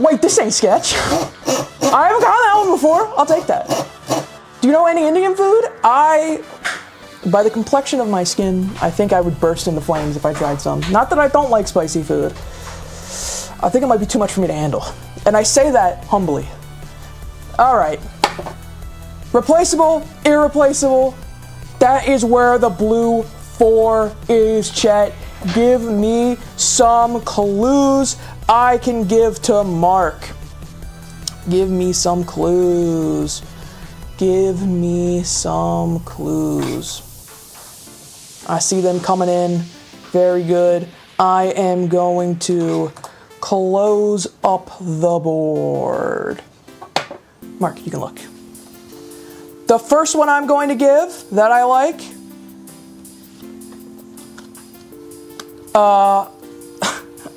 Wait, this ain't sketch. I haven't gotten that one before. I'll take that. Do you know any Indian food? By the complexion of my skin, I think I would burst into flames if I tried some. Not that I don't like spicy food. I think it might be too much for me to handle. And I say that humbly. All right. Replaceable, irreplaceable. That is where the blue 4 is, Chet. Give me some clues I can give to Mark. Give me some clues. Give me some clues. I see them coming in. Very good. I am going to close up the board. Mark, you can look. The first one I'm going to give that I like,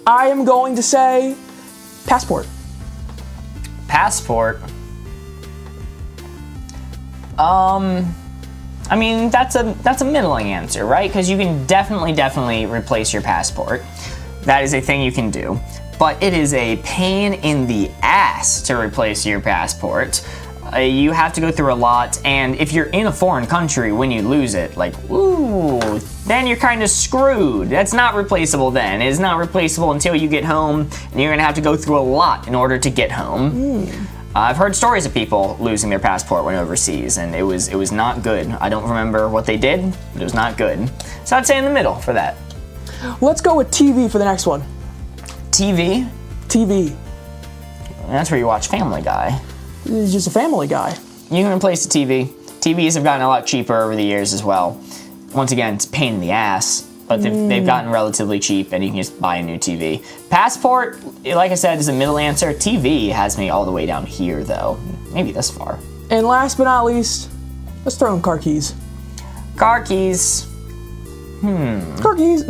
I am going to say passport. Passport. I mean, that's a middling answer, right? Because you can definitely replace your passport. That is a thing you can do. But it is a pain in the ass to replace your passport. You have to go through a lot, and if you're in a foreign country when you lose it, like, ooh, then you're kind of screwed. That's not replaceable then. It's not replaceable until you get home, and you're gonna have to go through a lot in order to get home. I've heard stories of people losing their passport when overseas, and it was not good. I don't remember what they did, but it was not good. So I'd say in the middle for that. Let's go with TV for the next one. TV? TV. That's where you watch Family Guy. He's just a Family Guy. You can replace the TV. TVs have gotten a lot cheaper over the years as well. Once again, it's a pain in the ass, but they've gotten relatively cheap and you can just buy a new TV. Passport, like I said, is a middle answer. TV has me all the way down here though. Maybe this far. And last but not least, let's throw in car keys. Car keys. Car keys.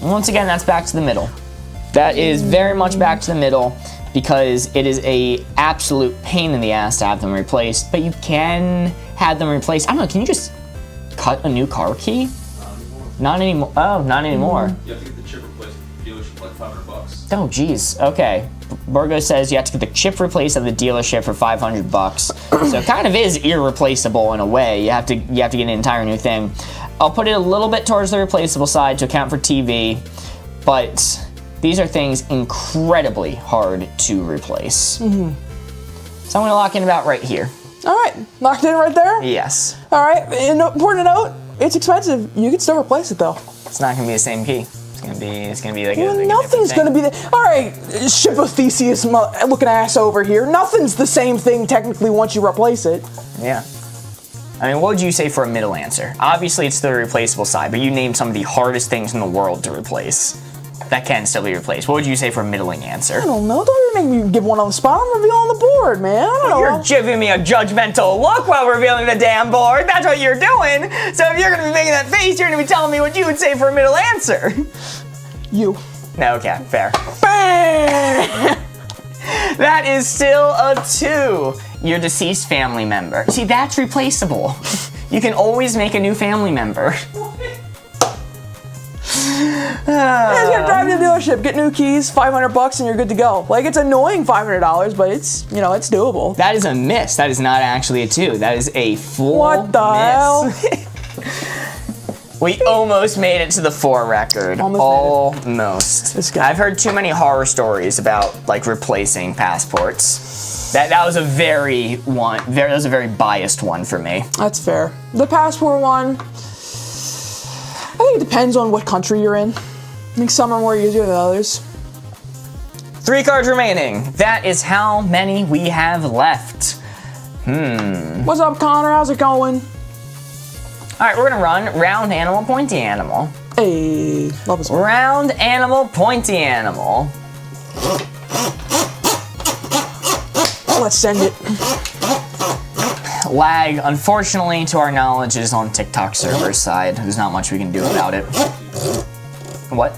Once again, that's back to the middle. That is very much back to the middle. because it is a absolute pain in the ass to have them replaced, but you can have them replaced. I don't know, can you just cut a new car key? Not anymore. Oh, not anymore. You have to get the chip replaced at the dealership for like $500. Oh, geez. Okay. Borgo says you have to get the chip replaced at the dealership for $500. So it kind of is irreplaceable in a way. You have to get an entire new thing. I'll put it a little bit towards the replaceable side to account for TV, but these are things incredibly hard to replace. So I'm gonna lock in about right here. All right, locked in right there? Yes. All right, and important to note, it's expensive. You can still replace it though. It's not gonna be the same key. It's gonna be like Well, a nothing's gonna be the. All right, ship of Theseus looking ass over here. Nothing's the same thing technically once you replace it. Yeah. I mean, what would you say for a middle answer? Obviously, it's the replaceable side, but you named some of the hardest things in the world to replace. That can still be replaced. What would you say for a middling answer? I don't know. Don't even make me give one on the spot. I'm revealing the board, man. I don't know. You're giving me a judgmental look while revealing the damn board. That's what you're doing. So if you're gonna be making that face, you're gonna be telling me what you would say for a middle answer. You. No, okay, fair. Bang! That is still a 2. Your deceased family member. See, that's replaceable. You can always make a new family member. Yeah, just gotta drive to the dealership, get new keys, $500, and you're good to go. Like, it's annoying $500, but it's, you know, it's doable. That is a miss. That is not actually a 2. That is a full What the miss. hell? We almost made it to the 4 record. Almost. This guy. I've heard too many horror stories about like replacing passports. That was a very biased one for me. That's fair. The passport one, I think it depends on what country you're in. I think some are more easier than others. 3 cards remaining. That is how many we have left. What's up, Connor? How's it going? All right, we're gonna run round animal, pointy animal. Hey, love this one. Round animal, pointy animal. Let's send it. Lag, unfortunately, to our knowledge, is on TikTok server side. There's not much we can do about it. What?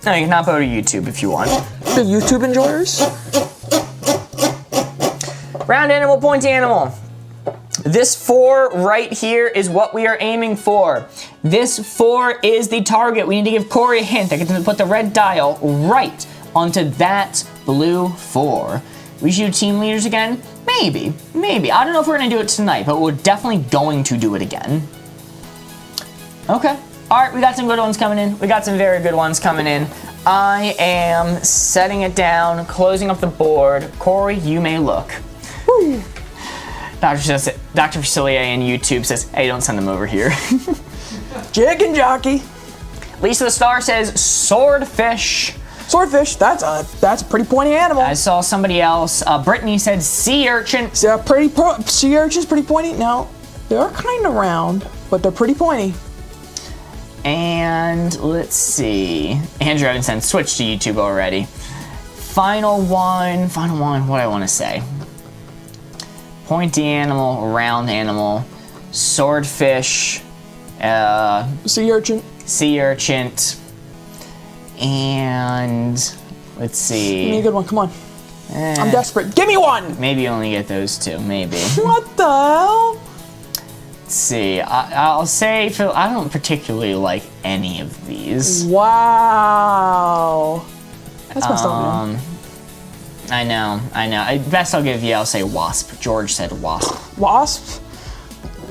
No, you can hop over to YouTube if you want. The YouTube enjoyers? Round animal, pointy animal. This 4 right here is what we are aiming for. This 4 is the target. We need to give Corey a hint. I get to put the red dial right onto that blue 4. We should do team leaders again? Maybe. I don't know if we're gonna do it tonight, but we're definitely going to do it again. Okay. All right, we got some good ones coming in. We got some very good ones coming in. I am setting it down, closing up the board. Corey, you may look. Woo. Dr. Facilier in YouTube says, hey, don't send them over here. Jig and jockey. Lisa the Star says, swordfish. Swordfish, that's a pretty pointy animal. I saw somebody else. Brittany said sea urchin. Sea urchin's pretty pointy. Now, they're kind of round, but they're pretty pointy. And let's see. Andrew Evanson switched to YouTube already. Final one, what do I want to say? Pointy animal, round animal, swordfish, Sea urchin. sea urchin, and let's see. Give me a good one, come on. I'm desperate. Give me one! Maybe you only get those 2, maybe. What the hell? Let's see. I'll say I don't particularly like any of these. Wow. That's messed up, man. I know. Best I'll give you, I'll say wasp. George said wasp. Wasps?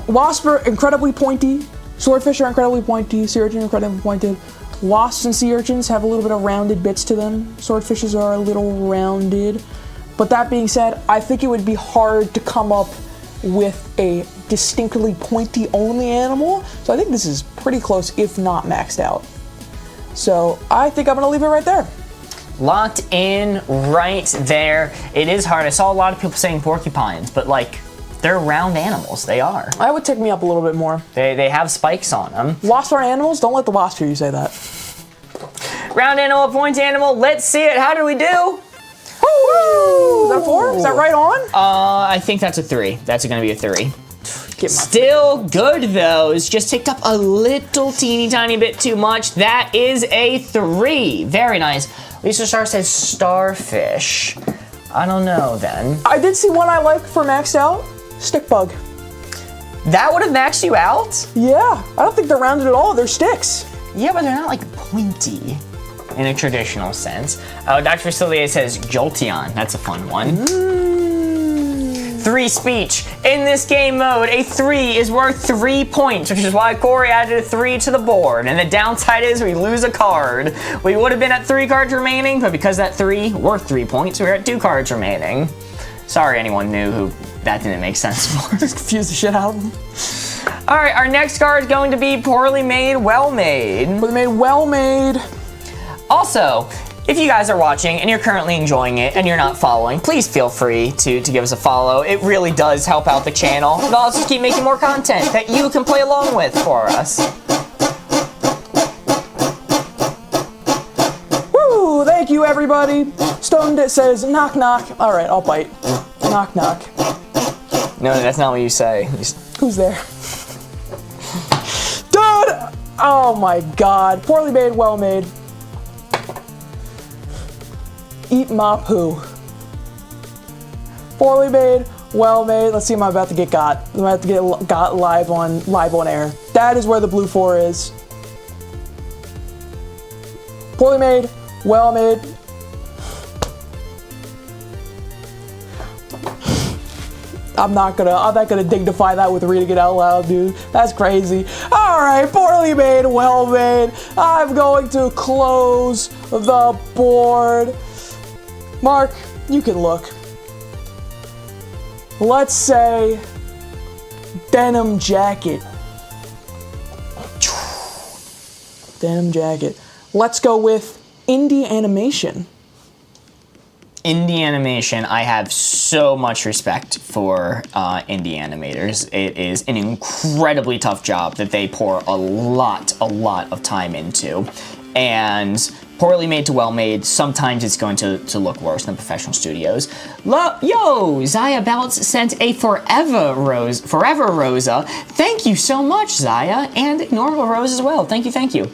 Wasps are incredibly pointy. Swordfish are incredibly pointy. Sea urchins are incredibly pointed. Wasps and sea urchins have a little bit of rounded bits to them. Swordfishes are a little rounded. But that being said, I think it would be hard to come up with a distinctly pointy only animal. So I think this is pretty close, if not maxed out. So I think I'm gonna leave it right there. Locked in right there. It is hard. I saw a lot of people saying porcupines, but like, they're round animals. They are. That would tick me up a little bit more. They have spikes on them. Wasps are animals? Don't let the wasp hear you say that. Round animal, pointy animal. Let's see it. How did we do? Woo! Is that 4? Is that right on? I think that's a 3. That's gonna be a 3. Still good though. It's just ticked up a little teeny tiny bit too much. That is a 3. Very nice. Lisa Star says starfish. I don't know then. I did see one I like for maxed out. Stick bug. That would have maxed you out? Yeah, I don't think they're rounded at all. They're sticks. Yeah, but they're not like pointy in a traditional sense. Dr. Facilier says Jolteon. That's a fun one. 3 speech. In this game mode, a 3 is worth 3 points, which is why Corey added a 3 to the board. And the downside is we lose a card. We would have been at 3 cards remaining, but because that 3 worth 3 points, we're at 2 cards remaining. Sorry anyone knew who that didn't make sense for. Just confuse the shit out of them. All right, our next card is going to be poorly made, well made. Poorly made, well made. Also, if you guys are watching and you're currently enjoying it and you're not following, please feel free to give us a follow. It really does help out the channel. And I'll just keep making more content that you can play along with for us. Woo! Thank you, everybody. Stone says knock knock. All right, I'll bite. Knock knock. No, that's not what you say. Who's there? Dude! Oh my god. Poorly made, well made. Eat my poo. Poorly made, well made. Let's see, am I about to get got? I'm about to get got live on air. That is where the blue 4 is. Poorly made, well made. I'm not gonna dignify that with reading it out loud, dude. That's crazy. All right, poorly made, well made. I'm going to close the board. Mark, you can look. Let's say denim jacket. Denim jacket. Let's go with indie animation. Indie animation, I have so much respect for indie animators. It is an incredibly tough job that they pour a lot of time into. And poorly made to well made, sometimes it's going to look worse than professional studios. Yo, Zaya Bounce sent a Forever Rosa. Thank you so much, Zaya, and Normal Rose as well. Thank you.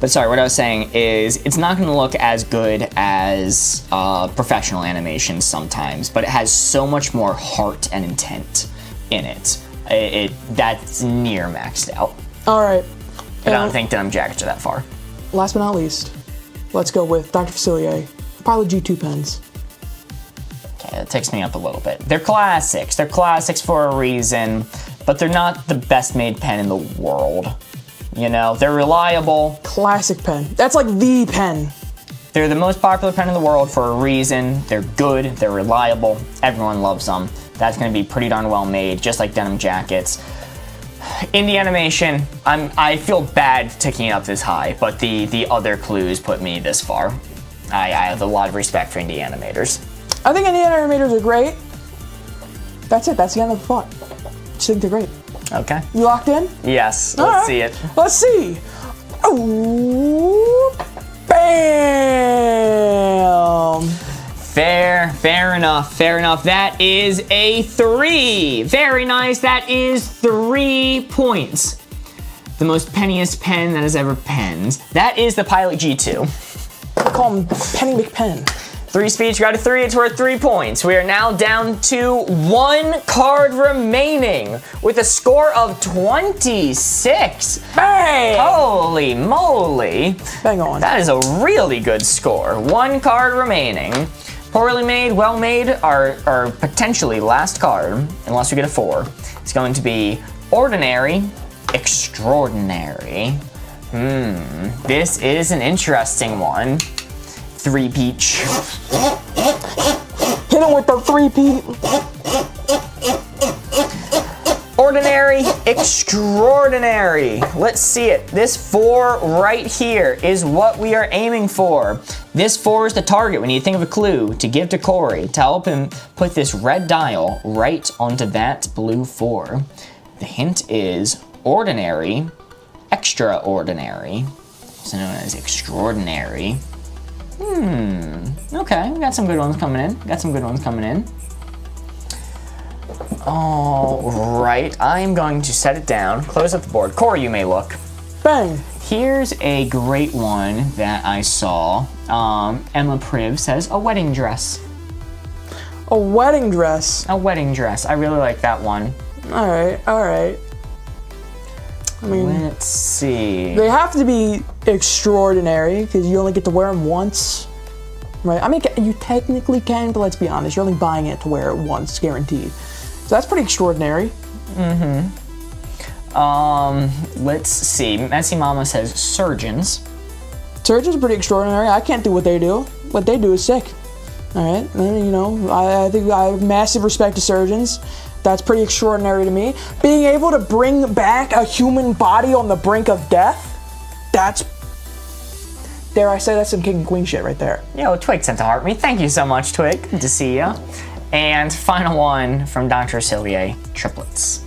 But sorry, what I was saying is it's not going to look as good as professional animations sometimes, but it has so much more heart and intent in it. That's near maxed out. All right. I don't think Denim Jackets are that far. Last but not least, let's go with Dr. Facilier, Pilot G2 pens. Okay, that takes me up a little bit. They're classics. They're classics for a reason, but they're not the best made pen in the world. You know, they're reliable. Classic pen. That's like the pen. They're the most popular pen in the world for a reason. They're good, they're reliable, everyone loves them. That's gonna be pretty darn well made, just like Denim Jackets. Indie animation, I feel bad ticking it up this high, but the other clues put me this far. I have a lot of respect for indie animators. I think indie animators are great. That's it, that's the end of the thought. Just think they're great. Okay. You locked in? Yes, All let's right. see it. Let's see. Ooh, bam! Fair enough. That is a 3. Very nice, that is 3 points. The most penniest pen that has ever penned. That is the Pilot G2. I call him Penny McPen. 3 speech, got a 3, it's worth 3 points. We are now down to 1 card remaining with a score of 26. Bang! Holy moly. Bang on. That is a really good score. 1 card remaining. Poorly made, well made, our potentially last card, unless we get a 4. It's going to be ordinary, extraordinary. This is an interesting one. 3 peach. Hit him with the 3-peat. Ordinary, extraordinary. Let's see it. This 4 right here is what we are aiming for. This 4 is the target. We need to think of a clue to give to Corey to help him put this red dial right onto that blue 4. The hint is ordinary, extraordinary, also known as extraordinary. Okay, we got some good ones coming in. All right, I'm going to set it down, close up the board. Corey, you may look. Bang. Here's a great one that I saw Emma Priv says a wedding dress. A wedding dress. A wedding dress. I really like that one. All right. I mean, Let's see. they have to be extraordinary because you only get to wear them once, right? I mean, you technically can, but let's be honest, you're only buying it to wear it once, guaranteed. So that's pretty extraordinary. Let's see. Messy Mama says surgeons. Surgeons are pretty extraordinary. I can't do what they do. What they do is sick. All right, and, you know, I think I have massive respect to surgeons. That's pretty extraordinary to me. Being able to bring back a human body on the brink of death, that's, dare I say, that's some king and queen shit right there. Yo, Twig sent to heart me. Thank you so much, Twig. Good to see ya. And final one from Dr. Cillier, triplets.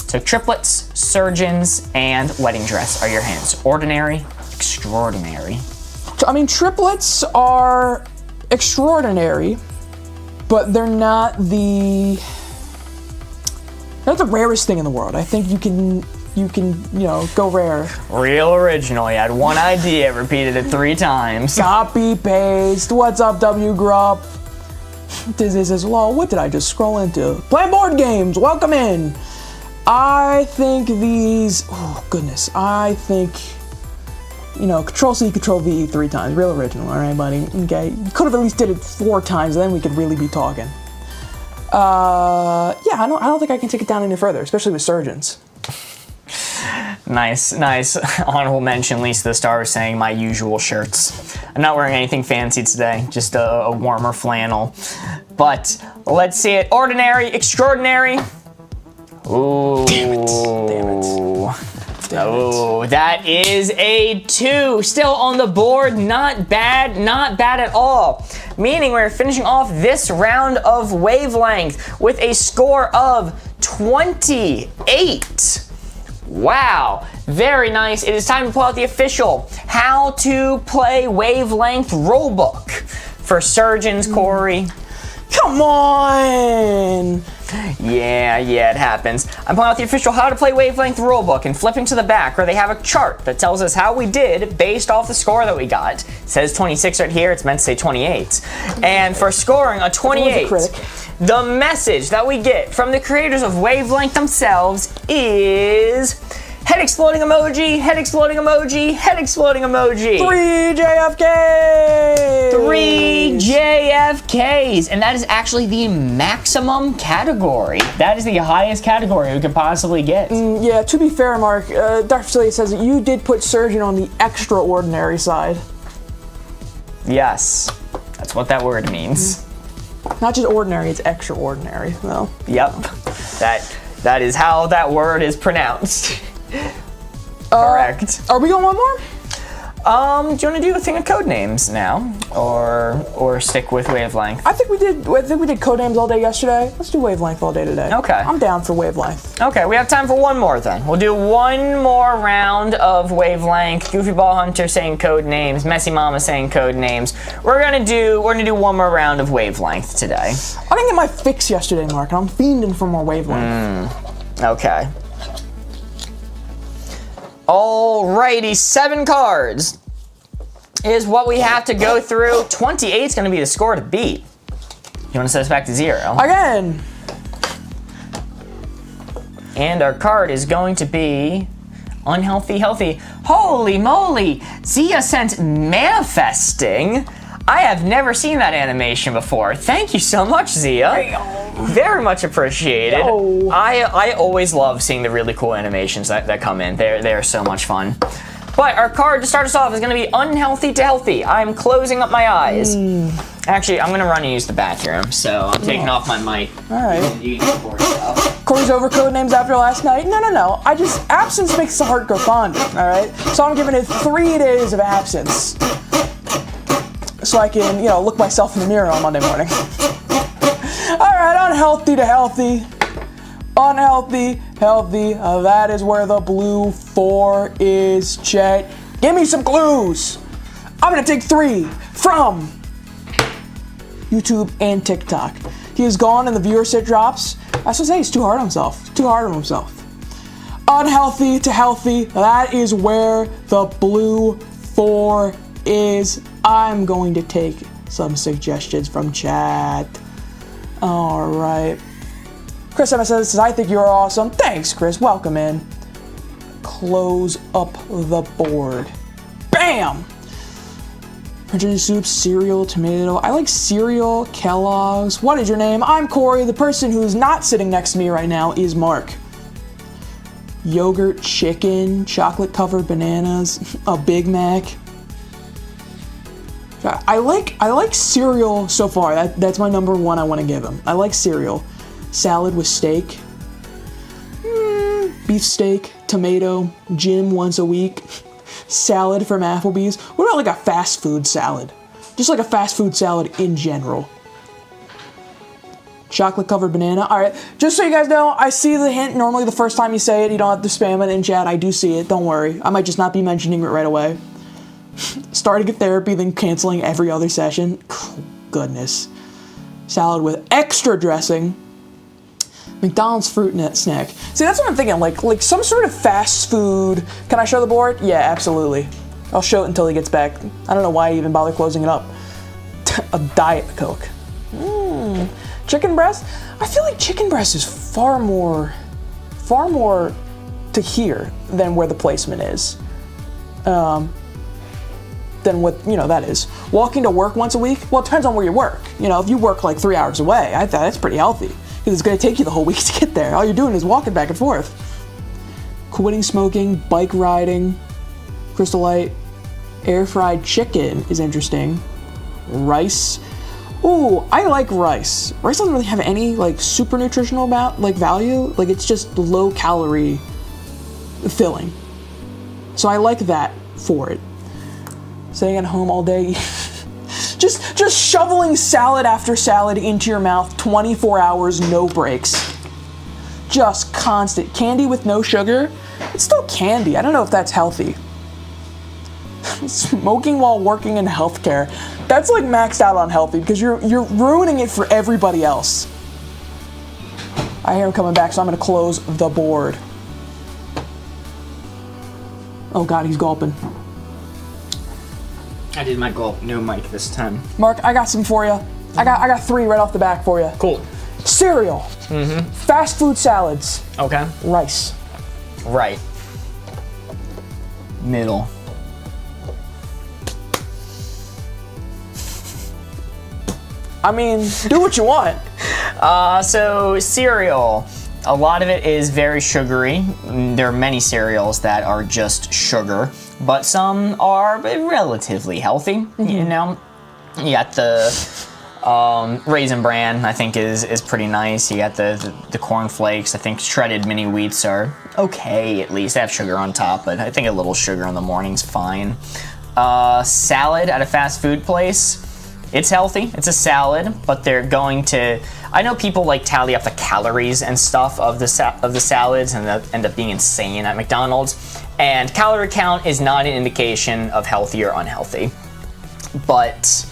So triplets, surgeons, and wedding dress are your hints. Ordinary, extraordinary. I mean, triplets are extraordinary, but they're not the rarest thing in the world. I think you can, go rare. Real original. You had one idea, repeated it 3 times. Copy, paste. What's up, W Grup? This is lol. What did I just scroll into? Play board games. Welcome in. I think these. Oh goodness. I think. Control-C, Control-V 3 times. Real original. All right, buddy. Okay. You could have at least did it 4 times, then we could really be talking. Yeah, I don't think I can take it down any further, especially with surgeons. Nice. Honorable mention, Lisa the Star was saying my usual shirts. I'm not wearing anything fancy today, just a warmer flannel. But let's see it. Ordinary, extraordinary. Ooh. Damn it. Oh, that is a 2. Still on the board. Not bad at all. Meaning we're finishing off this round of wavelength with a score of 28. Wow, very nice. It is time to pull out the official How to Play Wavelength rulebook for surgeons, Corey. Come on! Yeah, it happens. I'm pulling out the official How to Play Wavelength rulebook and flipping to the back where they have a chart that tells us how we did based off the score that we got. It says 26 right here, it's meant to say 28. And for scoring a 28, the message that we get from the creators of Wavelength themselves is head exploding emoji, head exploding emoji, head exploding emoji. 3 JFKs! 3 JFKs, and that is actually the maximum category. That is the highest category we could possibly get. Yeah, to be fair, Mark, Dr. Facility says that you did put surgeon on the extraordinary side. Yes, that's what that word means. Not just ordinary, it's extraordinary, though. Yep, that is how that word is pronounced. Correct. Are we going one more? Do you want to do a thing of Codenames now, or stick with Wavelength? I think we did Codenames all day yesterday. Let's do Wavelength all day today. Okay. I'm down for Wavelength. Okay, we have time for one more then. We'll do one more round of Wavelength. Goofy Ball Hunter saying Codenames, Messy Mama saying Codenames. We're gonna do one more round of Wavelength today. I didn't get my fix yesterday, Mark, and I'm fiending for more Wavelength. Okay. Alrighty, 7 cards is what we have to go through. 28 is going to be the score to beat. You want to set us back to 0? Again! And our card is going to be unhealthy, healthy. Holy moly! Zia sent manifesting. I have never seen that animation before. Thank you so much, Zia. Very much appreciated. Yo. I always love seeing the really cool animations that come in. They're so much fun. But our card to start us off is going to be unhealthy to healthy. I'm closing up my eyes. Actually, I'm going to run and use the bathroom, so I'm taking off my mic. All right. You can record stuff. Corey's over Codenames after last night. No. Absence makes the heart go fonder, all right? So I'm giving it 3 days of absence. So I can, look myself in the mirror on Monday morning. All right, unhealthy to healthy. Unhealthy, healthy. That is where the blue 4 is, Chet. Give me some clues. I'm gonna take 3 from YouTube and TikTok. He is gone and the viewership drops. I was gonna say he's too hard on himself. Too hard on himself. Unhealthy to healthy. That is where the blue 4 is I'm going to take some suggestions from chat. All right. Chris Emma says, I think you're awesome. Thanks, Chris. Welcome in. Close up the board. Bam! Protein soup, cereal, tomato. I like cereal, Kellogg's. What is your name? I'm Corey. The person who's not sitting next to me right now is Mark. Yogurt, chicken, chocolate-covered bananas, a Big Mac. I like cereal so far. That's my number one I want to give him. I like cereal. Salad with steak. Beef steak, tomato, gym once a week. Salad from Applebee's. What about like a fast food salad? Just like a fast food salad in general. Chocolate covered banana. All right, just so you guys know, I see the hint. Normally the first time you say it, you don't have to spam it in chat. I do see it, don't worry. I might just not be mentioning it right away. Starting at therapy, then canceling every other session. Goodness. Salad with extra dressing. McDonald's fruit net snack. See, that's what I'm thinking, like some sort of fast food. Can I show the board? Yeah, absolutely. I'll show it until he gets back. I don't know why I even bother closing it up. A Diet Coke. Chicken breast? I feel like chicken breast is far more to here than where the placement is. Than what, that is. Walking to work once a week? Well, it depends on where you work. If you work like 3 hours away, I thought that's pretty healthy. Because it's going to take you the whole week to get there. All you're doing is walking back and forth. Quitting smoking, bike riding, Crystal Light, air fried chicken is interesting. Rice. Ooh, I like rice. Rice doesn't really have any super nutritional value. It's just low calorie filling. So I like that for it. Staying at home all day. just shoveling salad after salad into your mouth 24 hours, no breaks. Just constant. Candy with no sugar. It's still candy. I don't know if that's healthy. Smoking while working in healthcare. That's maxed out on healthy because you're ruining it for everybody else. I hear him coming back, so I'm gonna close the board. Oh God, he's gulping. I did my gulp, no mic this time. Mark, I got some for you. I got 3 right off the back for you. Cool. Cereal. Fast food salads. Okay. Rice. Right. Middle. I mean, do what you want. So cereal. A lot of it is very sugary. There are many cereals that are just sugar, but some are relatively healthy. You got the Raisin Bran, I think is pretty nice. You got the corn flakes. I think shredded mini wheats are okay, at least. They have sugar on top, but I think a little sugar in the morning's fine. Salad at a fast food place. It's healthy, it's a salad, but they're going to, I know people tally up the calories and stuff of the salads and that end up being insane at McDonald's. And calorie count is not an indication of healthy or unhealthy. But,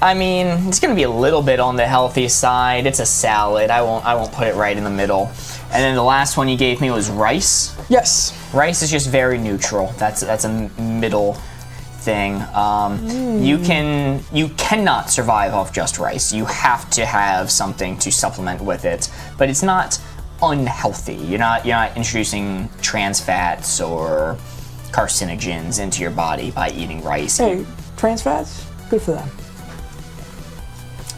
I mean, it's gonna be a little bit on the healthy side. It's a salad, I won't put it right in the middle. And then the last one you gave me was rice. Yes. Rice is just very neutral. That's a middle thing. You cannot survive off just rice. You have to have something to supplement with it, but it's not unhealthy. You're not introducing trans fats or carcinogens into your body by eating rice. Hey, trans fats? Good for them.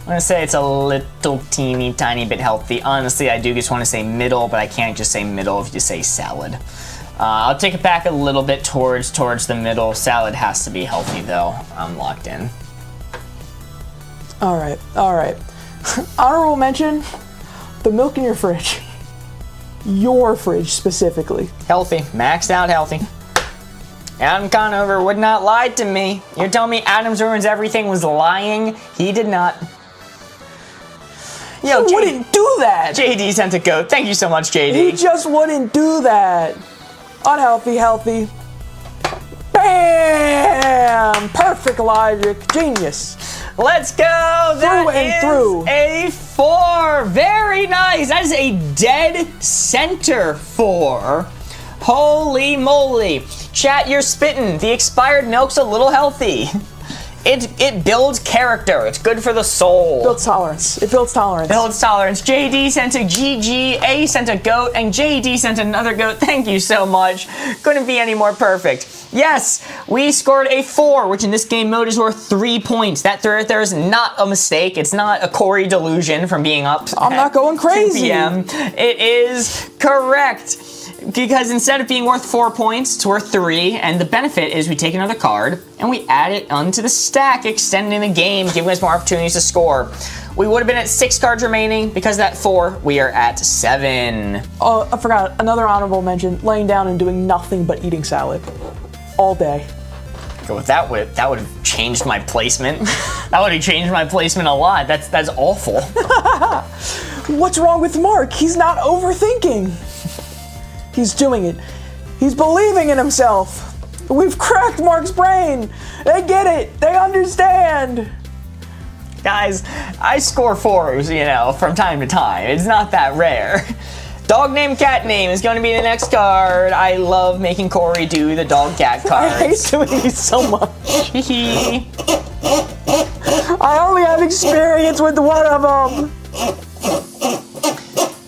I'm gonna say it's a little teeny tiny bit healthy. Honestly, I do just want to say middle, but I can't just say middle if you say salad. I'll take it back a little bit towards the middle. Salad has to be healthy though. I'm locked in. All right. Honorable mention, the milk in your fridge. Your fridge specifically. Healthy, maxed out healthy. Adam Conover would not lie to me. You're telling me Adam's Ruins Everything was lying? He did not. Yo, He wouldn't do that. JD sent a goat. Thank you so much, JD. He just wouldn't do that. Unhealthy, healthy. Bam! Perfect logic. Genius. Let's go. That is a 4. Very nice. That is a dead center 4. Holy moly. Chat, you're spitting. The expired milk's a little healthy. It builds character. It's good for the soul. Builds tolerance. It builds tolerance. Builds tolerance. JD sent a GG, A sent a goat, and JD sent another goat. Thank you so much. Couldn't be any more perfect. Yes, we scored a 4, which in this game mode is worth 3 points. That right there is not a mistake. It's not a Corey delusion from being up. I'm not going crazy. 2 p.m. It is correct. Because instead of being worth 4 points, it's worth 3, and the benefit is we take another card and we add it onto the stack, extending the game, giving us more opportunities to score. We would have been at 6 cards remaining. Because of that 4, we are at 7. Oh, I forgot, another honorable mention, laying down and doing nothing but eating salad. All day. That would have changed my placement. That would have changed my placement a lot. That's awful. What's wrong with Mark? He's not overthinking. He's doing it. He's believing in himself. We've cracked Mark's brain. They get it. They understand. Guys, I score 4s, you know, from time to time. It's not that rare. Dog name, cat name is going to be the next card. I love making Corey do the dog cat cards. I hate doing these so much. I only have experience with one of them.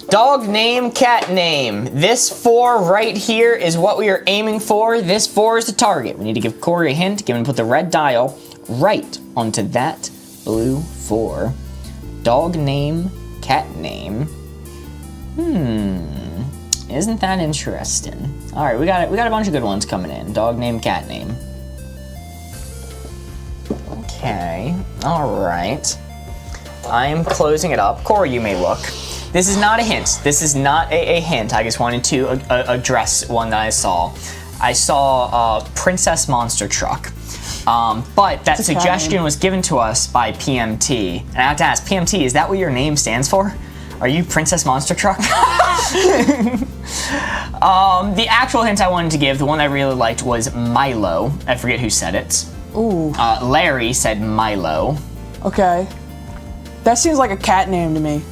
Dog name, cat name. This 4 right here is what we are aiming for. This 4 is the target. We need to give Corey a hint, give him to put the red dial right onto that blue 4. Dog name, cat name. Isn't that interesting? All right, we got a bunch of good ones coming in. Dog name, cat name. Okay, all right. I am closing it up. Corey, you may look. This is not a hint. This is not a hint. I just wanted to address one that I saw. I saw Princess Monster Truck. But that suggestion was given to us by PMT. And I have to ask, PMT, is that what your name stands for? Are you Princess Monster Truck? The actual hint I wanted to give, the one I really liked, was Milo. I forget who said it. Ooh. Larry said Milo. Okay. That seems like a cat name to me.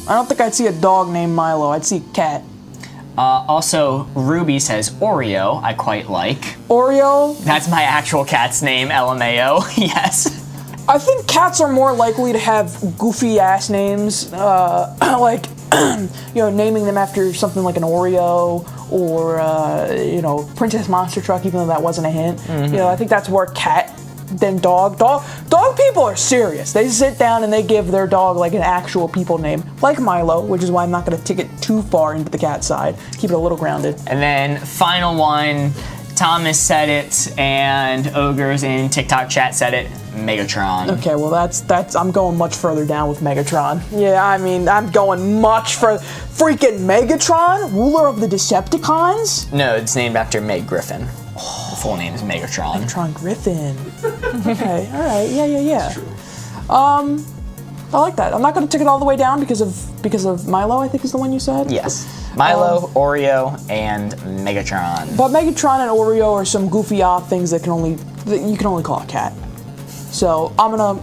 I don't think I'd see a dog named Milo. I'd see a cat. Also, Ruby says Oreo, I quite like. Oreo? That's my actual cat's name, LMAO, yes. I think cats are more likely to have goofy ass names, like, you know, naming them after something like an Oreo or, you know, Princess Monster Truck, even though that wasn't a hint. You know, I think that's more cat than dog. Dog people are serious. They sit down and they give their dog like an actual people name, like Milo, which is why I'm not going to take it too far into the cat side. Keep it a little grounded. And then final one, Thomas said it, and Ogres in TikTok chat said it, Megatron. Okay, well that's I'm going much further down with Megatron. Yeah, I mean, I'm going much further. Freaking Megatron, ruler of the Decepticons? No, it's named after Meg Griffin. The full name is Megatron. Megatron Griffin. Okay, all right, yeah. I like that. I'm not going to take it all the way down because of Milo, I think is the one you said. Yes. Milo, Oreo, and Megatron. But Megatron and Oreo are some goofy odd things that you can only call a cat. So I'm gonna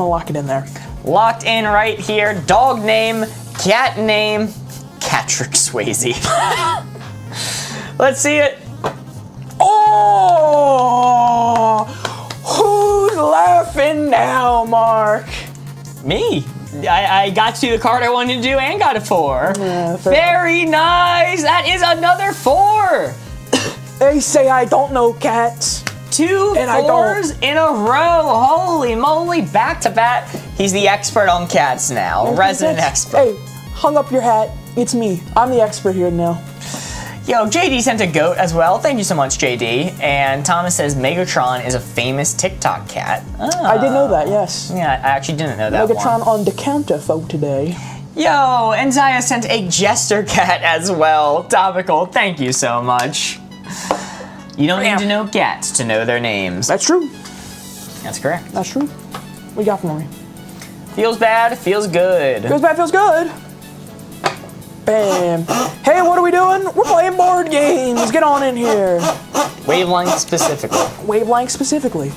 lock it in there. Locked in right here. Dog name, cat name, Catrick Swayze. Let's see it. Oh! Who's laughing now, Mark? Me. I got you the card I wanted to do and got a 4. Yeah, very nice. That is another 4. They say I don't know cats. 2 and 4s in a row. Holy moly, back to back. He's the expert on cats now. Resident expert. Hey, hung up your hat. It's me. I'm the expert here now. Yo, JD sent a goat as well. Thank you so much, JD. And Thomas says Megatron is a famous TikTok cat. I did know that, yes. Yeah, I actually didn't know that Megatron on the counter for today. Yo, and Zaya sent a jester cat as well. Topical, thank you so much. You don't need to know cats to know their names. That's true. That's correct. That's true. What you got for me? Feels bad, feels good. Feels bad, feels good. Bam. Hey, what are we doing? We're playing board games. Get on in here. Wavelength specifically. Wavelength specifically.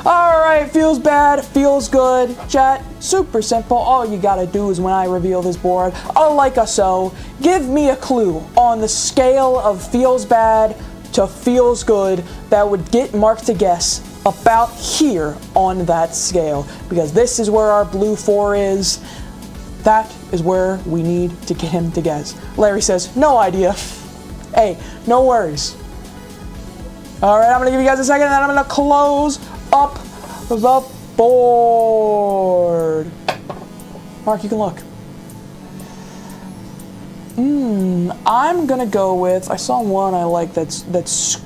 All right, feels bad, feels good. Chat, super simple. All you gotta do is when I reveal this board, like a so, give me a clue on the scale of feels bad to feels good that would get Mark to guess about here on that scale, because this is where our blue 4 is. That is where we need to get him to guess. Larry says, no idea. Hey, no worries. All right, I'm gonna give you guys a second, and then I'm gonna close up the board. Mark, you can look. I'm gonna go with, I saw one I like that's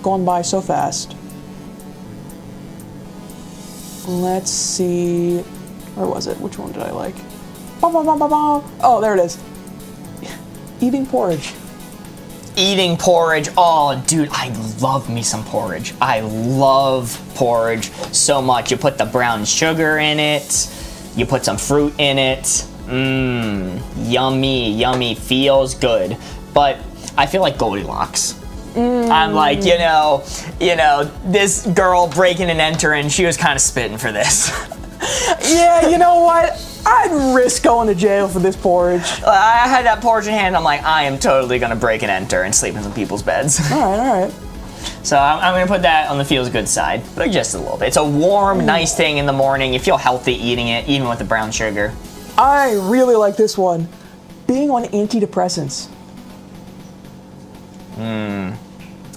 gone by so fast. Let's see, where was it? Which one did I like? Oh, there it is. Eating porridge. Eating porridge. Oh, dude, I love me some porridge. I love porridge so much. You put the brown sugar in it. You put some fruit in it. Yummy, yummy. Feels good. But I feel like Goldilocks. I'm like, you know, this girl breaking and entering, she was kind of spitting for this. Yeah, you know what? I'd risk going to jail for this porridge. I had that porridge in hand. I'm like, I am totally gonna break and enter and sleep in some people's beds. All right. So I'm gonna put that on the feels good side, but just a little bit. It's a warm, nice thing in the morning. You feel healthy eating it, even with the brown sugar. I really like this one. Being on antidepressants.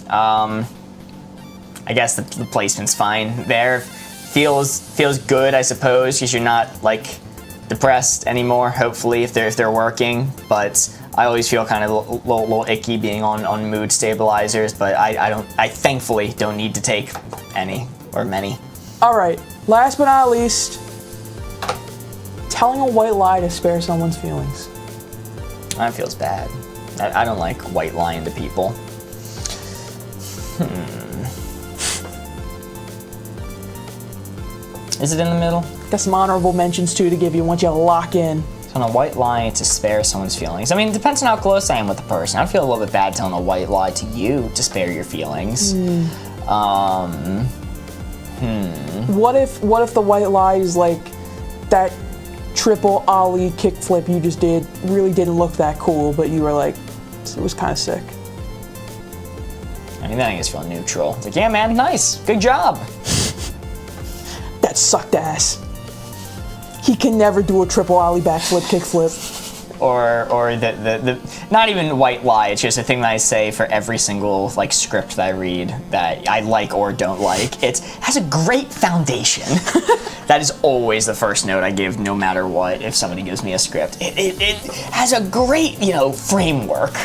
I guess the placement's fine there. Feels good, I suppose, because you're not like depressed anymore. Hopefully, if they're working. But I always feel kind of a little icky being on mood stabilizers. But I thankfully don't need to take any or many. All right. Last but not least, telling a white lie to spare someone's feelings. That feels bad. I don't like white lying to people. Is it in the middle? Got some honorable mentions too to give you once you lock in. So on a white lie to spare someone's feelings. I mean, it depends on how close I am with the person. I feel a little bit bad telling a white lie to you to spare your feelings. What if the white lie is like that triple ollie kickflip you just did really didn't look that cool, but you were like, it was kind of sick. I mean, then I just feel neutral. It's like, yeah, man, nice, good job. That sucked ass. He can never do a triple ollie backflip kickflip. Or the not even white lie. It's just a thing that I say for every single like script that I read that I like or don't like. It has a great foundation. That is always the first note I give, no matter what. If somebody gives me a script, it has a great framework.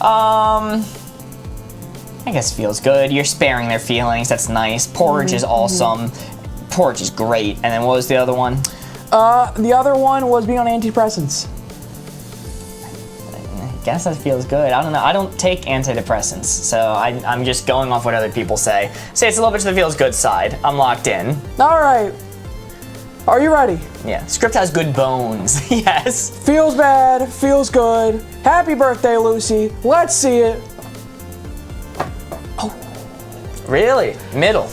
I guess feels good. You're sparing their feelings. That's nice. Porridge is awesome. Porridge is great. And then what was the other one? The other one was being on antidepressants. I guess that feels good. I don't know. I don't take antidepressants, so I'm just going off what other people say. Say it's a little bit to the feels good side. I'm locked in. All right. Are you ready? Yeah. Script has good bones. Yes. Feels bad, feels good. Happy birthday, Lucy. Let's see it. Really? Middle.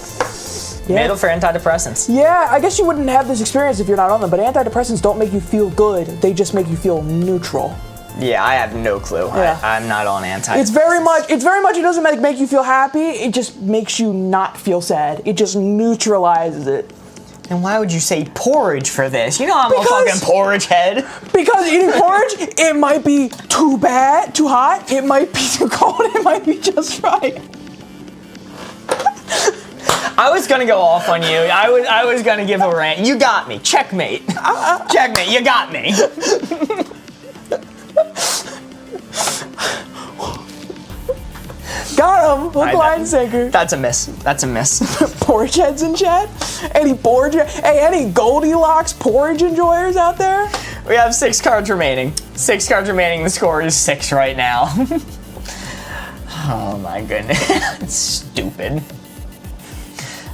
Yeah. Middle for antidepressants. Yeah, I guess you wouldn't have this experience if you're not on them, but antidepressants don't make you feel good. They just make you feel neutral. Yeah, I have no clue. Yeah. I'm not on antidepressants. It's very much, it doesn't make you feel happy, it just makes you not feel sad. It just neutralizes it. And why would you say porridge for this? You know I'm a fucking porridge head. Because eating porridge, it might be too bad, too hot, it might be too cold, it might be just right. I was gonna go off on you. I was gonna give a rant. You got me. Checkmate. Checkmate. You got me. Got him. Hook, line, and sinker. That's a miss. That's a miss. Porridge heads in chat? Any Goldilocks porridge enjoyers out there? We have 6 cards remaining. 6 cards remaining. The score is 6 right now. Oh my goodness. It's stupid.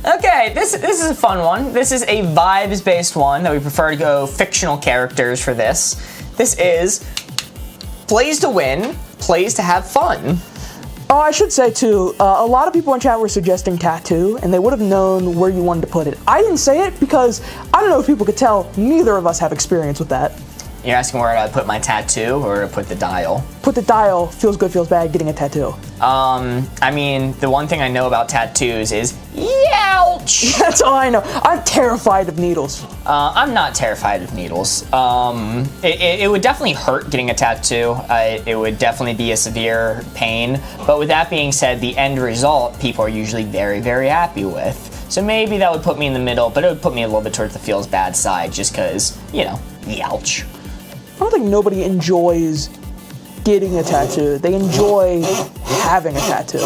Okay, this is a fun one. This is a vibes-based one that we prefer to go fictional characters for this. This is plays to win, plays to have fun. Oh, I should say too, a lot of people in chat were suggesting tattoo, and they would have known where you wanted to put it. I didn't say it because I don't know if people could tell, neither of us have experience with that. You're asking where I put my tattoo or put the dial? Put the dial. Feels good, feels bad, getting a tattoo. I mean, the one thing I know about tattoos is, ouch! That's all I know. I'm terrified of needles. I'm not terrified of needles. It would definitely hurt getting a tattoo. It would definitely be a severe pain. But with that being said, the end result, people are usually very, very happy with. So maybe that would put me in the middle, but it would put me a little bit towards the feels bad side just because, you know, ouch. I don't think nobody enjoys getting a tattoo. They enjoy having a tattoo.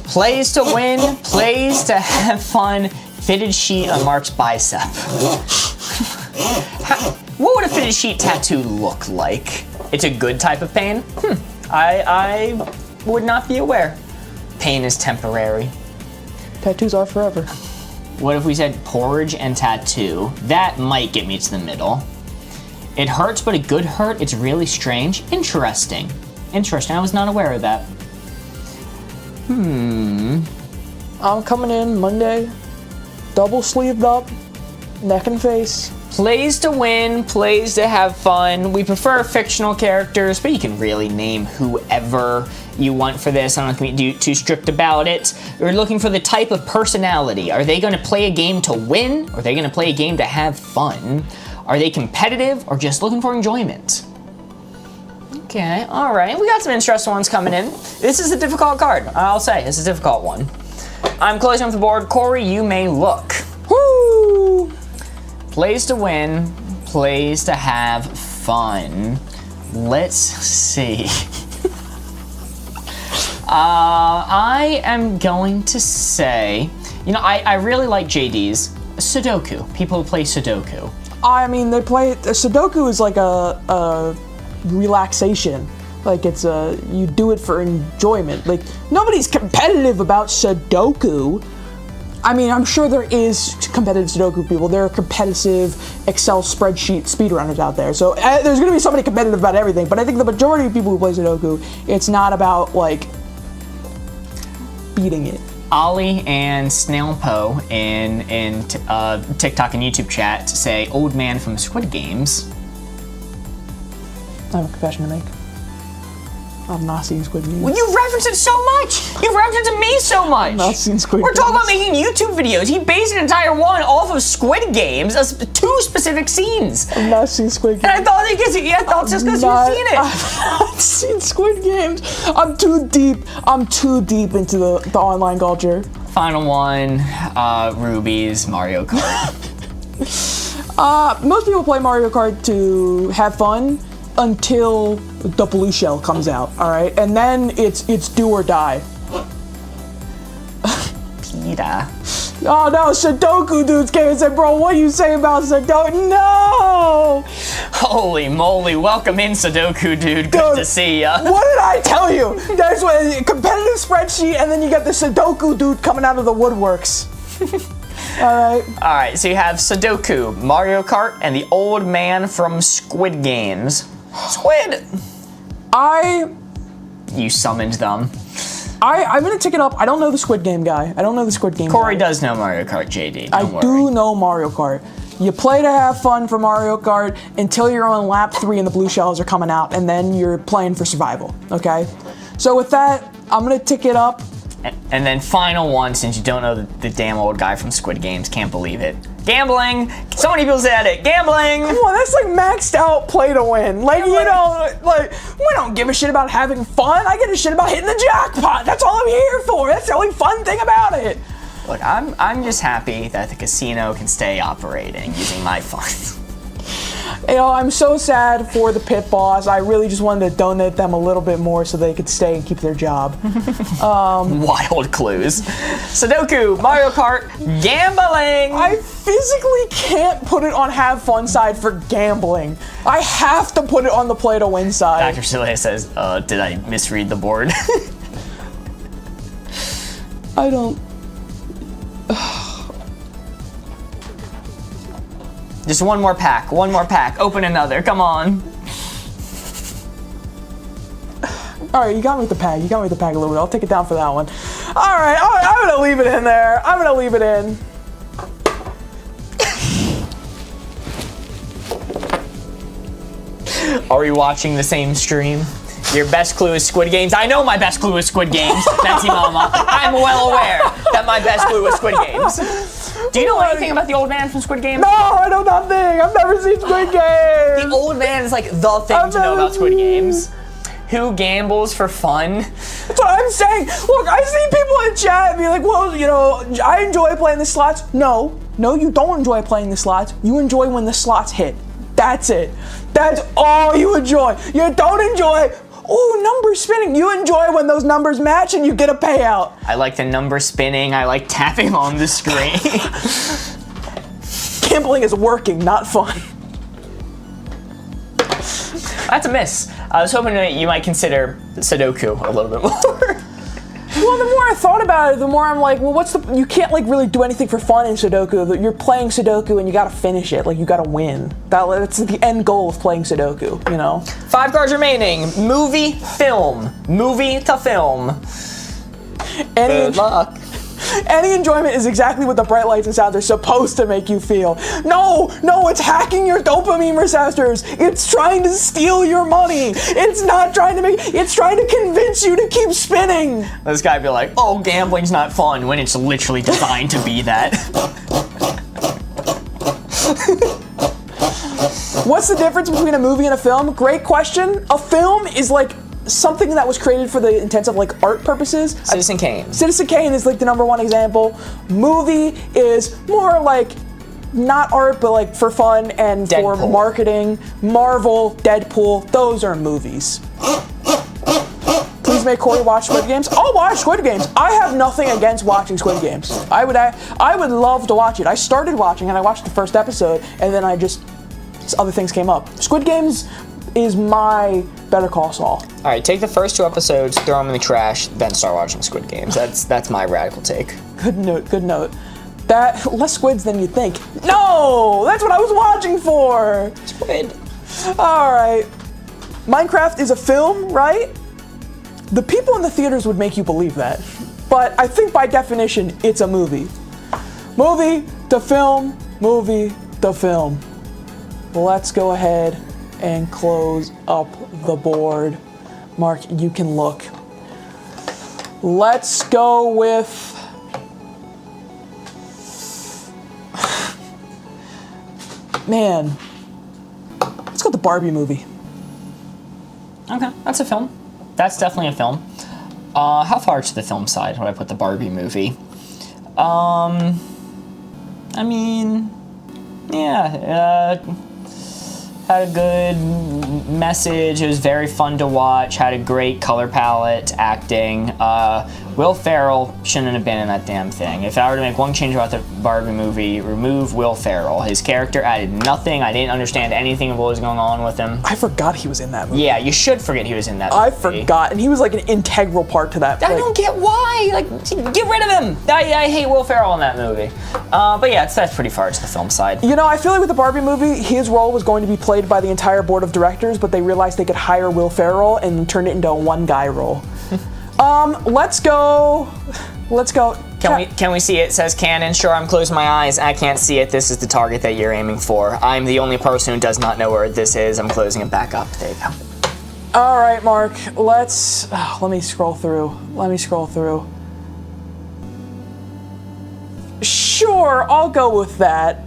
Plays to win, plays to have fun, fitted sheet on Mark's bicep. What would a fitted sheet tattoo look like? It's a good type of pain? I would not be aware. Pain is temporary. Tattoos are forever. What if we said porridge and tattoo? That might get me to the middle. It hurts, but a good hurt. It's really strange. Interesting. Interesting. I was not aware of that. I'm coming in Monday, double sleeved up, neck and face. Plays to win, plays to have fun. We prefer fictional characters, but you can really name whoever you want for this. I don't think we do too strict about it. We're looking for the type of personality. Are they going to play a game to win, or are they going to play a game to have fun? Are they competitive, or just looking for enjoyment? Okay, all right. We got some interesting ones coming in. This is a difficult card. I'll say, it's a difficult one. I'm closing up the board. Corey, you may look. Woo! Plays to win, plays to have fun. Let's see. I am going to say, you know, I really like JD's Sudoku. People who play Sudoku. I mean, they play Sudoku is like a relaxation. Like it's you do it for enjoyment. Like nobody's competitive about Sudoku. I mean, I'm sure there is competitive Sudoku people. There are competitive Excel spreadsheet speedrunners out there. So there's going to be somebody competitive about everything. But I think the majority of people who play Sudoku, it's not about like beating it. Ollie and Snailpo in TikTok and YouTube chat say old man from Squid Games. I have a confession to make. I've not seen Squid Games. Well, you reference it so much. You reference it to me so much. I've not seen Squid We're Games. talking about making YouTube videos. He based an entire one off of Squid Games, two specific scenes. I've not seen Squid Games. And I thought just because you've seen it. I've not seen Squid Games. I'm too deep into the online culture. Final one, Ruby's Mario Kart. Most people play Mario Kart to have fun until the blue shell comes out, all right? And then it's do or die. Peter. Oh no, Sudoku dudes came and said, bro, what do you say about Sudoku? No! Holy moly, welcome in, Sudoku dude. Good to see ya. What did I tell you? There's a competitive spreadsheet, and then you got the Sudoku dude coming out of the woodworks. All right, so you have Sudoku, Mario Kart, and the old man from Squid Games. Squid! You summoned them. I'm gonna tick it up. I don't know the Squid Game guy. I don't know the Squid Game Corey guy. does know Mario Kart, JD. I Don't worry. do know Mario Kart. You play to have fun for Mario Kart until you're on lap 3 and the blue shells are coming out, and then you're playing for survival, okay? So with that, I'm gonna tick it up. And then final one, since you don't know the damn old guy from Squid Games, can't believe it. Gambling! So many people said it. Gambling! Come on, that's like maxed out play to win. Like, you know, like, we don't give a shit about having fun. I give a shit about hitting the jackpot. That's all I'm here for. That's the only fun thing about it. Look, I'm just happy that the casino can stay operating using my funds. You know, I'm so sad for the pit boss. I really just wanted to donate them a little bit more so they could stay and keep their job. Wild clues. Sudoku, Mario Kart, gambling! I physically can't put it on have fun side for gambling. I have to put it on the play to win side. Dr. Soleil says, did I misread the board? I don't... Just one more pack, open another, come on. All right, you got me with the pack. You got me with the pack a little bit. I'll take it down for that one. All right, I'm gonna leave it in there. I'm gonna leave it in. Are we watching the same stream? Your best clue is Squid Games. I know my best clue is Squid Games, Nancy Mama. I'm well aware that my best clue is Squid Games. Do you know anything about the old man from Squid Games? No, I know nothing. I've never seen Squid Games. The old man is like the thing to know about Squid Games. Who gambles for fun? That's what I'm saying. Look, I see people in chat be like, well, you know, I enjoy playing the slots. No, you don't enjoy playing the slots. You enjoy when the slots hit. That's it. That's all you enjoy. You don't enjoy, number spinning. You enjoy when those numbers match and you get a payout. I like the number spinning. I like tapping on the screen. Gambling is working, not fun. That's a miss. I was hoping that you might consider Sudoku a little bit more. Well, the more I thought about it, the more I'm like, well, you can't like really do anything for fun in Sudoku. You're playing Sudoku and you gotta finish it, like you gotta win. That's the end goal of playing Sudoku, you know? 5 cards remaining. Movie, film. Movie to film. Good luck. Any enjoyment is exactly what the bright lights and sounds are supposed to make you feel. No, it's hacking your dopamine receptors. It's trying to steal your money. It's not trying to it's trying to convince you to keep spinning. This guy be like, oh, gambling's not fun, when it's literally designed to be that. What's the difference between a movie and a film? Great question. A film is like something that was created for the intents of like art purposes. Citizen Kane. Citizen Kane is like the #1 example. Movie is more like not art, but like for fun and for marketing. Marvel, Deadpool, those are movies. Please make Corey watch Squid Games. I'll watch Squid Games. I have nothing against watching Squid Games. I would love to watch it. I started watching and I watched the first episode and then other things came up. Squid Games is my Better Call Saul. All right, take the first 2 episodes, throw them in the trash, then start watching Squid Games. That's my radical take. Good note. That less squids than you think. No, that's what I was watching for. Squid. All right. Minecraft is a film, right? The people in the theaters would make you believe that, but I think by definition, it's a movie. Movie to film, movie to film. Let's go ahead and close up the board. Mark, you can look. Let's go with... Man. Let's go with the Barbie movie. Okay, that's a film. That's definitely a film. How far to the film side would I put the Barbie movie? I mean, yeah, had a good message. It was very fun to watch. Had a great color palette, acting. Will Ferrell shouldn't have been in that damn thing. If I were to make one change about the Barbie movie, remove Will Ferrell. His character added nothing. I didn't understand anything of what was going on with him. I forgot he was in that movie. Yeah, you should forget he was in that movie. I forgot, and he was like an integral part to that. I don't get why. Like, get rid of him. I hate Will Ferrell in that movie. But yeah, that's pretty far to the film side. You know, I feel like with the Barbie movie, his role was going to be played by the entire board of directors, but they realized they could hire Will Ferrell and turn it into a one-guy role. Let's go. Can we see it? It says canon. Sure, I'm closing my eyes. I can't see it. This is the target that you're aiming for. I'm the only person who does not know where this is. I'm closing it back up. There you go. All right, Mark. Let me scroll through. Sure, I'll go with that.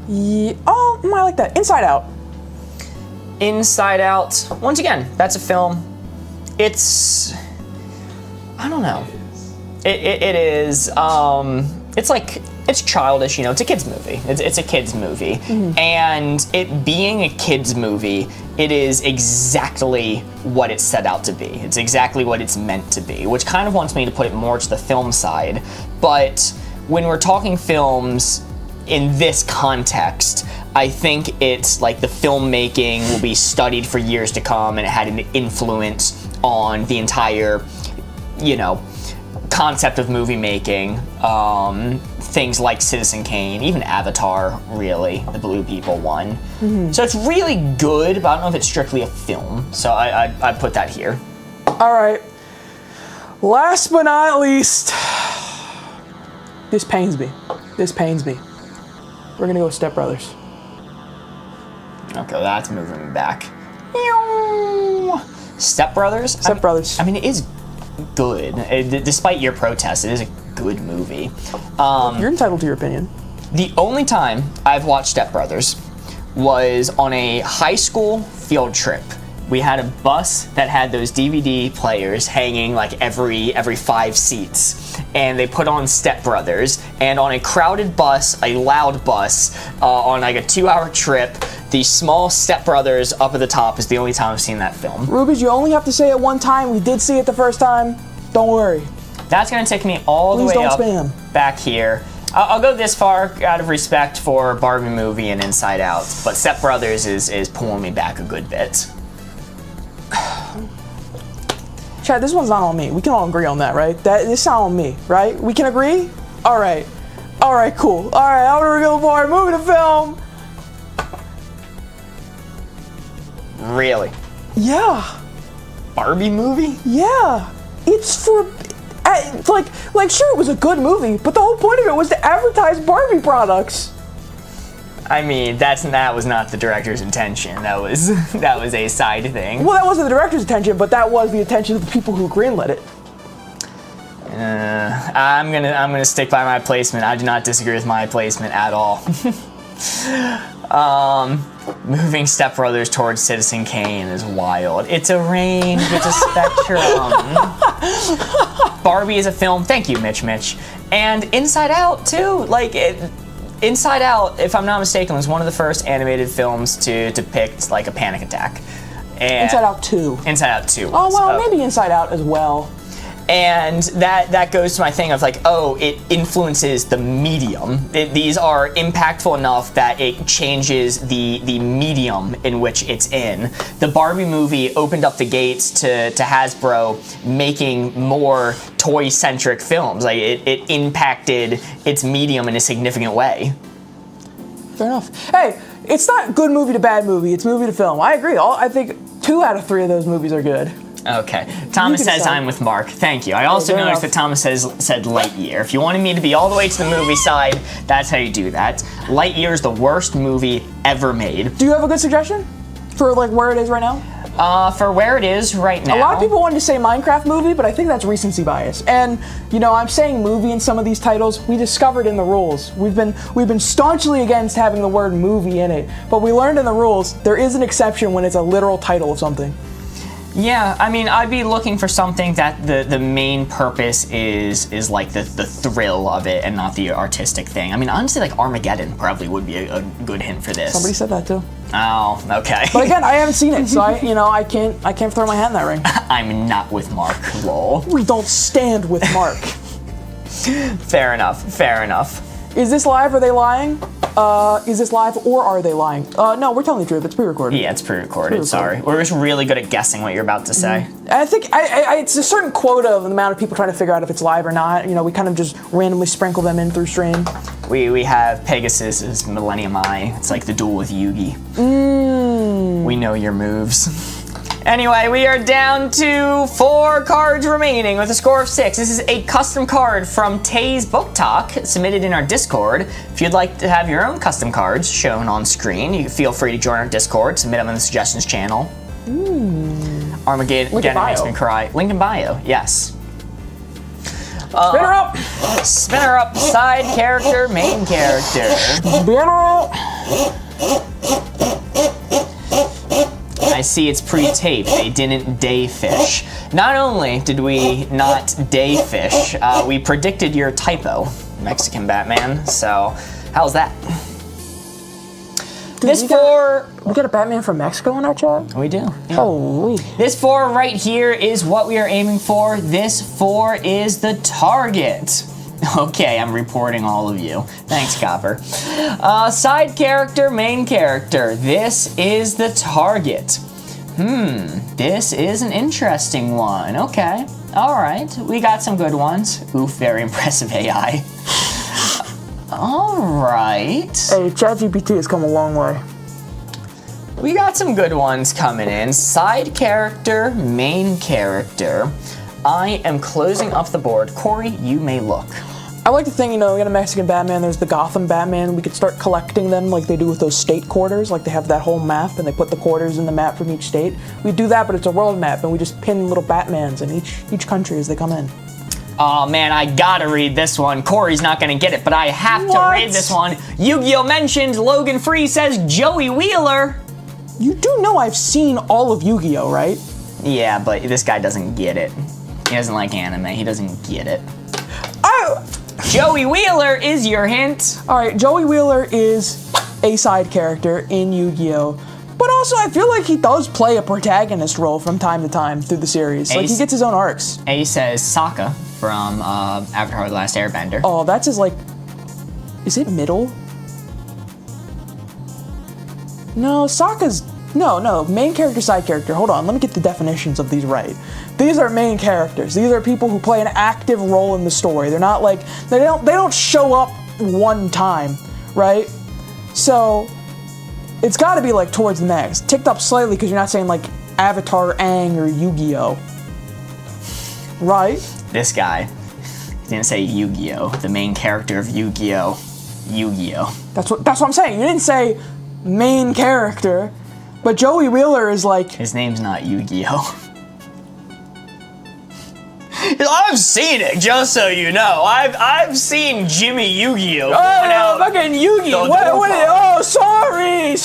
Yeah. Oh, I like that. Inside Out. Inside Out. Once again, that's a film. I don't know. It is. It's childish, you know. It's a kids movie. It's a kids movie, and it being a kids movie, it is exactly what it's set out to be. It's exactly what it's meant to be, which kind of wants me to put it more to the film side. But when we're talking films in this context, I think it's like the filmmaking will be studied for years to come, and it had an influence on the entire, you know, concept of movie making. Things like Citizen Kane, even Avatar, really, the Blue People one. So it's really good, but I don't know if it's strictly a film. So I put that here. All right. Last but not least, this pains me. We're gonna go with Step Brothers. Okay, that's moving me back. Step Brothers? Step Brothers. I mean, it is good. Despite your protests, it is a good movie. You're entitled to your opinion. The only time I've watched Step Brothers was on a high school field trip. We had a bus that had those DVD players hanging like every 5 seats, and they put on Step Brothers. And on a crowded bus, a loud bus, on like a 2-hour trip, the small Step Brothers up at the top is the only time I've seen that film. Rubies, you only have to say it one time. We did see it the first time. Don't worry. That's gonna take me all Please the way don't up spam. back here. I'll go this far out of respect for Barbie movie and Inside Out, but Step Brothers is pulling me back a good bit. Chad, this one's not on me. We can all agree on that, right? This is not on me, right? We can agree? All right. All right, cool. All right, how are we going for movie to film? Really? Yeah. Barbie movie? Yeah. It's for... Like, sure, it was a good movie, but the whole point of it was to advertise Barbie products. I mean, that was not the director's intention. That was a side thing. Well, that wasn't the director's intention, but that was the intention of the people who greenlit it. I'm gonna stick by my placement. I do not disagree with my placement at all. Moving Step Brothers towards Citizen Kane is wild. It's a range, it's a spectrum. Barbie is a film. Thank you, Mitch. And Inside Out too. Inside Out, if I'm not mistaken, was one of the first animated films to depict like a panic attack. And Inside Out 2. Inside Out 2. Oh, well, maybe Inside Out as well. And that goes to my thing of like, oh, it influences the medium. These are impactful enough that it changes the medium in which it's in. The Barbie movie opened up the gates to Hasbro making more toy-centric films. Like it impacted its medium in a significant way. Fair enough. Hey, it's not good movie to bad movie. It's movie to film. I agree. I think 2 out of 3 of those movies are good. Okay. Thomas says decide. I'm with Mark. Thank you. I also noticed that Thomas said Lightyear. If you wanted me to be all the way to the movie side, that's how you do that. Lightyear is the worst movie ever made. Do you have a good suggestion for like where it is right now? For where it is right now. A lot of people wanted to say Minecraft movie, but I think that's recency bias. And I'm saying movie in some of these titles. We discovered in the rules. We've been staunchly against having the word movie in it, but we learned in the rules there is an exception when it's a literal title of something. Yeah, I mean, I'd be looking for something that the main purpose is like the thrill of it and not the artistic thing. I mean, honestly, like Armageddon probably would be a good hint for this. Somebody said that too. Oh, okay. But again, I haven't seen it, so I can't throw my hat in that ring. I'm not with Mark, lol. We don't stand with Mark. Fair enough. Is this live? Are they lying? Is this live or are they lying? No, we're telling the truth. It's pre-recorded. Yeah, it's pre-recorded. Sorry. We're just really good at guessing what you're about to say. I think it's a certain quota of the amount of people trying to figure out if it's live or not. We kind of just randomly sprinkle them in through stream. We have Pegasus as Millennium Eye. It's like the duel with Yugi. We know your moves. Anyway, we are down to 4 cards remaining with a score of 6. This is a custom card from Tay's Book Talk, submitted in our Discord. If you'd like to have your own custom cards shown on screen, you feel free to join our Discord, submit them in the suggestions channel. Armageddon makes me cry. Link in bio, yes. Spinner up! Spinner up, side character, main character. Spinner up! I see it's pre-taped. They didn't day fish. Not only did we not day fish, we predicted your typo, Mexican Batman. So, how's that? Dude, we got a Batman from Mexico in our chat? We do. Yeah. Holy. This 4 right here is what we are aiming for. This 4 is the target. Okay, I'm reporting all of you. Thanks, Copper. Side character, main character. This is the target. This is an interesting one. Okay, all right. We got some good ones. Oof, very impressive AI. All right. Hey, ChatGPT has come a long way. We got some good ones coming in. Side character, main character. I am closing up the board. Corey, you may look. I like to think, you know, we got a Mexican Batman, there's the Gotham Batman. We could start collecting them like they do with those state quarters. Like they have that whole map and they put the quarters in the map from each state. We do that, but it's a world map, and we just pin little Batmans in each country as they come in. Oh man, I gotta read this one. Corey's not gonna get it, but I have to read this one. Yu-Gi-Oh! Mentioned, Logan Free says Joey Wheeler. You do know I've seen all of Yu-Gi-Oh, right? Yeah, but this guy doesn't get it. He doesn't like anime, he doesn't get it. Joey Wheeler is your hint. Alright, Joey Wheeler is a side character in Yu-Gi-Oh! But also, I feel like he does play a protagonist role from time to time through the series. Like, he gets his own arcs. A says Sokka from Avatar: The Last Airbender. Oh, that's his, like... Is it middle? No, Sokka's... No, main character, side character. Hold on, let me get the definitions of these right. These are main characters. These are people who play an active role in the story. They're not like... They don't show up one time, right? So... It's got to be like towards the next. Ticked up slightly because you're not saying like Avatar, Aang, or Yu-Gi-Oh. Right? This guy. He didn't say Yu-Gi-Oh! The main character of Yu-Gi-Oh! Yu-Gi-Oh! That's what I'm saying. You didn't say main character, but Joey Wheeler is like... His name's not Yu-Gi-Oh! I've seen it, just so you know. I've seen Jimmy Yu-Gi-Oh! Oh, fucking Yu-Gi-Oh! Oh, sorry.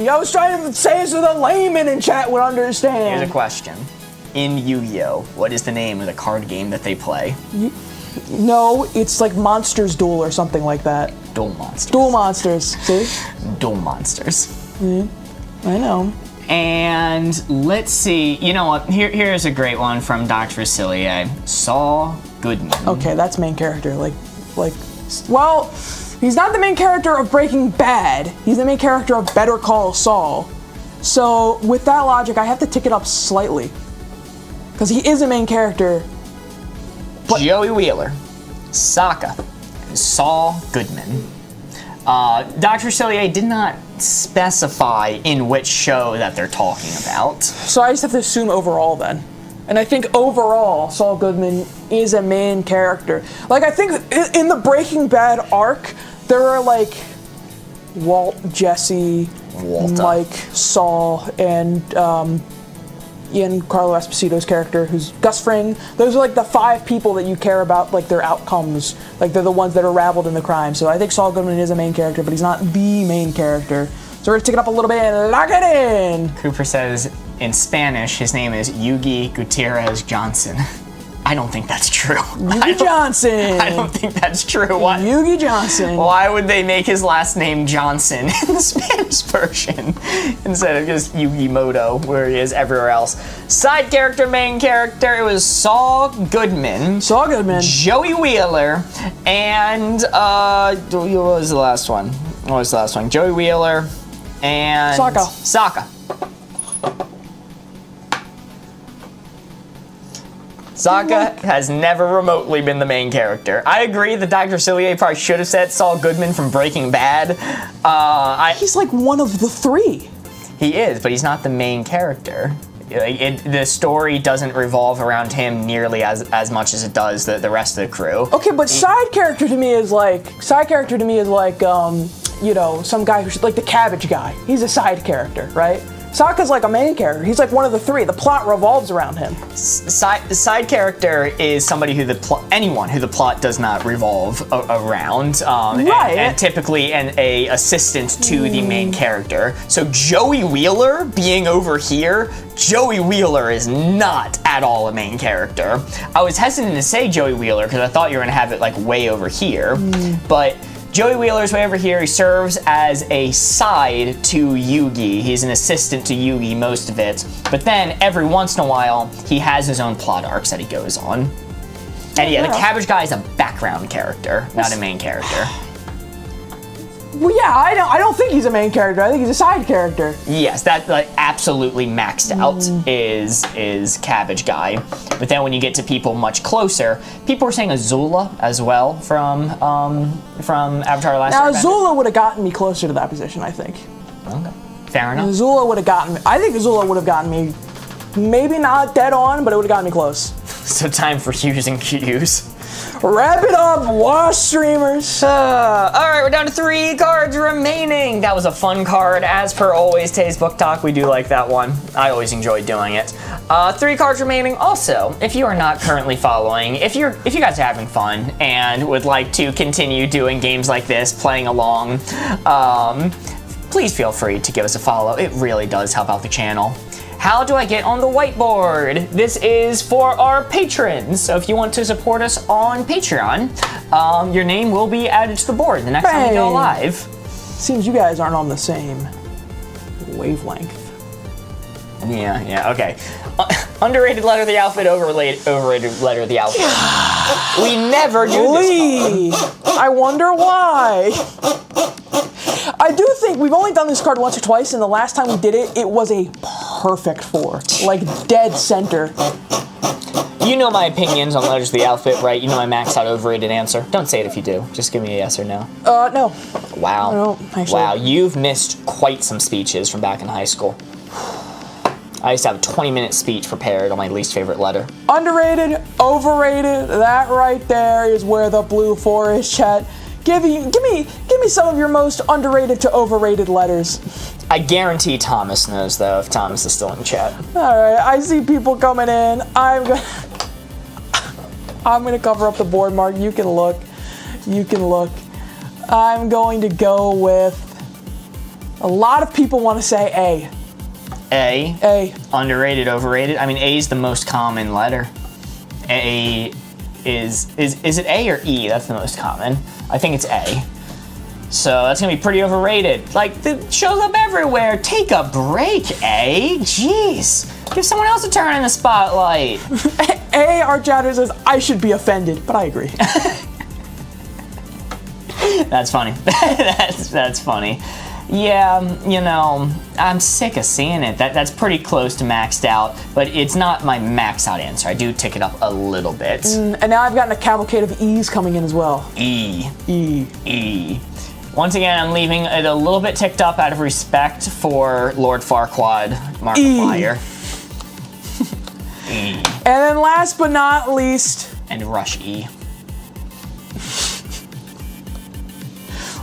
I was trying to say it so the layman in chat would understand. Here's a question. In Yu-Gi-Oh! What is the name of the card game that they play? No, it's like Monsters Duel or something like that. Duel Monsters. Duel Monsters, see? Duel Monsters. I know. And let's see, you know what, here's a great one from Dr. Facilier. Saul Goodman. Okay, that's main character. Well, he's not the main character of Breaking Bad. He's the main character of Better Call Saul. So, with that logic, I have to tick it up slightly. Because he is a main character. Joey Wheeler, Sokka, and Saul Goodman. Dr. Facilier did not specify in which show that they're talking about. So I just have to assume overall then. And I think overall, Saul Goodman is a main character. Like, I think in the Breaking Bad arc, there are like Walt, Jesse, Mike, Saul, and Giancarlo Esposito's character, who's Gus Fring. Those are like the 5 people that you care about, like their outcomes. Like they're the ones that are rabbled in the crime. So I think Saul Goodman is a main character, but he's not the main character. So we're gonna take it up a little bit and lock it in. Cooper says in Spanish his name is Yugi Gutierrez Johnson. I don't think that's true. Yugi Johnson. I don't think that's true. What? Yugi Johnson. Why would they make his last name Johnson in the Spanish version instead of just Yugi Moto, where he is everywhere else? Side character, main character, it was Saul Goodman. Saul Goodman. Joey Wheeler, and what was the last one? What was the last one? Joey Wheeler and Sokka. Sokka has never remotely been the main character. I agree that Dr. Facilier probably should have said Saul Goodman from Breaking Bad. He's like one of the 3. He is, but he's not the main character. The story doesn't revolve around him nearly as much as it does the rest of the crew. Okay, but side character to me is like, you know, some guy who's like the cabbage guy. He's a side character, right? Sokka's like a main character. He's like one of the 3. The plot revolves around him. Side character is somebody who anyone who the plot does not revolve around, right? And typically a assistant to the main character. So Joey Wheeler being over here, Joey Wheeler is not at all a main character. I was hesitant to say Joey Wheeler because I thought you were gonna have it like way over here, but. Joey Wheeler's way over here. He serves as a side to Yugi. He's an assistant to Yugi most of it. But then, every once in a while, he has his own plot arcs that he goes on. And yeah, the cabbage guy is a background character, not a main character. Well, yeah, I don't think he's a main character. I think he's a side character. Yes, that like absolutely maxed out is Cabbage Guy. But then when you get to people much closer, people were saying Azula as well from Avatar: The Last Airbender. Now Azula would have gotten me closer to that position, I think. Okay, fair enough. Azula would have gotten me. I think Azula would have gotten me. Maybe not dead on, but it would have gotten me close. So time for Q's and Q's. Wrap it up, wash streamers. All right, we're down to 3 cards remaining. That was a fun card. As per always, today's book talk, we do like that one. I always enjoy doing it. 3 cards remaining. Also, if you are not currently following, if you guys are having fun and would like to continue doing games like this, playing along, please feel free to give us a follow. It really does help out the channel. How do I get on the whiteboard? This is for our patrons. So if you want to support us on Patreon, your name will be added to the board the next time we go live. Seems you guys aren't on the same wavelength. Yeah, okay. Underrated letter of the alphabet, overrated letter of the alphabet. We never do this. I wonder why. I do think we've only done this card once or twice, and the last time we did it, it was a perfect 4. Like, dead center. You know my opinions on letters of the alphabet, right? You know my maxed out overrated answer. Don't say it if you do. Just give me a yes or no. No. Wow. No, actually. Wow, you've missed quite some speeches from back in high school. I used to have a 20-minute speech prepared on my least favorite letter. Underrated, overrated, that right there is where the blue 4 is, chat. Give me some of your most underrated to overrated letters. I guarantee Thomas knows, though, if Thomas is still in chat. All right, I see people coming in. I'm gonna cover up the board, Mark. You can look. I'm going to go with. A lot of people want to say A. A. Underrated, overrated. I mean, A is the most common letter. A is it A or E? That's the most common. I think it's A. So that's gonna be pretty overrated. Like, it shows up everywhere. Take a break, A. Jeez. Give someone else a turn in the spotlight. A, our chatter says, I should be offended, but I agree. That's funny. that's funny. Yeah, you know, I'm sick of seeing it. That's pretty close to maxed out, but it's not my maxed out answer. I do tick it up a little bit. And now I've gotten a cavalcade of E's coming in as well. E. Once again, I'm leaving it a little bit ticked up out of respect for Lord Farquaad, Markiplier. E. And then last but not least... And Rush E.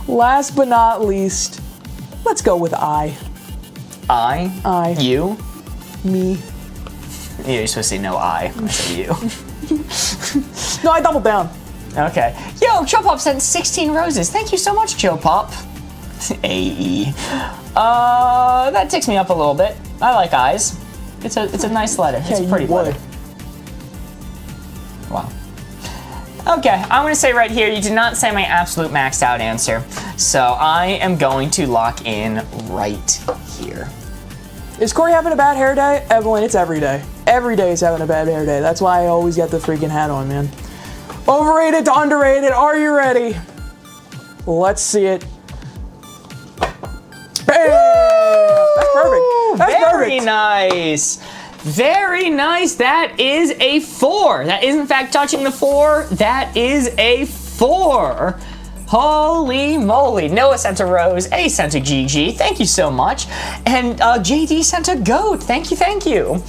Last but not least, let's go with I. I? You? Me. Yeah, you're supposed to say no I. I said you. No, I doubled down. Okay. Yo, Joe Pop sent 16 roses. Thank you so much, Joe Pop. A-E. That ticks me up a little bit. I like eyes. It's a nice letter. It's a pretty letter. Wow. Okay, I'm gonna say right here, you did not say my absolute maxed out answer. So I am going to lock in right here. Is Corey having a bad hair day? Evelyn, it's every day. Every day is having a bad hair day. That's why I always get the freaking hat on, man. Overrated to underrated, are you ready? Let's see it. Bam! That's perfect. That's Very perfect. nice. Very nice. That is a 4. That is in fact touching the 4. That is a 4. Holy moly. Noah sent a rose. A sent a GG. Thank you so much. And JD sent a goat. Thank you.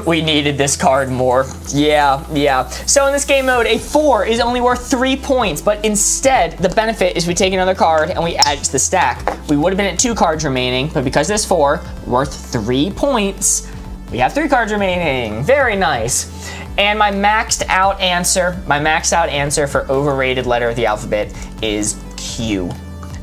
We needed this card more. Yeah. So in this game mode, a 4 is only worth 3 points, but instead, the benefit is we take another card and we add it to the stack. We would have been at 2 cards remaining, but because this 4, worth 3 points, we have 3 cards remaining. Very nice. And my maxed out answer for overrated letter of the alphabet is Q.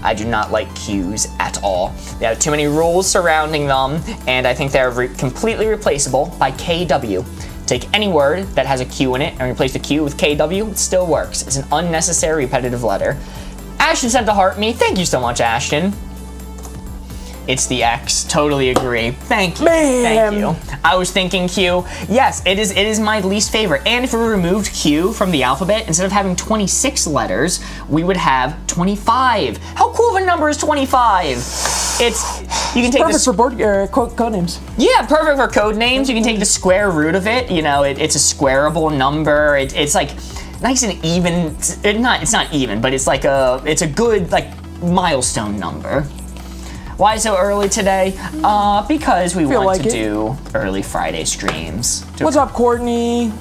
I do not like Q's at all. They have too many rules surrounding them, and I think they're completely replaceable by KW. Take any word that has a Q in it and replace the Q with KW, it still works. It's an unnecessary repetitive letter. Ashton sent to heart me. Thank you so much, Ashton. It's the X. Totally agree. Thank you. Bam. Thank you. I was thinking Q. Yes, it is my least favorite. And if we removed Q from the alphabet, instead of having 26 letters, we would have 25. How cool of a number is 25? You can take Perfect for code names. Yeah, perfect for code names. You can take the square root of it. You know, it's a squareable number. It's like nice and even. It's not even, but it's a good like milestone number. Why so early today? Because we want to do early Friday streams. What's up, Courtney?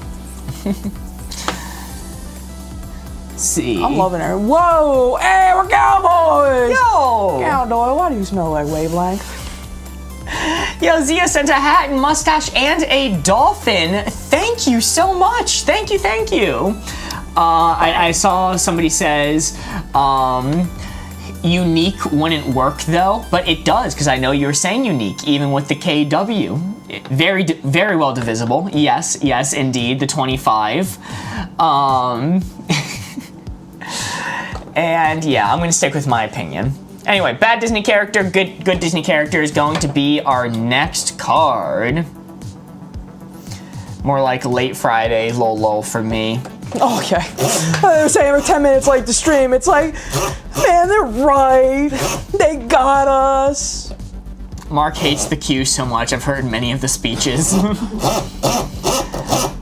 See. I'm loving her. Whoa! Hey, we're cowboys! Yo! Cowboy, why do you smell like wavelength? Yo, Zia sent a hat and mustache and a dolphin. Thank you so much. Thank you, thank you. I saw somebody says, unique wouldn't work though, but it does, because I know you were saying unique, even with the KW. Very well divisible. Yes, yes, indeed, the 25. And yeah, I'm gonna stick with my opinion. Anyway, bad Disney character, good Disney character is going to be our next card. More like late Friday, lol for me. Okay. I was saying we're 10 minutes late to stream. It's like, man, they're right. They got us. Mark hates the queue so much. I've heard many of the speeches.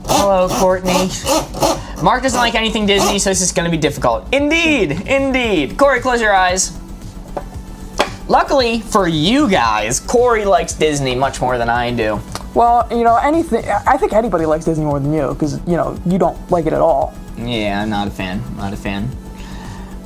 Hello, Courtney. Mark doesn't like anything Disney, so this is gonna be difficult. Indeed, indeed. Corey, close your eyes. Luckily for you guys, Corey likes Disney much more than I do. Well, you know, I think anybody likes Disney more than you, because, you know, you don't like it at all. Yeah, I'm not a fan, not a fan.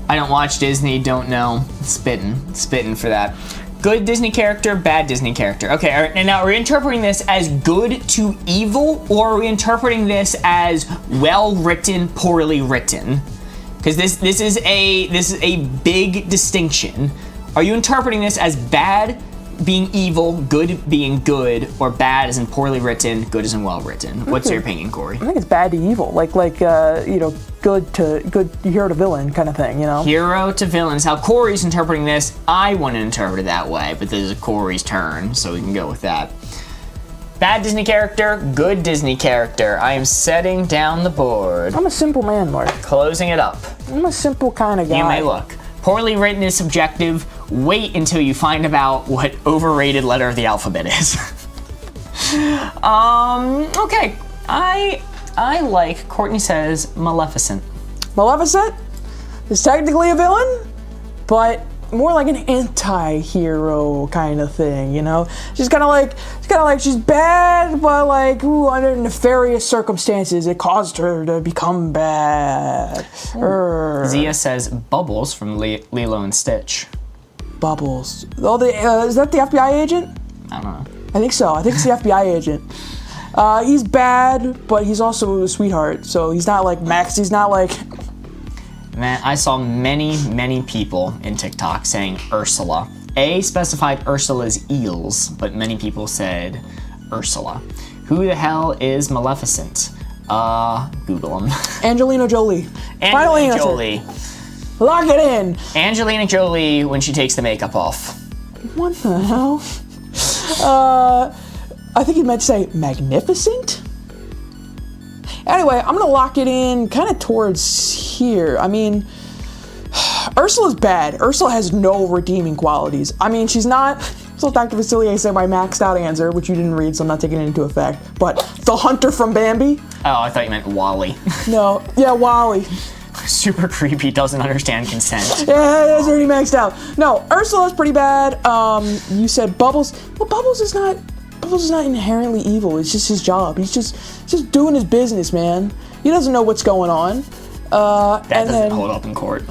I don't watch Disney, don't know. Spitting for that. Good Disney character, bad Disney character. Okay, all right, and now are we interpreting this as good to evil, or are we interpreting this as well written, poorly written? Because this is a big distinction. Are you interpreting this as bad being evil, good being good, or bad as in poorly written, good as in well written? What's your opinion, Corey? I think it's bad to evil, like you know, good hero to villain kind of thing, you know. Hero to villain is how Corey's interpreting this. I want to interpret it that way, but this is Corey's turn, so we can go with that. Bad Disney character, good Disney character. I am setting down the board. I'm a simple man, Mark. Closing it up. I'm a simple kind of guy. You may look. Poorly written is subjective. Wait until you find about what overrated letter of the alphabet is. Okay. I like, Courtney says, Maleficent. Maleficent is technically a villain, but more like an anti-hero kind of thing, you know? She's kind of like she's bad, but like, ooh, under nefarious circumstances, it caused her to become bad. Zia says Bubbles from Lilo and Stitch. Bubbles. Oh, is that the FBI agent? I don't know. I think so. I think it's the FBI agent. He's bad, but he's also a sweetheart. So he's not like Max. He's not like. Man, I saw many people in TikTok saying Ursula. A specified Ursula's eels, but many people said Ursula. Who the hell is Maleficent? Google them. Angelina Jolie. Angelina Jolie. Lock it in. Angelina Jolie when she takes the makeup off. What the hell? I think he meant to say magnificent. Anyway, I'm gonna lock it in kind of towards here. I mean, Ursula's bad. Ursula has no redeeming qualities. I mean, she's not. So Dr. Facilier said my maxed out answer, which you didn't read, so I'm not taking it into effect. But the hunter from Bambi. Oh, I thought you meant Wally. No, yeah, Wally. Super creepy. Doesn't understand consent. Yeah, it's already maxed out. No, Ursula's pretty bad. You said Bubbles. Well, Bubbles is not inherently evil. It's just his job. He's just doing his business, man. He doesn't know what's going on. That doesn't hold up in court.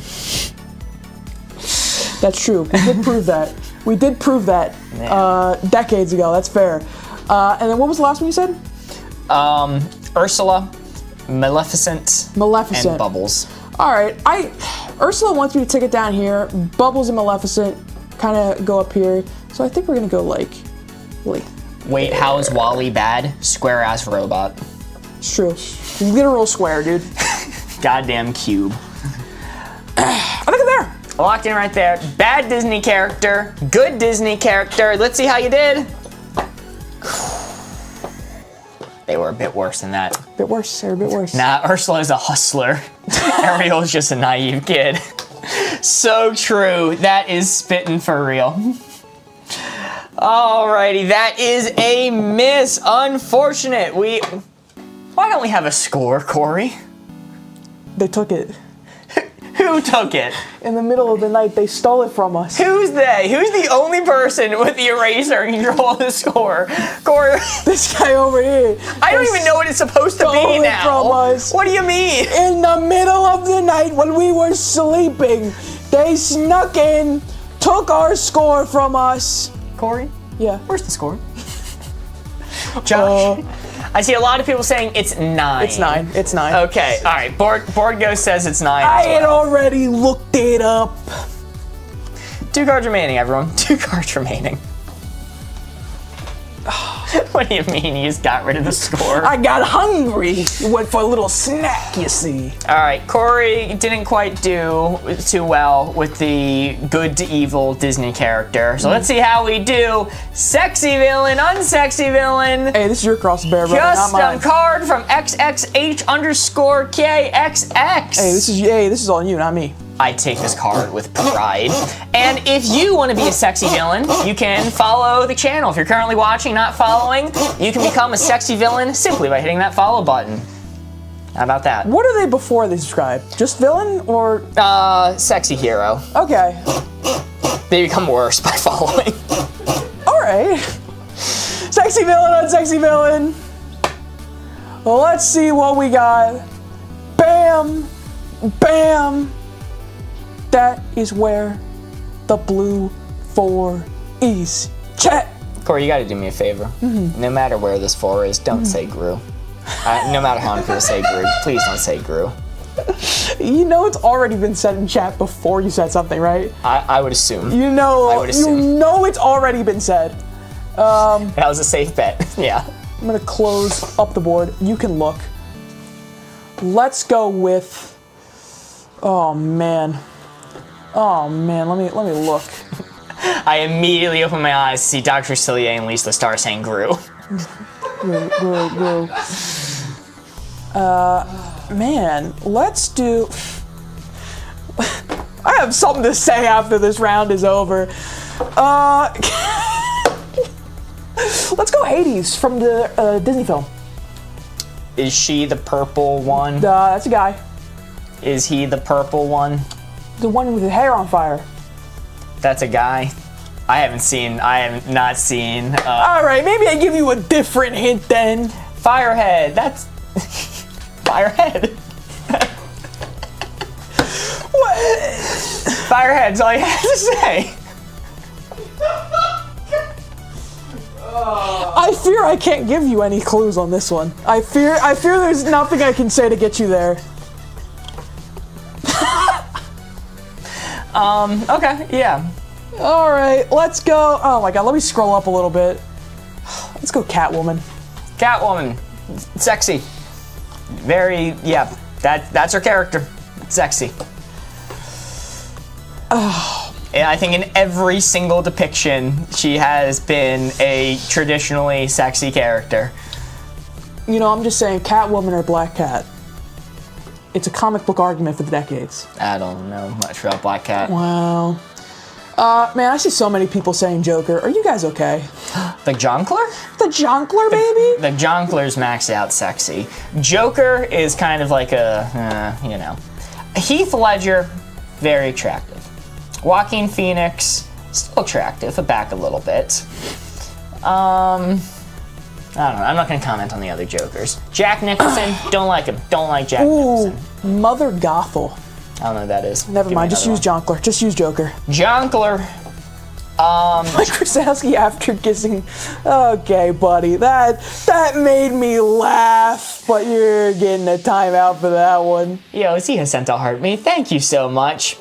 That's true. We did prove that. We did prove that decades ago. That's fair. And then what was the last one you said? Ursula, Maleficent, and Bubbles. All right. Ursula wants me to take it down here. Bubbles and Maleficent kind of go up here. So I think we're gonna go like. Wait, how is Wally bad? Square ass robot. It's true. Literal square, dude. Goddamn cube. I think I'm there. Locked in right there. Bad Disney character, good Disney character. Let's see how you did. They were a bit worse than that. Bit worse, they're a bit worse. Nah, Ursula's a hustler. Ariel's just a naive kid. So true. That is spitting for real. Alrighty, that is a miss. Unfortunate. Why don't we have a score, Corey? They took it. Who Who took it? In the middle of the night, they stole it from us. Who's they? Who's the only person with the eraser in control of the score? Corey. This guy over here. I don't even know what it's supposed to be stole it now. from us. What do you mean? In the middle of the night when we were sleeping, they snuck in, took our score from us. Corey? Yeah. Where's the score? Josh? I see a lot of people saying it's 9. It's 9. It's 9. Okay, all right. Board Ghost says it's 9. I had already looked it up. 2 cards remaining, everyone. 2 cards remaining. What do you mean you just got rid of the score? I got hungry. Went for a little snack, you see. All right, Corey didn't quite do too well with the good to evil Disney character. So let's see how we do. Sexy villain, unsexy villain. Hey, this is your cross bear, brother, not mine. Custom card from XXH_KXX. Hey, this is on you, not me. I take this card with pride. And if you want to be a sexy villain, you can follow the channel. If you're currently watching, not following, you can become a sexy villain simply by hitting that follow button. How about that? What are they before they subscribe? Just villain or? Sexy hero. Okay. They become worse by following. All right. Sexy villain, unsexy villain. Well, let's see what we got. Bam, bam. That is where the blue 4 is. Chat. Corey, you gotta do me a favor. No matter where this 4 is, don't say Gru. No matter how many people say Gru, please don't say Gru. You know it's already been said in chat before you said something, right? I would assume. You know, I would assume. You know it's already been said. That was a safe bet. Yeah. I'm gonna close up the board. You can look. Let's go with. Oh man. Oh man. Let me look. I immediately open my eyes to see Dr. Cillier and Lisa Star saying Gru. Gru. Man, let's do. I have something to say after this round is over. Let's go Hades from the Disney film. Is she the purple one? That's a guy. Is he the purple one? The one with the hair on fire. That's a guy. I have not seen. All right, maybe I give you a different hint then. Firehead. That's Firehead. What? Firehead's all you have to say. I fear I can't give you any clues on this one. I fear there's nothing I can say to get you there. Okay, yeah. All right, let's go. Oh my god, let me scroll up a little bit. Let's go Catwoman. Catwoman. Sexy. Very, yeah. That's her character. Sexy. Oh. And I think in every single depiction, she has been a traditionally sexy character. You know, I'm just saying Catwoman or Black Cat. It's a comic book argument for the decades. I don't know much about Black Cat. Wow. Man, I see so many people saying Joker. Are you guys okay? The Jonkler? The Jonkler, baby? The Jonkler's maxed out sexy. Joker is kind of like a, you know. Heath Ledger, very attractive. Joaquin Phoenix, still attractive, but back a little bit. I don't know. I'm not going to comment on the other Jokers. Jack Nicholson, don't like him. Don't like Jack Nicholson. Mother Gothel. I don't know who that is. Never mind. Just use Jonkler. Just use Joker. Jonkler. Mike Krasowski after kissing. Okay, buddy. That made me laugh, but you're getting a timeout for that one. Yo, Zia sent to heart me. Thank you so much.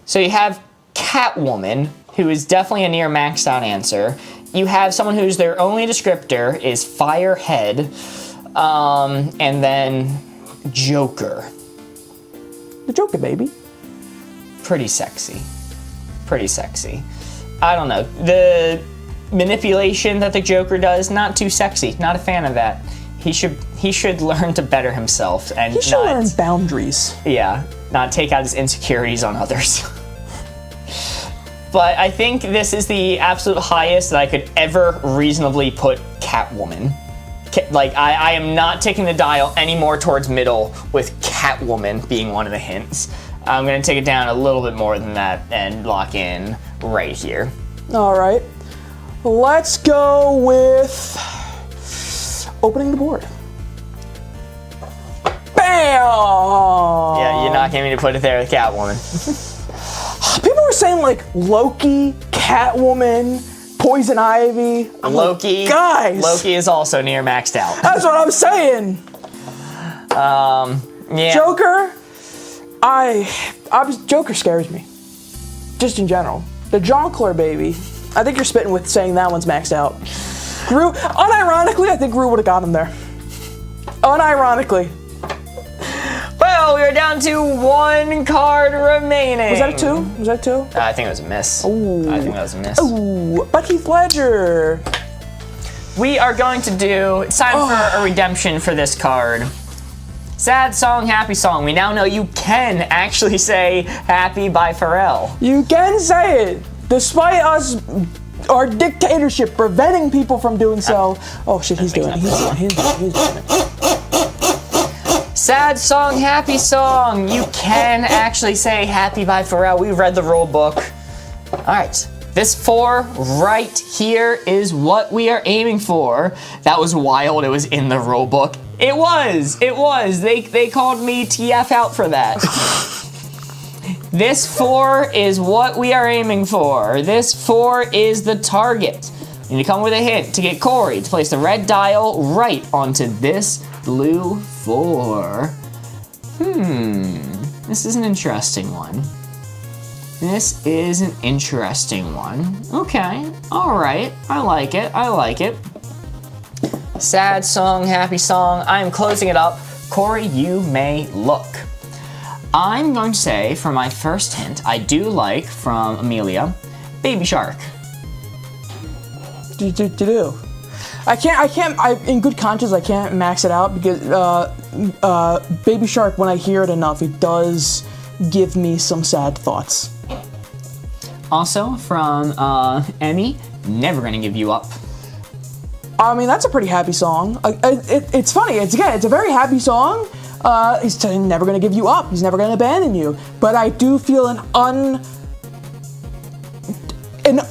So you have Catwoman, who is definitely a near maxed out answer. You have someone who's their only descriptor is Firehead, and then Joker. The Joker, baby. Pretty sexy. Pretty sexy. I don't know. The manipulation that the Joker does, not too sexy. Not a fan of that. He should learn to better himself and he should learn boundaries. Yeah, not take out his insecurities on others. But I think this is the absolute highest that I could ever reasonably put Catwoman. I am not taking the dial any more towards middle with Catwoman being one of the hints. I'm gonna take it down a little bit more than that and lock in right here. All right. Let's go with opening the board. Bam! Yeah, you're not getting me to put it there with Catwoman. People were saying like Loki, Catwoman, Poison Ivy. I'm Loki. Like, guys. Loki is also near maxed out. That's what I'm saying. Yeah. Joker. Joker scares me. Just in general. The Jongleur baby. I think you're spitting with saying that one's maxed out. Unironically, I think Gru would have got him there. Unironically. Well, we are down to 1 card remaining. Was that a 2? Was that a 2? I think it was a miss. Ooh. I think that was a miss. Ooh, but Heath Ledger. We are going to do, it's time for a redemption for this card. Sad song, happy song. We now know you can actually say Happy by Pharrell. You can say it, despite us, our dictatorship preventing people from doing so. Oh shit, he's doing it. He's doing it. Sad song, happy song. You can actually say Happy by Pharrell. We read the rule book. All right. This 4 right here is what we are aiming for. That was wild. It was in the rule book. It was. They called me TF out for that. This 4 is what we are aiming for. This 4 is the target. You need to come with a hint to get Corey to place the red dial right onto this blue 4. This is an interesting one. This is an interesting one. Okay, all right, I like it. Sad song, happy song. I am closing it up. Corey, you may look. I'm going to say for my first hint, I do like from Amelia, Baby Shark. In good conscience, I can't max it out because Baby Shark, when I hear it enough, it does give me some sad thoughts. Also from Emmy, Never Gonna Give You Up. I mean, that's a pretty happy song. It's funny. It's a very happy song. He's never gonna give you up. He's never gonna abandon you. But I do feel an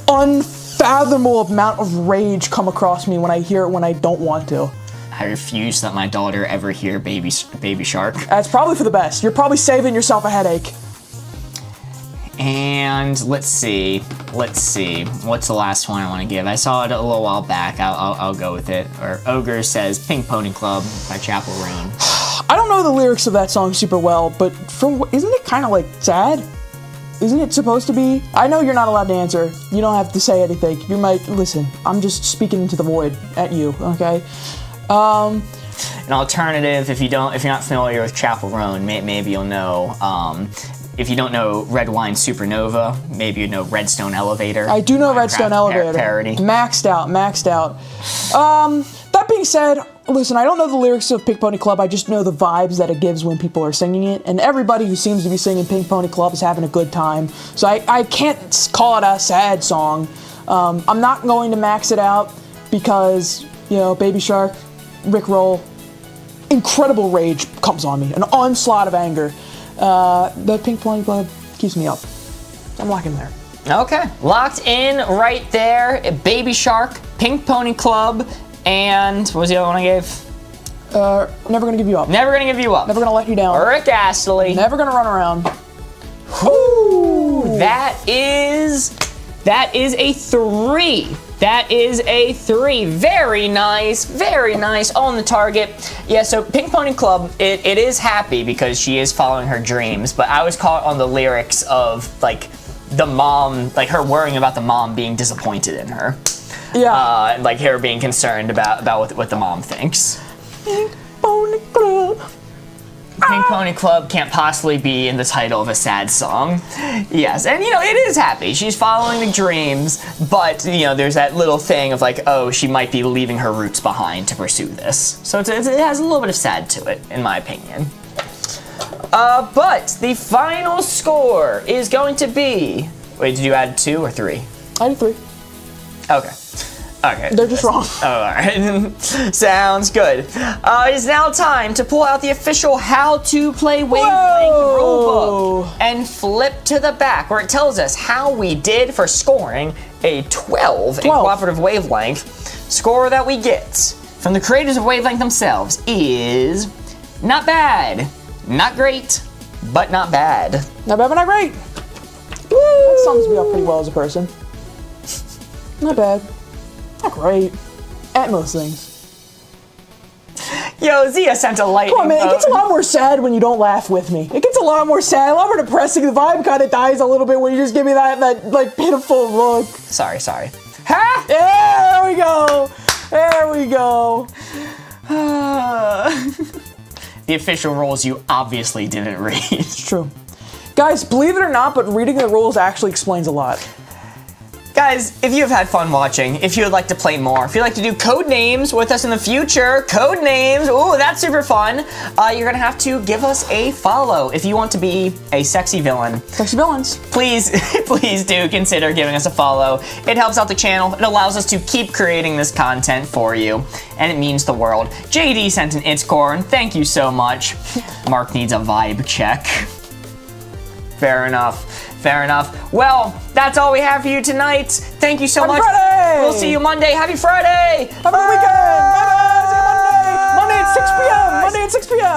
unfathomable amount of rage come across me when I hear it when I don't want to. I refuse to let my daughter ever hear Baby Shark. That's probably for the best. You're probably saving yourself a headache. And let's see. What's the last one I want to give? I saw it a little while back. I'll go with it. Or Ogre says Pink Pony Club by Chapel Rain. I don't know the lyrics of that song super well, but isn't it kind of like sad? Isn't it supposed to be? I know you're not allowed to answer. You don't have to say anything. You might listen. I'm just speaking into the void at you. Okay. An alternative, if you're not familiar with Chapel Roan, maybe you'll know. If you don't know Red Wine Supernova, maybe you know Redstone Elevator. I do know Redstone Elevator. Parody. Maxed out. That being said, listen, I don't know the lyrics of Pink Pony Club. I just know the vibes that it gives when people are singing it. And everybody who seems to be singing Pink Pony Club is having a good time. So I can't call it a sad song. I'm not going to max it out because, Baby Shark, Rickroll, incredible rage comes on me. An onslaught of anger. The Pink Pony Club keeps me up. I'm locking there. Okay, locked in right there. Baby Shark, Pink Pony Club, and what was the other one I gave? Never Gonna Give You Up. Never Gonna Give You Up. Never Gonna Let You Down. Rick Astley. Never Gonna Run Around. Woo! That is a 3. That is a 3. Very nice on the target. Yeah, so Pink Pony Club, it is happy because she is following her dreams, but I was caught on the lyrics of, like, the mom, like her worrying about the mom being disappointed in her. Yeah. Like her being concerned about what the mom thinks. Pink Pony Club. Pink Pony Club can't possibly be in the title of a sad song. Yes, and it is happy. She's following the dreams, but there's that little thing of like, oh, she might be leaving her roots behind to pursue this. So it has a little bit of sad to it, in my opinion. But the final score is going to be... Wait, did you add 2 or 3? I did 3. Okay. Okay. They're just wrong. Oh, all right. Sounds good. It's now time to pull out the official How to Play Wavelength rulebook and flip to the back where it tells us how we did for scoring a 12 in cooperative wavelength. Score that we get from the creators of Wavelength themselves is not bad, not great, but not bad. Not bad, but not great. That sums me up pretty well as a person. Not bad. Not great. At most things. Yo, Zia sent a lightning Come on, man. It bolt. gets a lot more sad when you don't laugh with me. It gets a lot more sad, a lot more depressing. The vibe kind of dies a little bit when you just give me that like pitiful look. Sorry. Ha! Yeah, there we go. There we go. The official rules you obviously didn't read. It's true. Guys, believe it or not, but reading the rules actually explains a lot. Guys, if you've had fun watching, if you would like to play more, if you'd like to do Codenames with us in the future, Codenames, ooh, that's super fun, you're gonna have to give us a follow if you want to be a sexy villain. Sexy villains. Please do consider giving us a follow. It helps out the channel. It allows us to keep creating this content for you, and it means the world. JD sent an It's Corn. Thank you so much. Mark needs a vibe check. Fair enough. Well, that's all we have for you tonight. Thank you so much. Friday! We'll see you Monday. Happy Friday! Have a good weekend. Bye-bye. See you Monday. Monday at 6 p.m. Monday at 6 p.m.